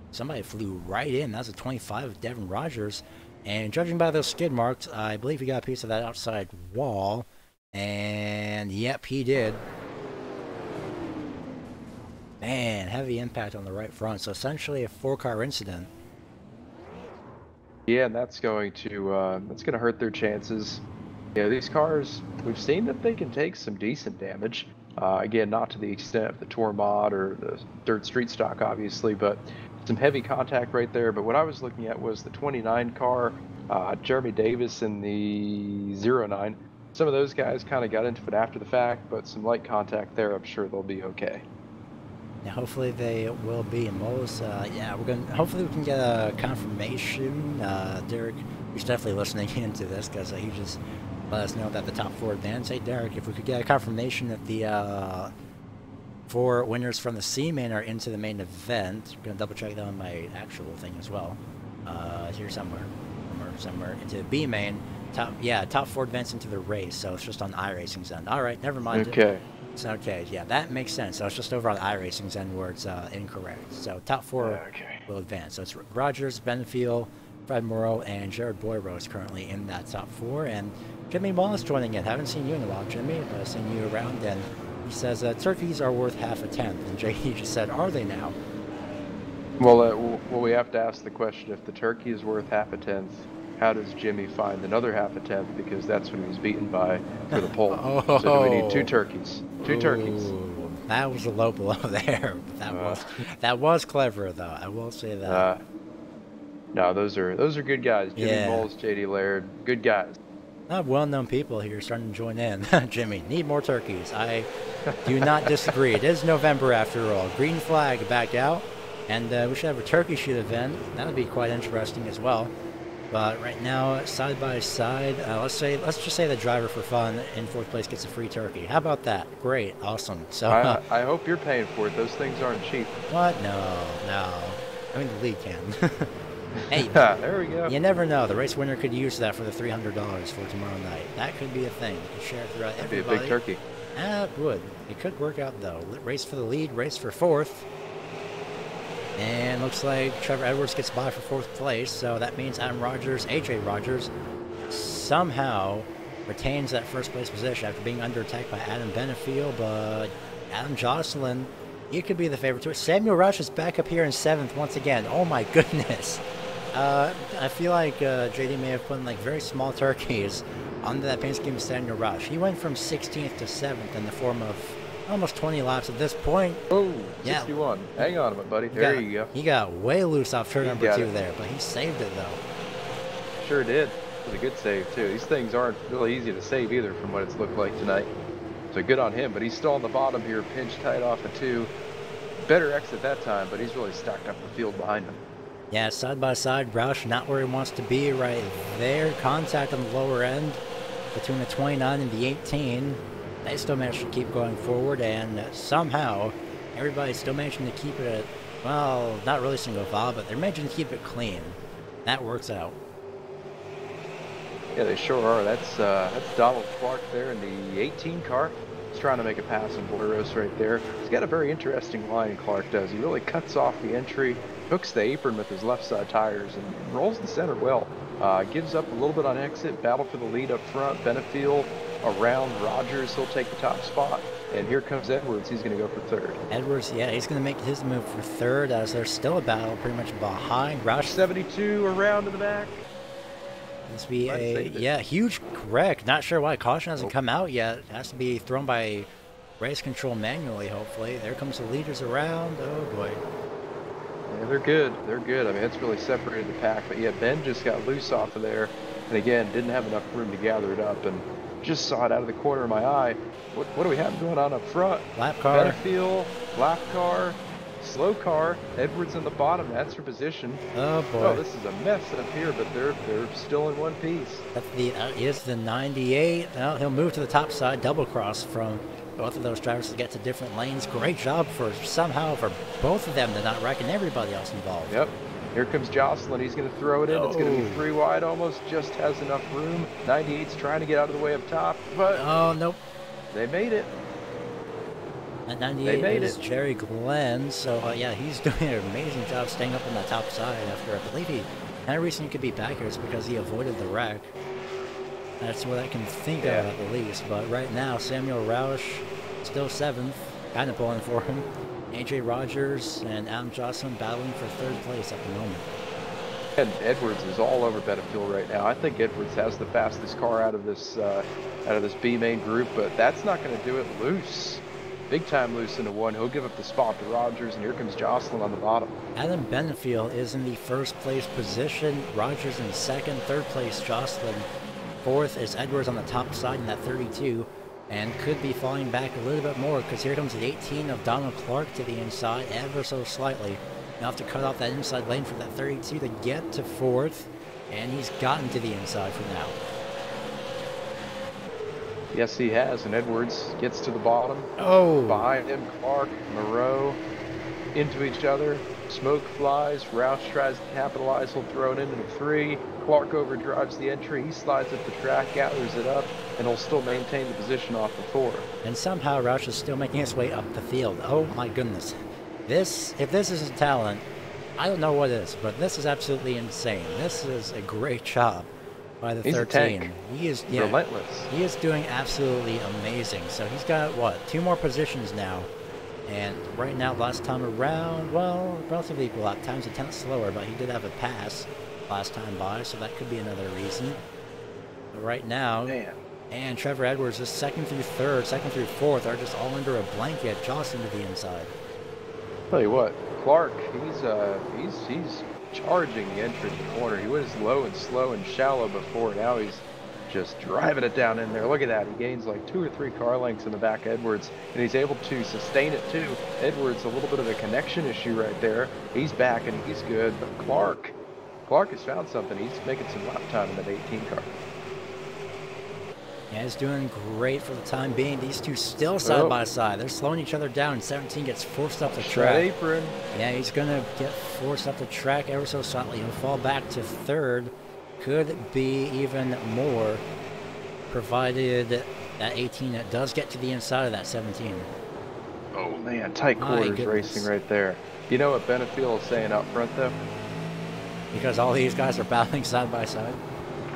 Somebody flew right in. That was a 25 of Devin Rogers. And judging by those skid marks, I believe he got a piece of that outside wall. And yep, he did. Man, heavy impact on the right front. So essentially a 4-car incident. Yeah, and that's going to hurt their chances. Yeah, these cars, we've seen that they can take some decent damage. Again, not to the extent of the Tour Mod or the Dirt Street Stock, obviously, but some heavy contact right there. But what I was looking at was the 29 car, Jeremy Davis in the 09. Some of those guys kind of got into it after the fact, but some light contact there, I'm sure they'll be okay. Yeah, hopefully they will be. And Moles, yeah, hopefully we can get a confirmation. Derek, he's definitely listening into this because he just let us know that the top 4 advance. Hey, Derek, if we could get a confirmation that the 4 winners from the C main are into the main event. I'm going to double check that on my actual thing as well. Here somewhere into the B main. Top 4 advance into the race, so it's just on iRacing's end. All right, never mind. Okay. It's okay. Yeah, that makes sense. So it's just over on iRacing's end where it's incorrect. So top 4 will advance. So it's Rogers, Benfield, Fred Morrow, and Jared Boyro is currently in that top 4. And Jimmy Wallace joining in. Haven't seen you in a while, Jimmy, but I've seen you around. And he says turkeys are worth half a tenth. And JD just said, are they now? Well, we have to ask the question, if the turkey is worth half a tenth, how does Jimmy find another half a tenth? Because that's when he was beaten by for the pole. So do we need 2 turkeys? 2 turkeys. That was a low blow there. That was clever, though. I will say that. No, those are good guys. Jimmy Moles, JD Laird, good guys. Well-known people here starting to join in. Jimmy, need more turkeys. I do not disagree. It is November after all. Green flag back out, and we should have a turkey shoot event. That would be quite interesting as well. But right now, side by side, let's just say the driver for fun in 4th place gets a free turkey. How about that? Great, awesome. So I hope you're paying for it. Those things aren't cheap. What? No. I mean, the league can. Hey, there we go. You never know. The race winner could use that for the $300 for tomorrow night. That could be a thing. You could share it throughout everybody. That'd be a big turkey. It would. It could work out, though. Race for the lead, race for 4th. And looks like Trevor Edwards gets by for 4th place, so that means AJ Rogers, somehow retains that 1st place position after being under attack by Adam Benefield, but Adam Jocelyn, he could be the favorite to it. Samuel Rush is back up here in 7th once again. Oh my goodness. I feel like JD may have put in like very small turkeys onto that paint scheme of Samuel Rush. He went from 16th to 7th in the form of almost 20 laps at this point. Oh, Yeah. 61. Hang on a minute, buddy. There you go. He got way loose off turn number 2 it. there, but he saved it though. Sure did. It was a good save, too. These things aren't really easy to save either from what it's looked like tonight. So good on him, but he's still on the bottom here, pinched tight off of 2. Better exit that time, but he's really stacked up the field behind him. Yeah, side by side, Roush not where he wants to be right there. Contact on the lower end between the 29 and the 18. They still managed to keep going forward, and somehow everybody's still managing to keep it at, well, not really single file, but they're managing to keep it clean. That works out. Yeah, they sure are. That's Donald Clark there in the 18 car. He's trying to make a pass on Boleros right there. He's got a very interesting line, Clark does. He really cuts off the entry, hooks the apron with his left side tires, and rolls the center well. Gives up a little bit on exit, battle for the lead up front. Benefiel around Rogers, he'll take the top spot. And here comes Edwards, he's going to go for third. Edwards, yeah, he's going to make his move for third as there's still a battle pretty much behind. Roush 72 around in the back. This be a huge wreck. Not sure why caution hasn't come out yet. It has to be thrown by race control manually, hopefully. There comes the leaders around. Oh boy. Yeah, they're good. They're good. I mean, it's really separated the pack. But yeah, Ben just got loose off of there. And again, didn't have enough room to gather it up. And just saw it out of the corner of my eye. What do we have going on up front? Lap car. Benefiel, lap car, slow car. Edwards in the bottom. That's her position. Oh boy. Oh, this is a mess up here, but they're still in one piece. That is the 98. Well, he'll move to the top side, double cross from both of those drivers to get to different lanes. Great job for both of them to not wreck and everybody else involved. Yep. Here comes Jocelyn. He's going to throw it in. It's going to be 3 wide almost. Just has enough room. 98's trying to get out of the way up top, but oh nope. They made it. At 98 is Jerry Glenn, so yeah, he's doing an amazing job staying up on the top side after, I believe the only reason he could be back here is because he avoided the wreck. That's what I can think of at the least, but right now, Samuel Roush still 7th, kind of pulling for him. AJ Rogers and Adam Jocelyn battling for 3rd place at the moment. And Edwards is all over Benefiel right now. I think Edwards has the fastest car out of this B main group, but that's not going to do it loose. Big time loose into 1. He'll give up the spot to Rogers, and here comes Jocelyn on the bottom. Adam Benefiel is in the 1st place position. Rogers in 2nd, 3rd place Jocelyn. 4th is Edwards on the top side in that 32, and could be falling back a little bit more because here comes the 18 of Donald Clark to the inside, ever so slightly. Now have to cut off that inside lane for that 32 to get to 4th, and he's gotten to the inside for now. Yes, he has, and Edwards gets to the bottom. Oh! Behind him, Clark, Moreau, into each other. Smoke flies. Roush tries to capitalize. He'll throw it into the 3. Clark overdrives the entry. He slides up the track, gathers it up, and he'll still maintain the position off the 4. And somehow Roush is still making his way up the field. Oh my goodness. If this isn't talent, I don't know what is, but this is absolutely insane. This is a great job by the 13. A tank. He is relentless. He is doing absolutely amazing. So he's got what, 2 more positions now. And right now, last time around, well, relatively equal lap times, a tenth slower, but he did have a pass last time by, so that could be another reason. But right now, and Trevor Edwards is 2nd through 3rd, 2nd through 4th are just all under a blanket, Jocelyn to the inside. Tell you what, Clark, he's charging the entry to the corner. He was low and slow and shallow before. Now he's just driving it down in there. Look at that. He gains like 2 or 3 car lengths in the back of Edwards, and he's able to sustain it too. Edwards, a little bit of a connection issue right there. He's back and he's good, but Clark has found something. He's making some lap time in that 18 car. Yeah, he's doing great for the time being. These two still side by side. They're slowing each other down. 17 gets forced up the track. Apron. Yeah, he's going to get forced up the track ever so slightly. He'll fall back to 3rd. Could be even more, provided that 18 does get to the inside of that 17. Oh, man, tight quarters racing right there. You know what Benefiel is saying out front, though? Because all these guys are battling side by side?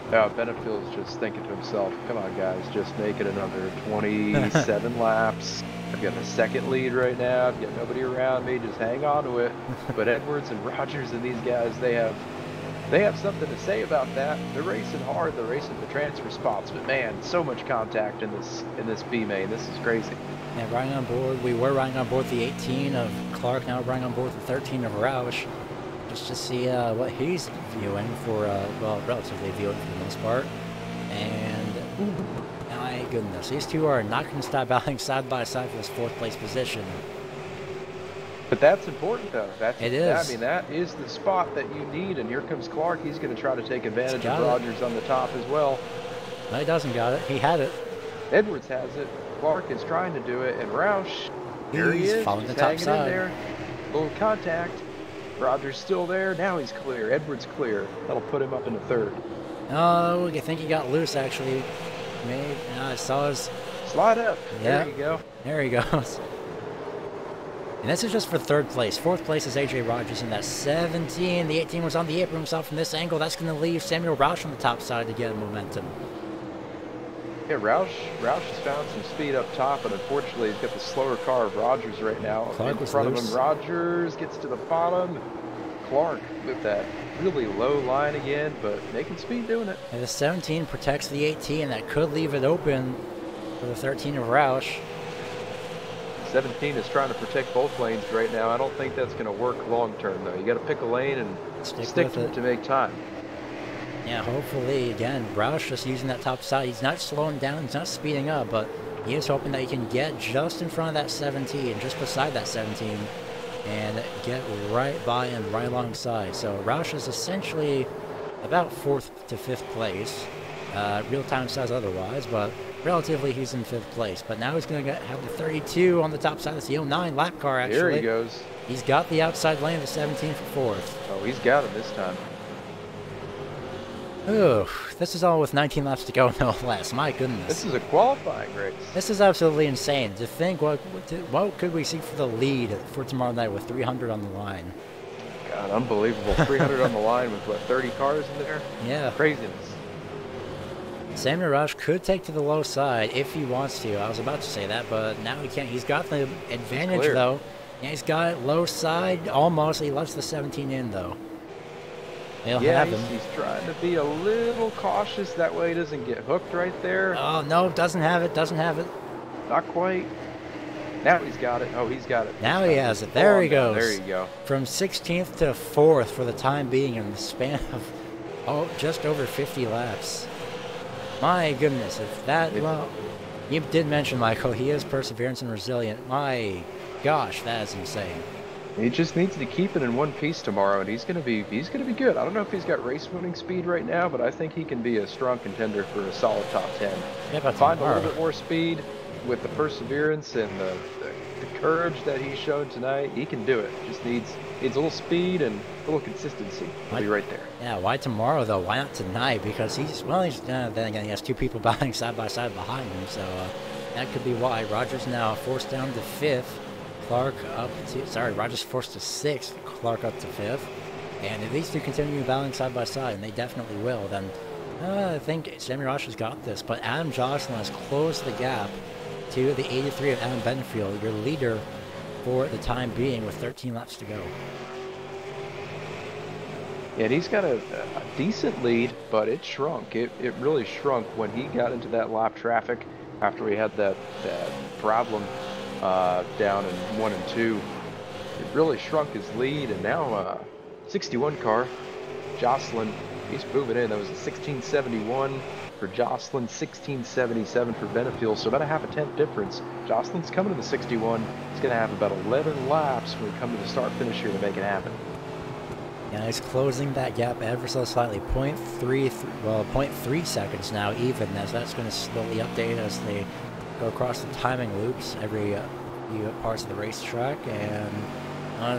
Yeah, Benefiel is just thinking to himself, come on, guys, just make it another 27 laps. I've got a 2nd lead right now. I've got nobody around me. Just hang on to it. But Edwards and Rogers and these guys, they have something to say about that. They're racing hard. They're racing the transfer spots. But, man, so much contact in this B main. This is crazy. And riding on board, we were riding on board the 18 of Clark, now we're riding on board the 13 of Roush, just to see what he's viewing for, well, relatively viewing for the most part. And, my goodness, these two are not going to stop battling side by side for this 4th place position. But that's important, though. It is. I mean, that is the spot that you need, and here comes Clark. He's going to try to take advantage of Rogers on the top as well. No, he doesn't got it. He had it. Edwards has it. Clark is trying to do it, and Roush, there he is. Following He's the top hanging side. in there. Little contact. Rogers still there. Now he's clear. Edwards clear. That'll put him up into 3rd. Oh, I think he got loose, actually. Maybe. I saw his... Slide up. Yeah. There you go. There he goes. And this is just for 3rd place. 4th place is AJ Rogers in that 17. The 18 was on the apron himself from this angle. That's going to leave Samuel Roush on the top side to get momentum. Yeah, Roush has found some speed up top, and unfortunately he's got the slower car of Rogers right now. Clark in front of him, Rogers gets to the bottom. Clark with that really low line again, but making speed doing it. And the 17 protects the 18. That could leave it open for the 13 of Roush. 17 is trying to protect both lanes right now. I don't think that's going to work long term, though. You got to pick a lane and stick to it to make time. Yeah, hopefully, again, Roush just using that top side. He's not slowing down, he's not speeding up, but he is hoping that he can get just in front of that 17, just beside that 17, and get right by and right alongside. So Roush is essentially about 4th to 5th place. Real-time says otherwise, but relatively he's in 5th place. But now he's going to have the 32 on the top side. That's the 09 lap car, actually. There he goes. He's got the outside lane of the 17 for 4th. Oh, he's got him this time. Ooh, this is all with 19 laps to go, no less. My goodness. This is a qualifying race. This is absolutely insane. To think, what could we see for the lead for tomorrow night with 300 on the line? God, unbelievable. 300 on the line with, what, 30 cars in there? Yeah. Craziness. Samuel Roush could take to the low side if he wants to. I was about to say that, but now he can't. He's got the advantage, though. Yeah, he's got it low side almost. He lets the 17 in, though. They'll have him. He's trying to be a little cautious. That way he doesn't get hooked right there. Oh, no, doesn't have it. Doesn't have it. Not quite. Now he's got it. Oh, he's got it. Now he has it. There he goes. There you go. From 16th to 4th for the time being in the span of just over 50 laps. My goodness, if that, well, you did mention, Michael, he is perseverance and resilient. My gosh, that is insane. He just needs to keep it in one piece tomorrow, and he's gonna be good. I don't know if he's got race winning speed right now, but I think he can be a strong contender for a solid top 10. Yeah, Find a little bit more speed with the perseverance and the courage that he's shown tonight. He can do it. Just needs a little speed and a little consistency. He'll be right there. Yeah, why tomorrow though? Why not tonight? Because then again he has 2 people battling side by side behind him, so that could be why. Rogers now forced down to 5th. Clark up to, Rogers forced to 6th, Clark up to 5th. And if these two continue battling side by side, and they definitely will, then I think Samuel Roush has got this. But Adam Jocelyn has closed the gap to the 83 of Adam Benefield, your leader for the time being with 13 laps to go. Yeah, and he's got a decent lead, but it shrunk. It really shrunk when he got into that lap traffic after we had that problem down in 1 and 2. It really shrunk his lead, and now 61 car, Jocelyn, he's moving in. That was a 1671 for Jocelyn, 1677 for Benefield, so about a half a tenth difference. Jocelyn's coming to the 61. He's going to have about 11 laps when we come to the start-finish here to make it happen. Yeah, he's closing that gap ever so slightly, 0.3 seconds now even, as that's going to slowly update as they go across the timing loops every few parts of the racetrack, and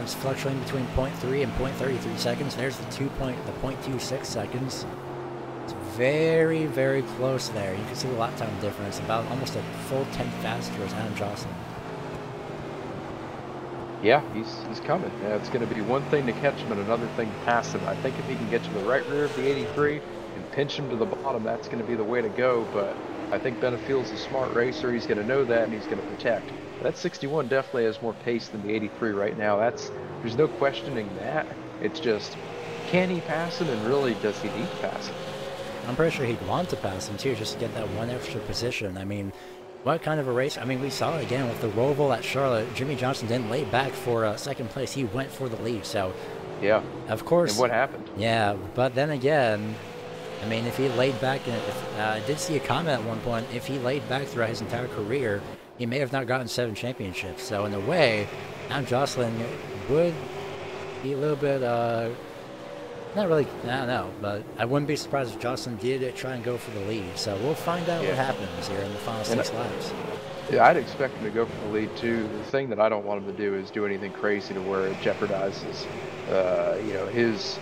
it's fluctuating between 0.3 and 0.33 seconds. There's the 0.26 seconds. It's very, very close there. You can see the lap time difference, about almost a full tenth faster as Adam Jocelyn. Yeah, he's coming. It's going to be one thing to catch him and another thing to pass him. I think if he can get to the right rear of the 83 and pinch him to the bottom, that's going to be the way to go. But I think Benefield's a smart racer. He's going to know that, and he's going to protect. That 61 definitely has more pace than the 83 right now. There's no questioning that. It's just, can he pass him, and really, does he need to pass him? I'm pretty sure he'd want to pass him too, just to get that one extra position. I mean, what kind of a race. I mean, we saw it again with the Roval at Charlotte. Jimmy Johnson didn't lay back for second place. He went for the lead. So, yeah, of course. And what happened? Yeah, but then again, I mean, if he laid back, and I did see a comment at one point, if he laid back throughout his entire career, he may have not gotten 7 championships. So, in a way, now Jocelyn would be a little bit, not really, I don't know, but I wouldn't be surprised if Jocelyn did try and go for the lead. So we'll find out what happens here in the final 6 laps. Yeah, I'd expect him to go for the lead too. The thing that I don't want him to do is do anything crazy to where it jeopardizes, you know, his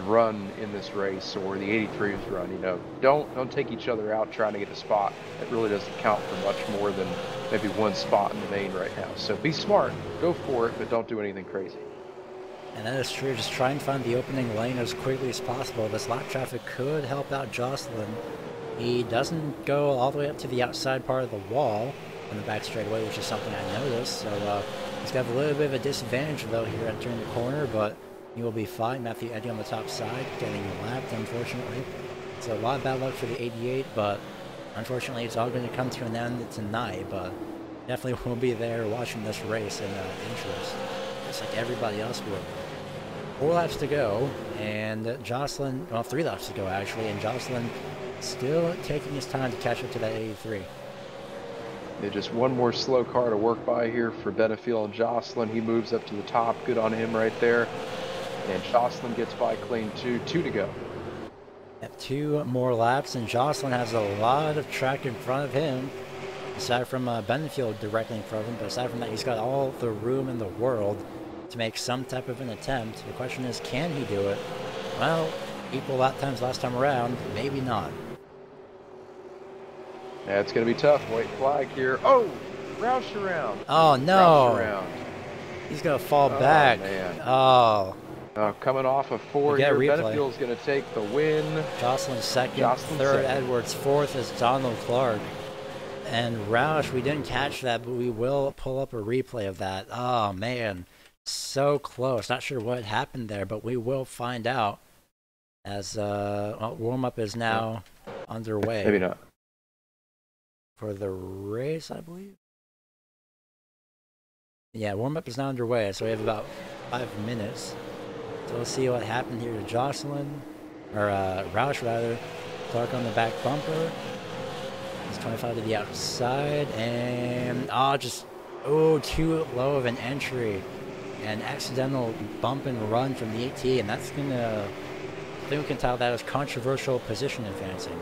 run in this race or the 83's run. You know, don't take each other out trying to get a spot. It really doesn't count for much more than maybe 1 spot in the main right now. So be smart, go for it, but don't do anything crazy. And that is true. Just try and find the opening lane as quickly as possible. This lap traffic could help out Jocelyn. He doesn't go all the way up to the outside part of the wall on the back straightaway, which is something I noticed. So he's got a little bit of a disadvantage, though, here entering the corner, but he will be fine. Matthew Eddy on the top side, getting lapped, unfortunately. So a lot of bad luck for the 88, but unfortunately it's all going to come to an end tonight. But definitely will be there watching this race in interest, just like everybody else will. 4 laps to go, and Jocelyn, well, 3 laps to go actually, and Jocelyn still taking his time to catch up to that 83. Yeah, just one more slow car to work by here for Benefiel and Jocelyn. He moves up to the top. Good on him right there. And Jocelyn gets by clean too. 2 to go. At 2 more laps, and Jocelyn has a lot of track in front of him. Aside from Benefiel directly in front of him, but aside from that, he's got all the room in the world to make some type of an attempt. The question is, can he do it? Well, equal lap times last time around, maybe not. Yeah, it's going to be tough. White flag here. Oh, Roush around. Oh, no. Roush around. He's going to fall back. Man. Oh. Coming off of 4 here, Benefiel's going to take the win. Jocelyn second, third, Edwards fourth is Donald Clark. And Roush, we didn't catch that, but we will pull up a replay of that. Oh, man. So close. Not sure what happened there, but we will find out as well, warm-up is now underway. Maybe not. For the race, I believe. Yeah, warm-up is now underway, so we have about 5 minutes. So we'll see what happened here to Jocelyn, or Roush rather. Clark on the back bumper. He's 25 to the outside, and too low of an entry. An accidental bump and run from the AT, and that's gonna, I think we can tell that as controversial position advancing.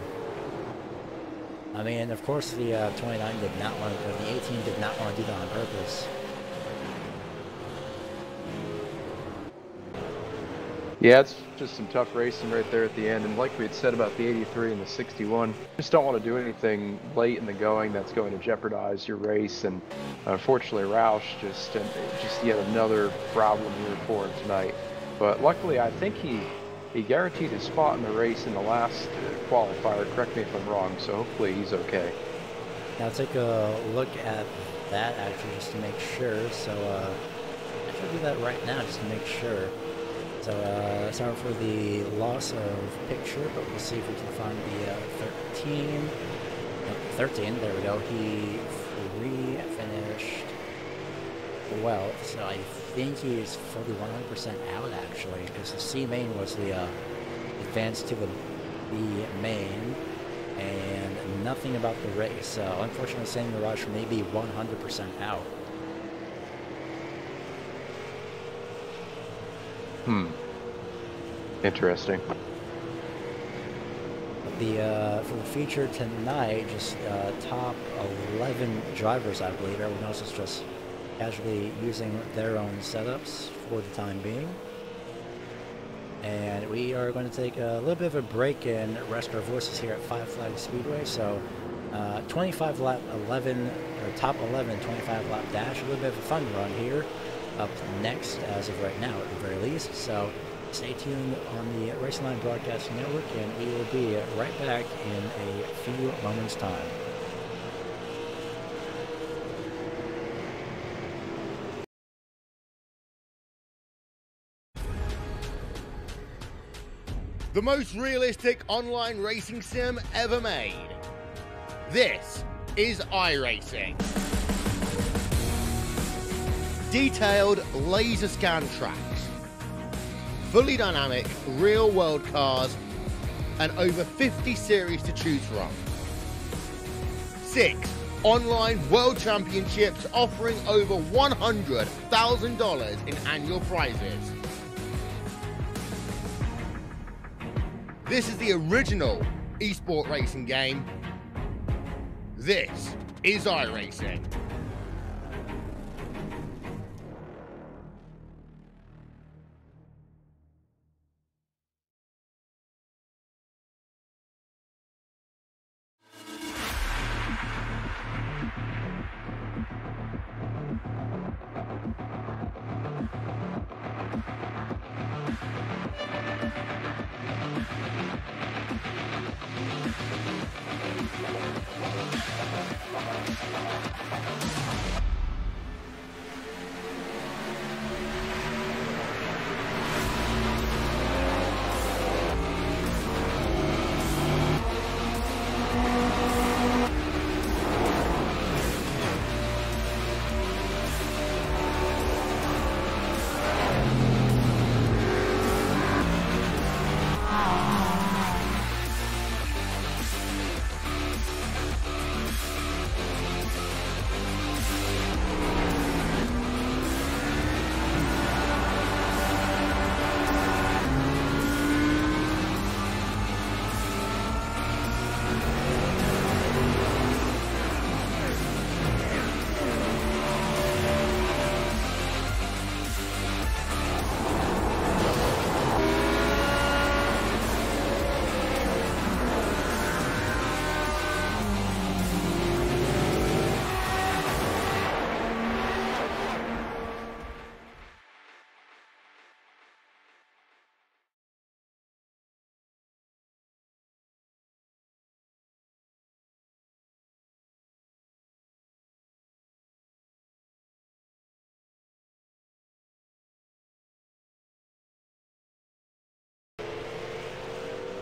I mean, of course the 29 did not want to, the 18 did not want to do that on purpose. Yeah, it's just some tough racing right there at the end, and like we had said about the 83 and the 61, just don't want to do anything late in the going that's going to jeopardize your race. And unfortunately, Roush just yet another problem here for him tonight. But luckily, I think he guaranteed his spot in the race in the last qualifier. Correct me if I'm wrong. So hopefully he's okay. Now take a look at that actually, just to make sure. So I should do that right now just to make sure. So sorry for the loss of picture, but we'll see if we can find the 13. There we go. He finished 12th, so I think he's fully 100% out actually, because the C main was the advance to the B main, and nothing about the race. So unfortunately, Sandy Mirage may be 100% out. Interesting. For the feature tonight, just top 11 drivers, I believe. Everyone else is just casually using their own setups for the time being. And we are going to take a little bit of a break and rest our voices here at Five Flags Speedway. So 25 lap 11, or top 11, 25 lap dash. A little bit of a fun run here up next as of right now at the very least. So stay tuned on the Racing Line Broadcast Network, and we will be right back in a few moments' time. The most realistic online racing sim ever made. This is iRacing. Detailed laser scan tracks, fully dynamic real world cars, and over 50 series to choose from. 6 online world championships offering over $100,000 in annual prizes. This is the original esport racing game. This is iRacing.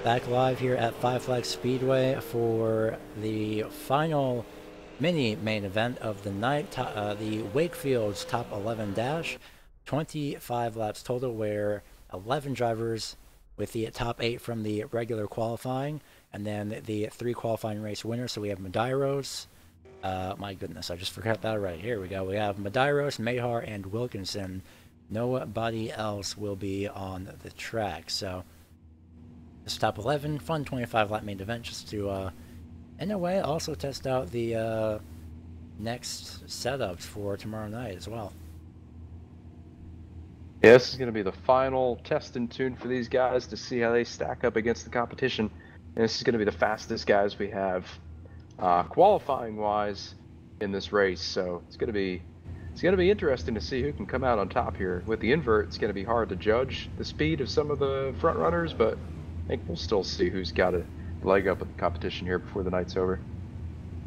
Back live here at Five Flags Speedway for the final mini main event of the night, the Wakefield's Top 11 Dash. 25 laps total, where 11 drivers with the top 8 from the regular qualifying, and then the 3 qualifying race winners. So we have Medeiros. My goodness, I just forgot that right. Here we go. We have Medeiros, Mahar, and Wilkinson. Nobody else will be on the track. So this top 11, fun 25 lap main event, just to, in a way, also test out the next setups for tomorrow night as well. Yeah, this is going to be the final test and tune for these guys to see how they stack up against the competition. And this is going to be the fastest guys we have qualifying wise in this race. So it's going to be interesting to see who can come out on top here. With the invert, it's going to be hard to judge the speed of some of the front runners, but I think we'll still see who's got a leg up with the competition here before the night's over.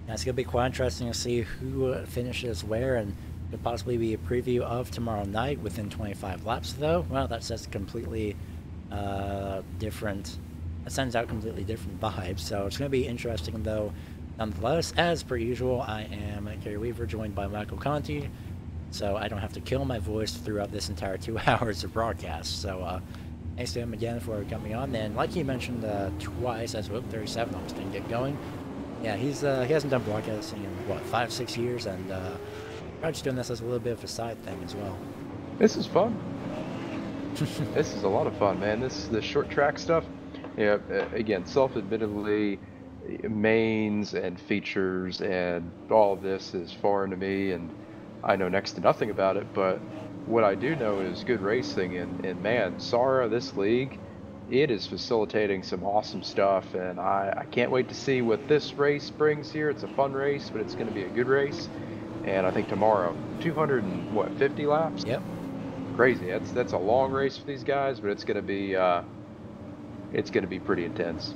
Yeah, it's going to be quite interesting to see who finishes where, and could possibly be a preview of tomorrow night within 25 laps, though. Well, that sets completely different. That sends out completely different vibes. So it's going to be interesting, though, nonetheless. As per usual, I am Gary Weaver, joined by Michael Conti, so I don't have to kill my voice throughout this entire 2 hours of broadcast. So thanks to him again for coming on. And like he mentioned twice, as well, 37 almost didn't get going. Yeah, he hasn't done broadcasting in what, 5-6 years, and probably just doing this as a little bit of a side thing as well. This is fun. This is a lot of fun, man. The short track stuff. Yeah, again, self-admittedly, mains and features and all of this is foreign to me, and I know next to nothing about it. But what I do know is good racing, and man, SARA, this league, it is facilitating some awesome stuff, and I can't wait to see what this race brings here. It's a fun race, but it's going to be a good race. And I think tomorrow, 250 laps? Yep. Crazy. That's a long race for these guys, but it's going to be pretty intense.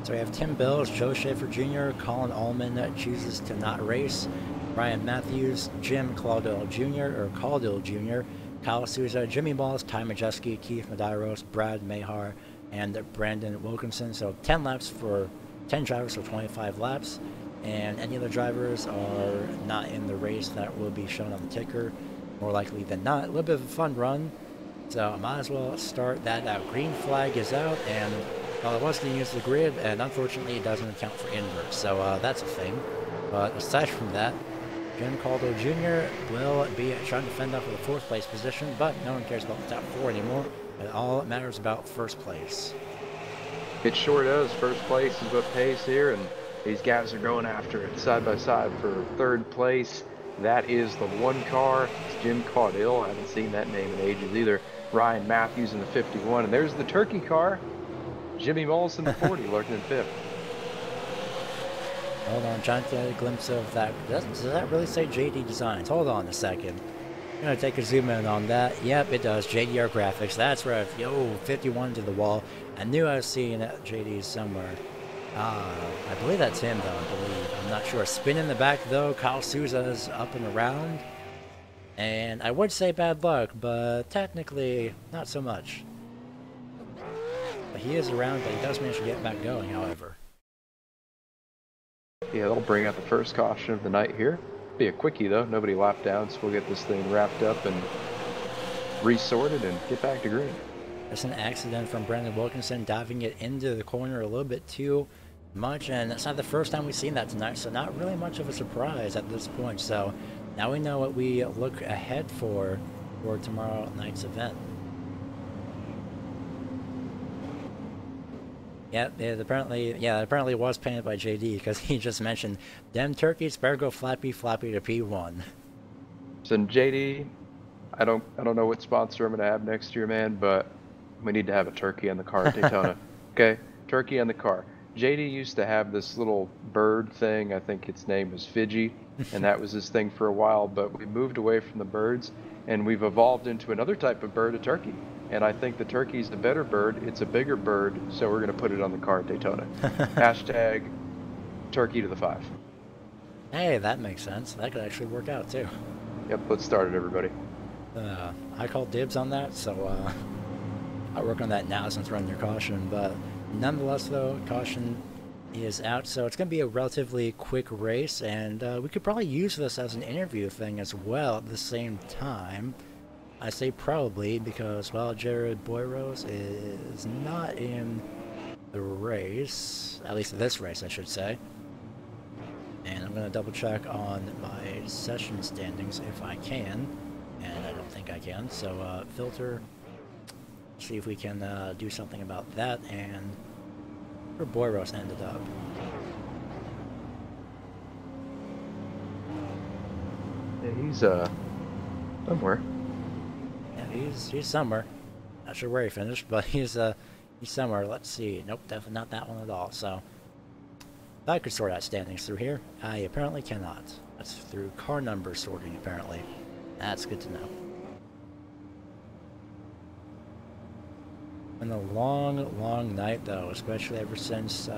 So we have Tim Bills, Joe Schaefer Jr., Colin Allman chooses to not race, Ryan Matthews, Jim Caudill Jr., Kyle Souza, Jimmy Balls, Ty Majeski, Keith Medeiros, Brad Mahar, and Brandon Wilkinson. So 10 laps for 10 drivers, so 25 laps. and any other drivers are not in the race that will be shown on the ticker, more likely than not. A little bit of a fun run, so I might as well start that out. Green flag is out, and well, I was going to use the grid, and unfortunately it doesn't account for invert, so that's a thing. But aside from that, Jim Caldo Jr. will be trying to fend off with a 4th place position, but no one cares about the top 4 anymore. And all that matters about 1st place. It sure does. 1st place is what pays here, and these guys are going after it side by side for 3rd place. That is the 1 car. It's Jim Caudill. I haven't seen that name in ages either. Ryan Matthews in the 51, and there's the turkey car. Jimmy Mullis in the 40, lurking in 5th. Hold on, trying to get a glimpse of that. Does that really say JD Designs? Hold on a second. I'm going to take a zoom in on that. Yep, it does. JDR Graphics. That's right. Yo, 51 to the wall. I knew I was seeing JD somewhere. I believe that's him, though, I believe. I'm not sure. Spin in the back, though. Kyle Souza's up and around. And I would say bad luck, but technically, not so much. But he is around, but he does manage to get back going, however. Yeah, they'll bring out the first caution of the night here. Be a quickie, though. Nobody lapped down, so we'll get this thing wrapped up and resorted and get back to green. That's an accident from Brandon Wilkinson, diving it into the corner a little bit too much, and that's not the first time we've seen that tonight, so not really much of a surprise at this point. So now we know what we look ahead for tomorrow night's event. Yep, it apparently was painted by JD, because he just mentioned, "Them turkeys better go flappy to P1." So JD, I don't know what sponsor I'm gonna have next year, man, but we need to have a turkey on the car at Daytona. Okay, turkey on the car. JD used to have this little bird thing. I think its name was Fidgy, and that was his thing for a while. But we moved away from the birds, and we've evolved into another type of bird, a turkey. And I think the turkey's the better bird. It's a bigger bird, so we're going to put it on the car at Daytona. Hashtag turkey to the 5. Hey, that makes sense. That could actually work out, too. Yep, let's start it, everybody. I called dibs on that, so I'll work on that now since we're under caution. But nonetheless, though, caution is out, so it's going to be a relatively quick race, and we could probably use this as an interview thing as well at the same time. I say probably because, well, Jared Boyros is not in the race, at least this race, I should say. And I'm going to double check on my session standings if I can, and I don't think I can, so filter, see if we can do something about that, and where Boyros ended up. Yeah, he's somewhere. He's somewhere. Not sure where he finished, but he's somewhere. Let's see. Nope, definitely not that one at all. So if I could sort out standings through here, I apparently cannot. That's through car number sorting, apparently. That's good to know. Been a long night, though, especially ever since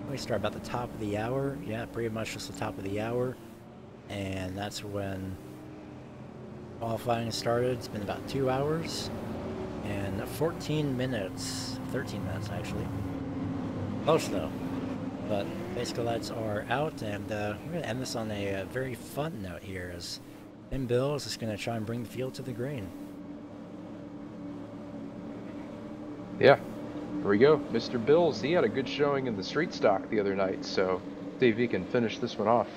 we start about the top of the hour. Yeah, pretty much just the top of the hour, and that's when qualifying started. It's been about 2 hours and 14 minutes, 13 minutes actually. Close though. But basically lights are out, and we're going to end this on a very fun note here, as Tim Bill is just going to try and bring the field to the green. Yeah, here we go. Mr. Bills, he had a good showing in the street stock the other night, so see if he can finish this one off.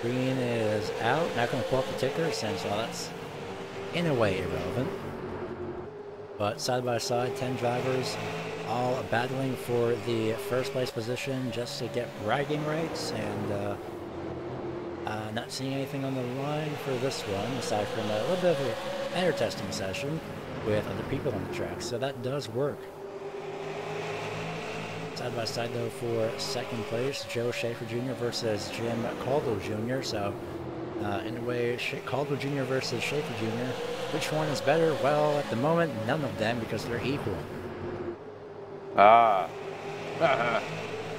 Green is out. Not going to pull up the ticker since, well, that's in a way irrelevant. But side by side, 10 drivers all battling for the first place position just to get bragging rights, and not seeing anything on the line for this one aside from a little bit of a air testing session with other people on the track, so that does work. Side by side though for second place, Joe Schaefer Jr. versus Jim Caldwell Jr. So in a way, Caldwell Jr. versus Schaefer Jr. Which one is better? Well, at the moment, none of them, because they're equal. Ah.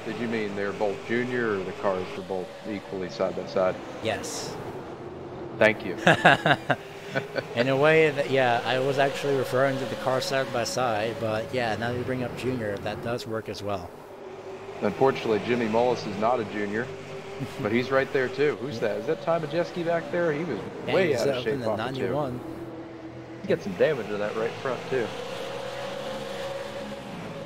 Did you mean they're both junior, or the cars were both equally side by side? Yes. Thank you. In a way, that, yeah, I was actually referring to the car side by side, but yeah, now that you bring up junior, that does work as well. Unfortunately, Jimmy Mullis is not a junior, but he's right there too. Who's that? Is that Ty Majeski back there? He was way out of shape in the off the 91. He got some damage to that right front too.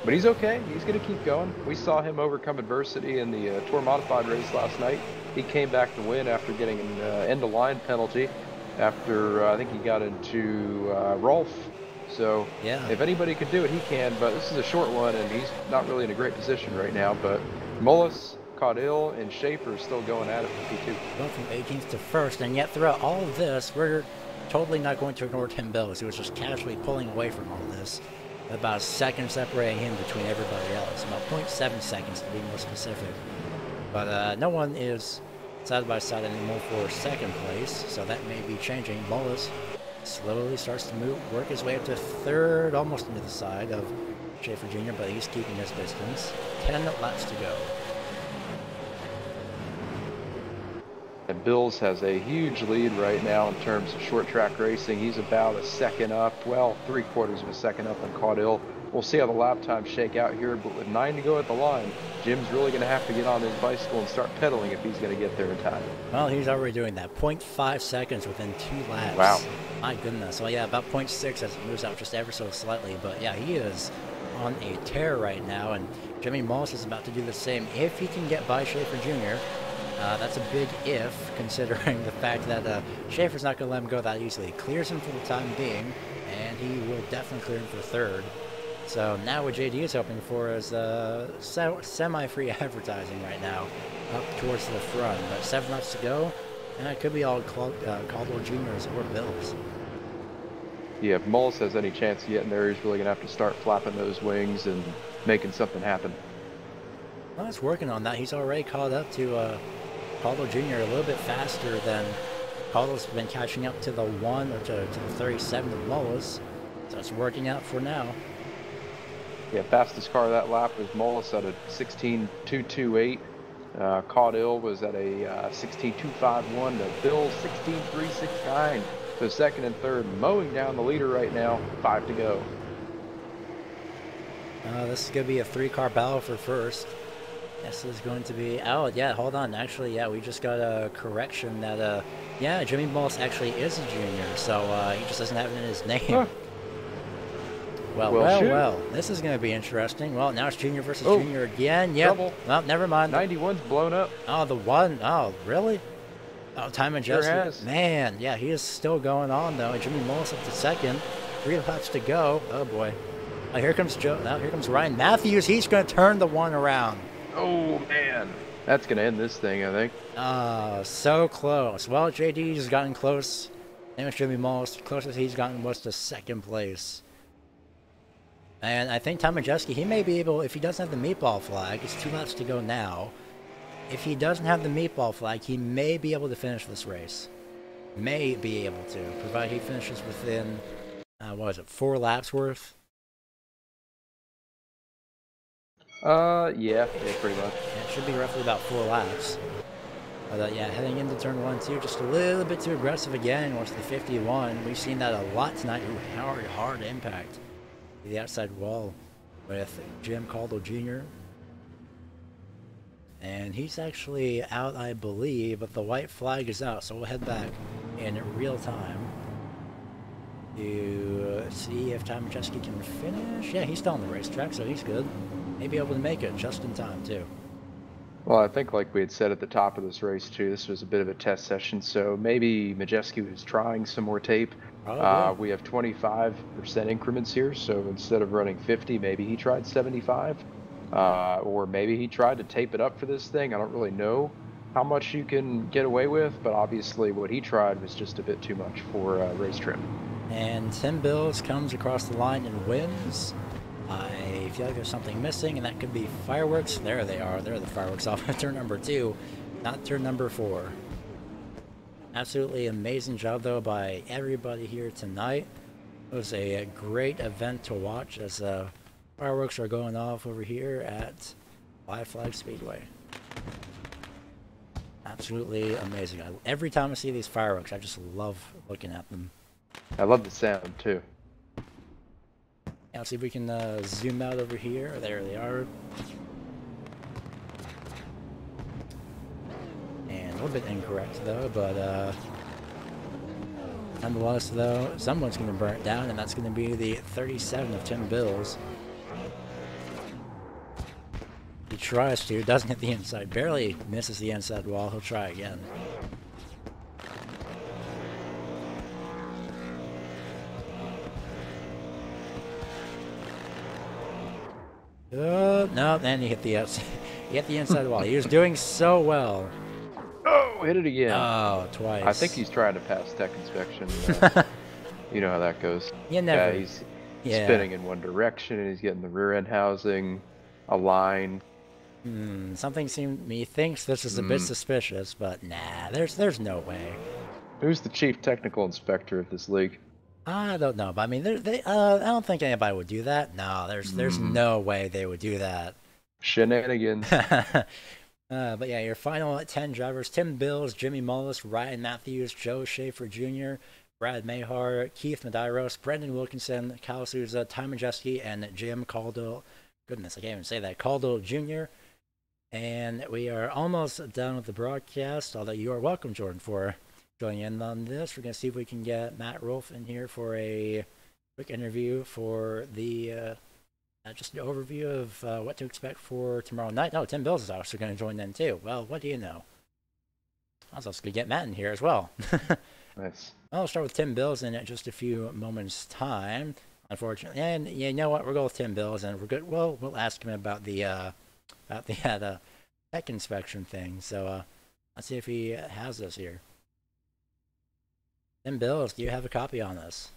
But he's okay. He's going to keep going. We saw him overcome adversity in the Tour Modified race last night. He came back to win after getting an end-of-line penalty after I think he got into Rolf. So yeah, if anybody could do it, he can. But this is a short one, and he's not really in a great position right now. But Mullis, Caudill, and Schaefer are still going at it for P2. Going from 18th to 1st, and yet throughout all of this, we're totally not going to ignore Tim Bills, who was just casually pulling away from all this. About a second separating him between everybody else. About 0.7 seconds to be more specific. But no one is side by side anymore for second place, so that may be changing. Mullis slowly starts to work his way up to third, almost into the side of Schaefer Jr., but he's keeping his distance. 10 laps to go. And Bills has a huge lead right now in terms of short track racing. He's about a second up, well, 3/4 of a second up on Caudill. We'll see how the lap times shake out here, but with 9 to go at the line, Jim's really going to have to get on his bicycle and start pedaling if he's going to get there in time. Well, he's already doing that. 0.5 seconds within 2 laps. Wow. My goodness. Well, yeah, about 0.6 as it moves out just ever so slightly. But yeah, he is on a tear right now, and Jimmy Mullis is about to do the same if he can get by Schaefer Jr. That's a big if, considering the fact that Schaefer's not going to let him go that easily. He clears him for the time being, and he will definitely clear him for third. So now what JD is hoping for is semi-free advertising right now, up towards the front. But 7 laps to go, and it could be all Caldwell Jr.'s or Bills. Yeah, if Mullis has any chance of getting there, he's really going to have to start flapping those wings and making something happen. Well, he's working on that. He's already caught up to Caldwell Jr. a little bit faster than Caldwell's been catching up to the 1 or to the 37 of Mullis. So it's working out for now. Yeah, fastest car that lap was Mullis at a 16.228. Caudill was at a 16.251. The Bills 16.369. So second and third, mowing down the leader right now. 5 to go. This is going to be a 3-car battle for first. This is going to be... Oh, yeah, hold on. Actually, yeah, we just got a correction that, yeah, Jimmy Mullis actually is a junior, so he just doesn't have it in his name. Huh. Well, this is going to be interesting. Well, now it's junior versus junior again. Yep. Trouble. Well, never mind. 91's blown up. Oh, the 1. Oh, really? Oh, time adjustment. Sure Man, yeah, he is still going on, though. Jimmy Mullis up to second. 3 laps to go. Oh, boy. Oh, here comes Joe. Now here comes Ryan Matthews. He's going to turn the 1 around. Oh, man. That's going to end this thing, I think. So close. Well, JD's gotten close. And with Jimmy Mullis, closest he's gotten was to second place. And I think Tom Majeski, he may be able, if he doesn't have the meatball flag, it's 2 laps to go now. If he doesn't have the meatball flag, he may be able to finish this race. May be able to, provided he finishes within, what is it, 4 laps worth? Yeah, pretty much. Yeah, it should be roughly about 4 laps. But yeah, heading into turn 1, 2, just a little bit too aggressive again. What's the 51? We've seen that a lot tonight. Ooh, hard impact. The outside wall with Jim Caldwell Jr. And he's actually out, I believe, but the white flag is out, so we'll head back in real time to see if Tom Majeski can finish. Yeah, he's still on the racetrack, so he's good. Maybe able to make it just in time, too. Well, I think like we had said at the top of this race, too, this was a bit of a test session, so maybe Majeski was trying some more tape. We have 25% increments here, so instead of running 50, maybe he tried 75. Or maybe he tried to tape it up for this thing. I don't really know how much you can get away with, but obviously what he tried was just a bit too much for race trim. And Tim Bills comes across the line and wins. I feel like there's something missing, and that could be fireworks. There they are. There are the fireworks off of turn number 2, not turn number 4. Absolutely amazing job, though, by everybody here tonight. It was a great event to watch as fireworks are going off over here at Five Flag Speedway. Absolutely amazing. Every time I see these fireworks, I just love looking at them. I love the sound, too. Yeah, let's see if we can zoom out over here. There they are. little bit incorrect though, but nonetheless though, someone's going to burn it down, and that's going to be the 37 of Tim Bills. He tries to, doesn't hit the inside, barely misses the inside wall. He'll try again. No, then he hit the outside. He hit the inside wall. He was doing so well. Oh, hit it again. Oh, twice. I think he's trying to pass tech inspection. You know how that goes. You never. Yeah, he's spinning in one direction, and he's getting the rear end housing aligned. Something he thinks this is a bit suspicious, but nah, there's no way. Who's the chief technical inspector of this league? I don't know, but I mean, I don't think anybody would do that. No, there's no way they would do that. Shenanigans. But yeah, your final 10 drivers: Tim Bills, Jimmy Mullis, Ryan Matthews, Joe Schaefer Jr., Brad Mayhar, Keith Medeiros, Brendan Wilkinson, Kyle Souza, Ty Majeski, and Jim Caldwell. Goodness, I can't even say that. Caldwell Jr. And we are almost done with the broadcast, although you are welcome, Jordan, for joining in on this. We're going to see if we can get Matt Rolfe in here for a quick interview for the just an overview of what to expect for tomorrow night. No, Tim Bills is also going to join in too. Well, what do you know? I was also going to get Matt in here as well. Nice. I'll start with Tim Bills in just a few moments' time, unfortunately. And you know what? We'll go with Tim Bills, and we're good. Well, we'll ask him about the tech inspection thing. So let's see if he has this here. Tim Bills, do you have a copy on this?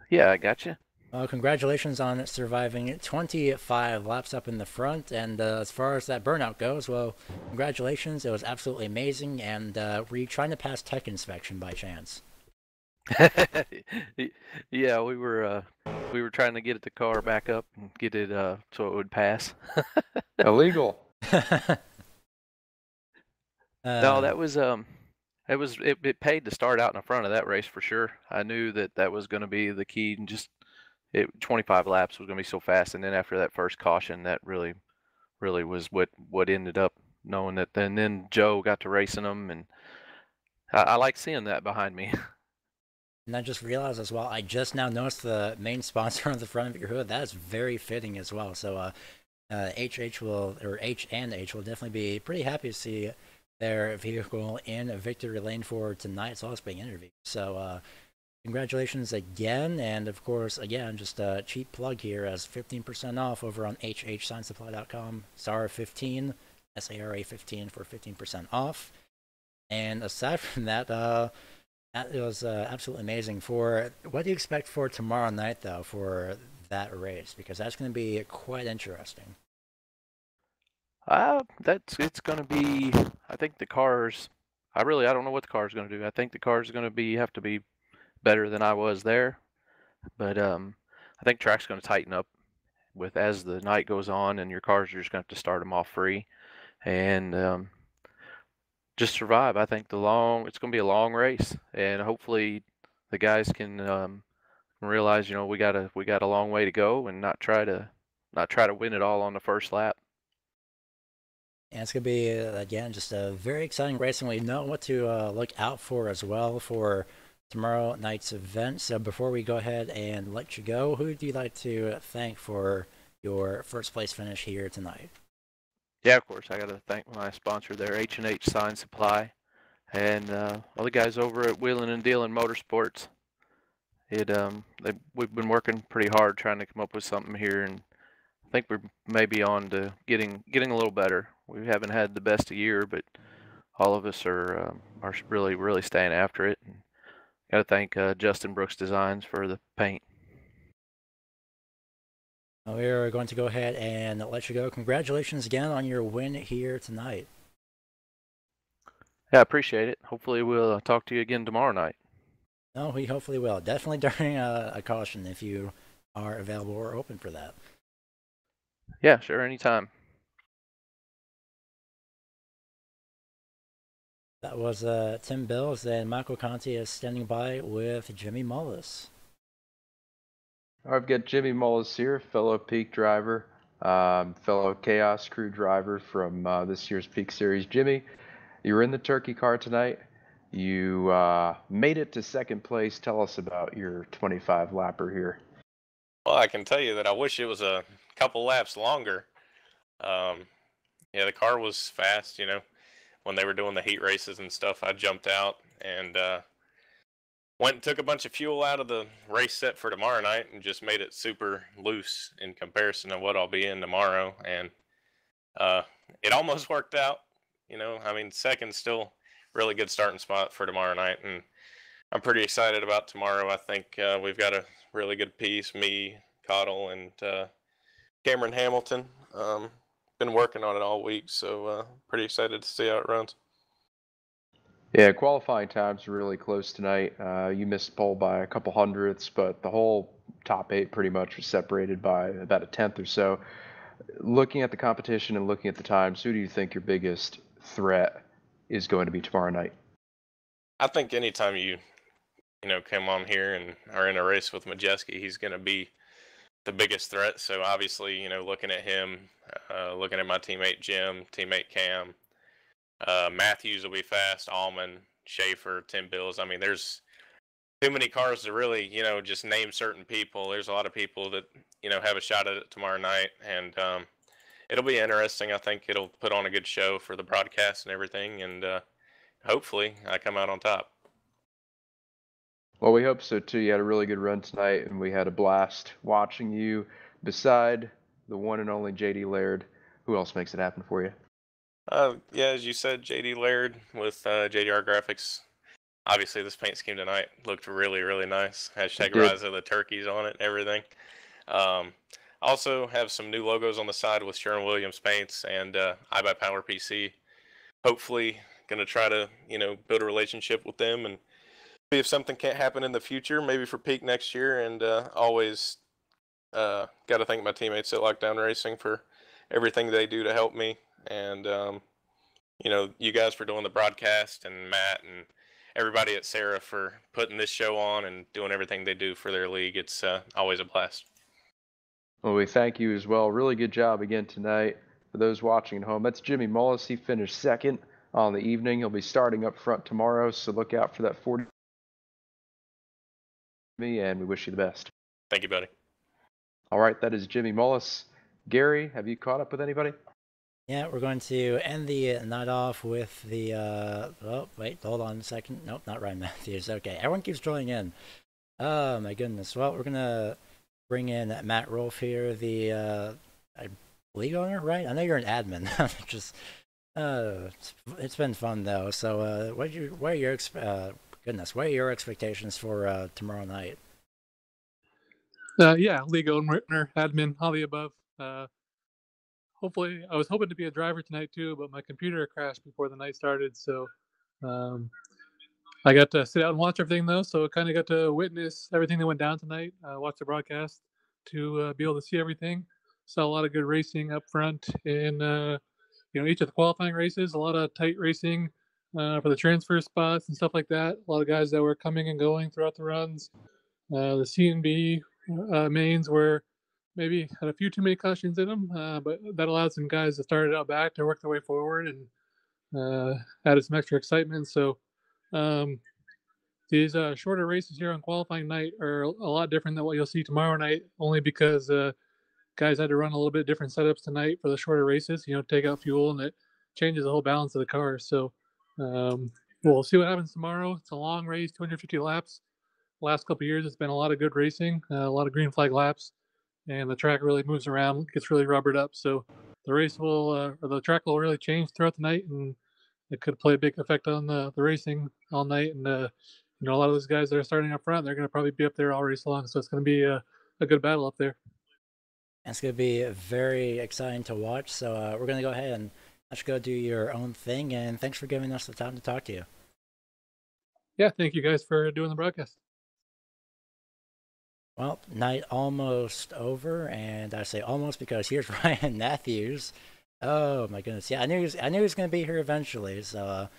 Yeah, I got you. Well, congratulations on surviving 25 laps up in the front. And as far as that burnout goes, well, congratulations. It was absolutely amazing. And were you trying to pass tech inspection by chance? Yeah, we were trying to get the car back up and get it so it would pass. Illegal. No, that was it paid to start out in the front of that race for sure. I knew that was going to be the key, and just 25 laps was going to be so fast, and then after that first caution, that really was what ended up knowing that. And then Joe got to racing them, and I like seeing that behind me. And I just realized as well, I just now noticed the main sponsor on the front of your hood. That is very fitting as well. So H and H will definitely be pretty happy to see their vehicle in a victory lane for tonight. It's also being interviewed. So congratulations again. And of course, again, just a cheap plug here as 15% off over on hhsignsupply.com. SARA 15, SARA 15 for 15% off. And aside from that, that was absolutely amazing. For what do you expect for tomorrow night, though, for that race? Because that's going to be quite interesting. It's going to be. I think the cars. I don't know what the car's going to do. I think the car's going to have to be better than I was there, but I think track's going to tighten up as the night goes on, and your cars are just going to have to start them off free, and just survive. I think it's going to be a long race, and hopefully the guys can realize, we got a long way to go, and not try to win it all on the first lap. And it's going to be, again, just a very exciting race, and we know what to look out for as well for tomorrow night's event. So before we go ahead and let you go, who do you like to thank for your first place finish here tonight? Yeah, of course. I got to thank my sponsor there, H&H Sign Supply, and all the guys over at Wheeling and Dealing Motorsports. We've been working pretty hard trying to come up with something here, and I think we're maybe on to getting a little better. We haven't had the best of year, but all of us are really staying after it. And got to thank Justin Brooks Designs for the paint. We are going to go ahead and let you go. Congratulations again on your win here tonight. Yeah, I appreciate it. Hopefully we'll talk to you again tomorrow night. No, we hopefully will. Definitely during a caution if you are available or open for that. Yeah, sure, anytime. That was Tim Bills, and Michael Conti is standing by with Jimmy Mullis. I've got Jimmy Mullis here, fellow Peak driver, fellow Chaos Crew driver from this year's Peak Series. Jimmy, You were in the turkey car tonight. You made it to second place. Tell us about your 25 lapper here. Well, I can tell you that I wish it was a couple laps longer. Um, yeah, the car was fast, you know. When they were doing the heat races and stuff, I jumped out and went and took a bunch of fuel out of the race set for tomorrow night and just made it super loose in comparison to what I'll be in tomorrow. And it almost worked out. You know, I mean, second's still really good starting spot for tomorrow night, and I'm pretty excited about tomorrow. I think we've got a really good piece, me, Cottle, and Cameron Hamilton. Been working on it all week, so pretty excited to see how it runs. Yeah, qualifying times were really close tonight. You missed pole by a couple hundredths, but the whole top 8 pretty much was separated by about a tenth or so. Looking at the competition and looking at the times, who do you think your biggest threat is going to be tomorrow night? I think anytime you come on here and are in a race with Majeski, he's going to be the biggest threat. So obviously, you know, looking at him, looking at my teammate Jim, teammate Cam, Matthews will be fast, Allman, Schaefer, Tim Bills. I mean, there's too many cars to really, you know, just name certain people. There's a lot of people that, you know, have a shot at it tomorrow night, and it'll be interesting. I think it'll put on a good show for the broadcast and everything, and hopefully I come out on top. Well, we hope so too. You had a really good run tonight, and we had a blast watching you. Beside the one and only JD Laird, who else makes it happen for you? Yeah, as you said, JD Laird with JDR Graphics. Obviously, this paint scheme tonight looked really, really nice. Hashtag Rise of the Turkeys on it and everything. Also have some new logos on the side with Sherwin-Williams paints and I Buy Power PC. Hopefully, going to try to, you know, build a relationship with them and see if something can't happen in the future, maybe for peak next year. And always got to thank my teammates at Lockdown Racing for everything they do to help me. And, you know, you guys for doing the broadcast, and Matt and everybody at SARA for putting this show on and doing everything they do for their league. It's always a blast. Well, we thank you as well. Really good job again tonight. For those watching at home, that's Jimmy Mullis. He finished second on the evening. He'll be starting up front tomorrow, so look out for that 40. And we wish you the best. Thank you, buddy. All right, that is Jimmy Mullis. Gary, have you caught up with anybody? Yeah, we're going to end the night off with the, oh, wait, hold on a second. Nope, not Ryan Matthews. Okay, everyone keeps drawing in. Oh, my goodness. Well, we're going to bring in Matt Rolfe here, the league owner, right? I know you're an admin. Just, it's been fun, though. So, what are your expectations for tomorrow night? Yeah, league owner, admin, all the above. Hopefully, I was hoping to be a driver tonight too, but my computer crashed before the night started, so I got to sit out and watch everything though. So I kind of got to witness everything that went down tonight. Watch the broadcast to be able to see everything. Saw a lot of good racing up front in each of the qualifying races. A lot of tight racing for the transfer spots and stuff like that. A lot of guys that were coming and going throughout the runs. The C&B mains were maybe had a few too many cautions in them, but that allowed some guys to start it out back to work their way forward and added some extra excitement. So these shorter races here on qualifying night are a lot different than what you'll see tomorrow night, only because guys had to run a little bit different setups tonight for the shorter races, take out fuel, and it changes the whole balance of the car. So we'll see what happens tomorrow. It's a long race, 250 laps. Last couple of years, it's been a lot of good racing, a lot of green flag laps. And the track really moves around, gets really rubbered up. So the race will, or the track will really change throughout the night, and it could play a big effect on the racing all night. And a lot of those guys that are starting up front, they're going to probably be up there all race long. So it's going to be a good battle up there. It's going to be very exciting to watch. So we're going to go ahead and let you go do your own thing. And thanks for giving us the time to talk to you. Yeah, thank you guys for doing the broadcast. Well, night almost over, and I say almost because here's Ryan Matthews. Oh my goodness! Yeah, I knew he was going to be here eventually. So,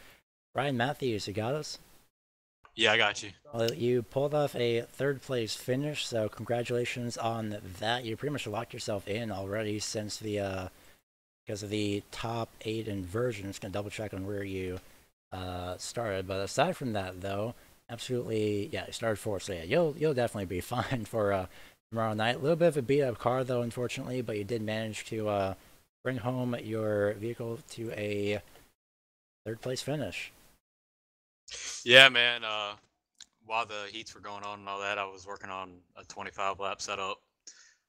Ryan Matthews, you got us? Yeah, I got you. Well, you pulled off a third place finish, so congratulations on that. You pretty much locked yourself in already since because of the top 8 inversion. Just gonna double check on where you started. But aside from that, though, absolutely, yeah, you started fourth. So yeah, you'll definitely be fine for tomorrow night. A little bit of a beat up car though, unfortunately, but you did manage to bring home your vehicle to a third place finish. Yeah, man. While the heats were going on and all that, I was working on a 25 lap setup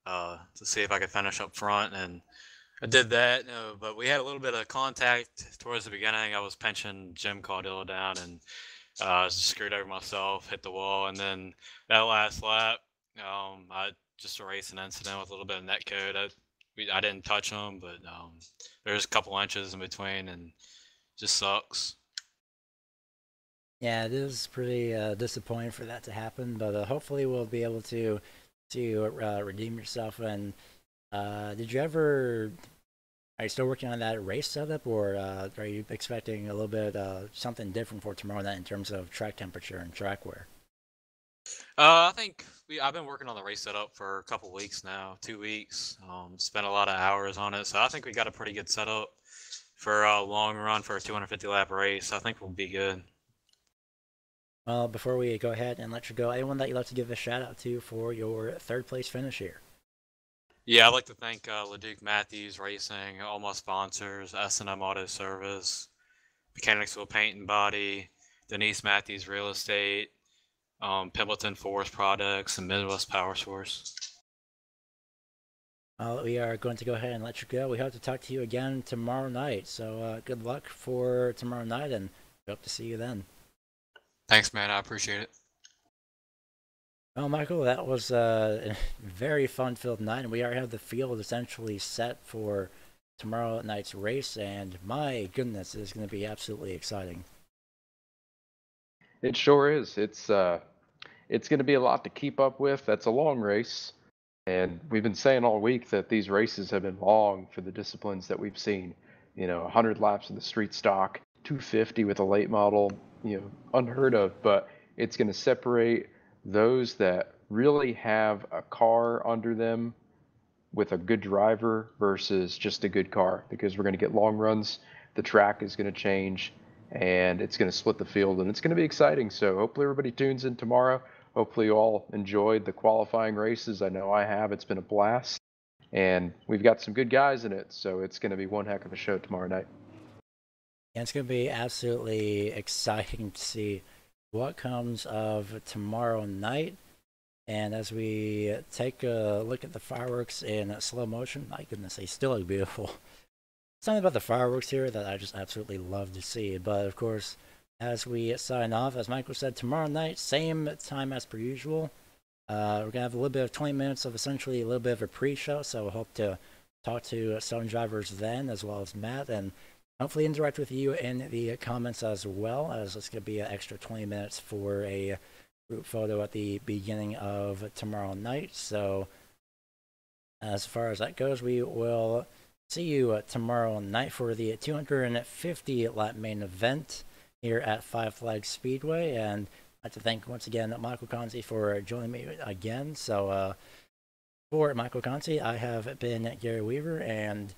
to see if I could finish up front, and I did that. But we had a little bit of contact towards the beginning. I was pinching Jim Caudillo down, and I just screwed over myself, hit the wall, and then that last lap, I just a racing incident with a little bit of net code. I didn't touch him, but there's a couple inches in between, and just sucks. Yeah, it is pretty disappointing for that to happen, but hopefully we'll be able to redeem yourself. And did you ever? Are you still working on that race setup, or are you expecting a little bit something different for tomorrow night in terms of track temperature and track wear? I think I've been working on the race setup for a couple weeks now, 2 weeks. Spent a lot of hours on it, so I think we got a pretty good setup for a long run for a 250 lap race. I think we'll be good. Well, before we go ahead and let you go, anyone that you'd like to give a shout out to for your third place finish here? Yeah, I'd like to thank LeDuc Matthews Racing, all my sponsors, S&M Auto Service, Mechanicsville Paint and Body, Denise Matthews Real Estate, Pendleton Forest Products, and Midwest Power Source. Well, we are going to go ahead and let you go. We hope to talk to you again tomorrow night. So good luck for tomorrow night, and we hope to see you then. Thanks, man. I appreciate it. Well, Michael, that was a very fun-filled night, and we already have the field essentially set for tomorrow night's race, and my goodness, it's going to be absolutely exciting. It sure is. It's going to be a lot to keep up with. That's a long race, and we've been saying all week that these races have been long for the disciplines that we've seen. 100 laps in the street stock, 250 with a late model, unheard of. But it's going to separate those that really have a car under them with a good driver versus just a good car, because we're going to get long runs. The track is going to change, and it's going to split the field, and it's going to be exciting. So hopefully everybody tunes in tomorrow. Hopefully you all enjoyed the qualifying races. I know I have. It's been a blast, and we've got some good guys in it, so it's going to be one heck of a show tomorrow night. And it's going to be absolutely exciting to see what comes of tomorrow night. And as we take a look at the fireworks in slow motion, my goodness, they still look beautiful. Something about the fireworks here that I just absolutely love to see. But of course, as we sign off, as Michael said, tomorrow night, same time as per usual. We're going to have a little bit of 20 minutes of essentially a little bit of a pre-show, so we'll hope to talk to some drivers then, as well as Matt, and hopefully interact with you in the comments as well, as it's going to be an extra 20 minutes for a group photo at the beginning of tomorrow night. So as far as that goes, we will see you tomorrow night for the 250 lap main event here at Five Flags Speedway. And I'd like to thank once again Michael Conti for joining me again. So for Michael Conti, I have been Gary Weaver, and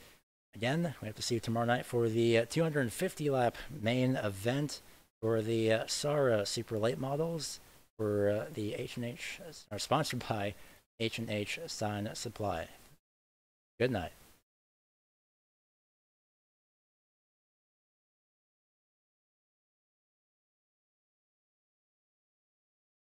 again, we have to see you tomorrow night for the 250 lap main event for the SARA Super Late models for the H&H, are sponsored by H&H Sign Supply. Good night.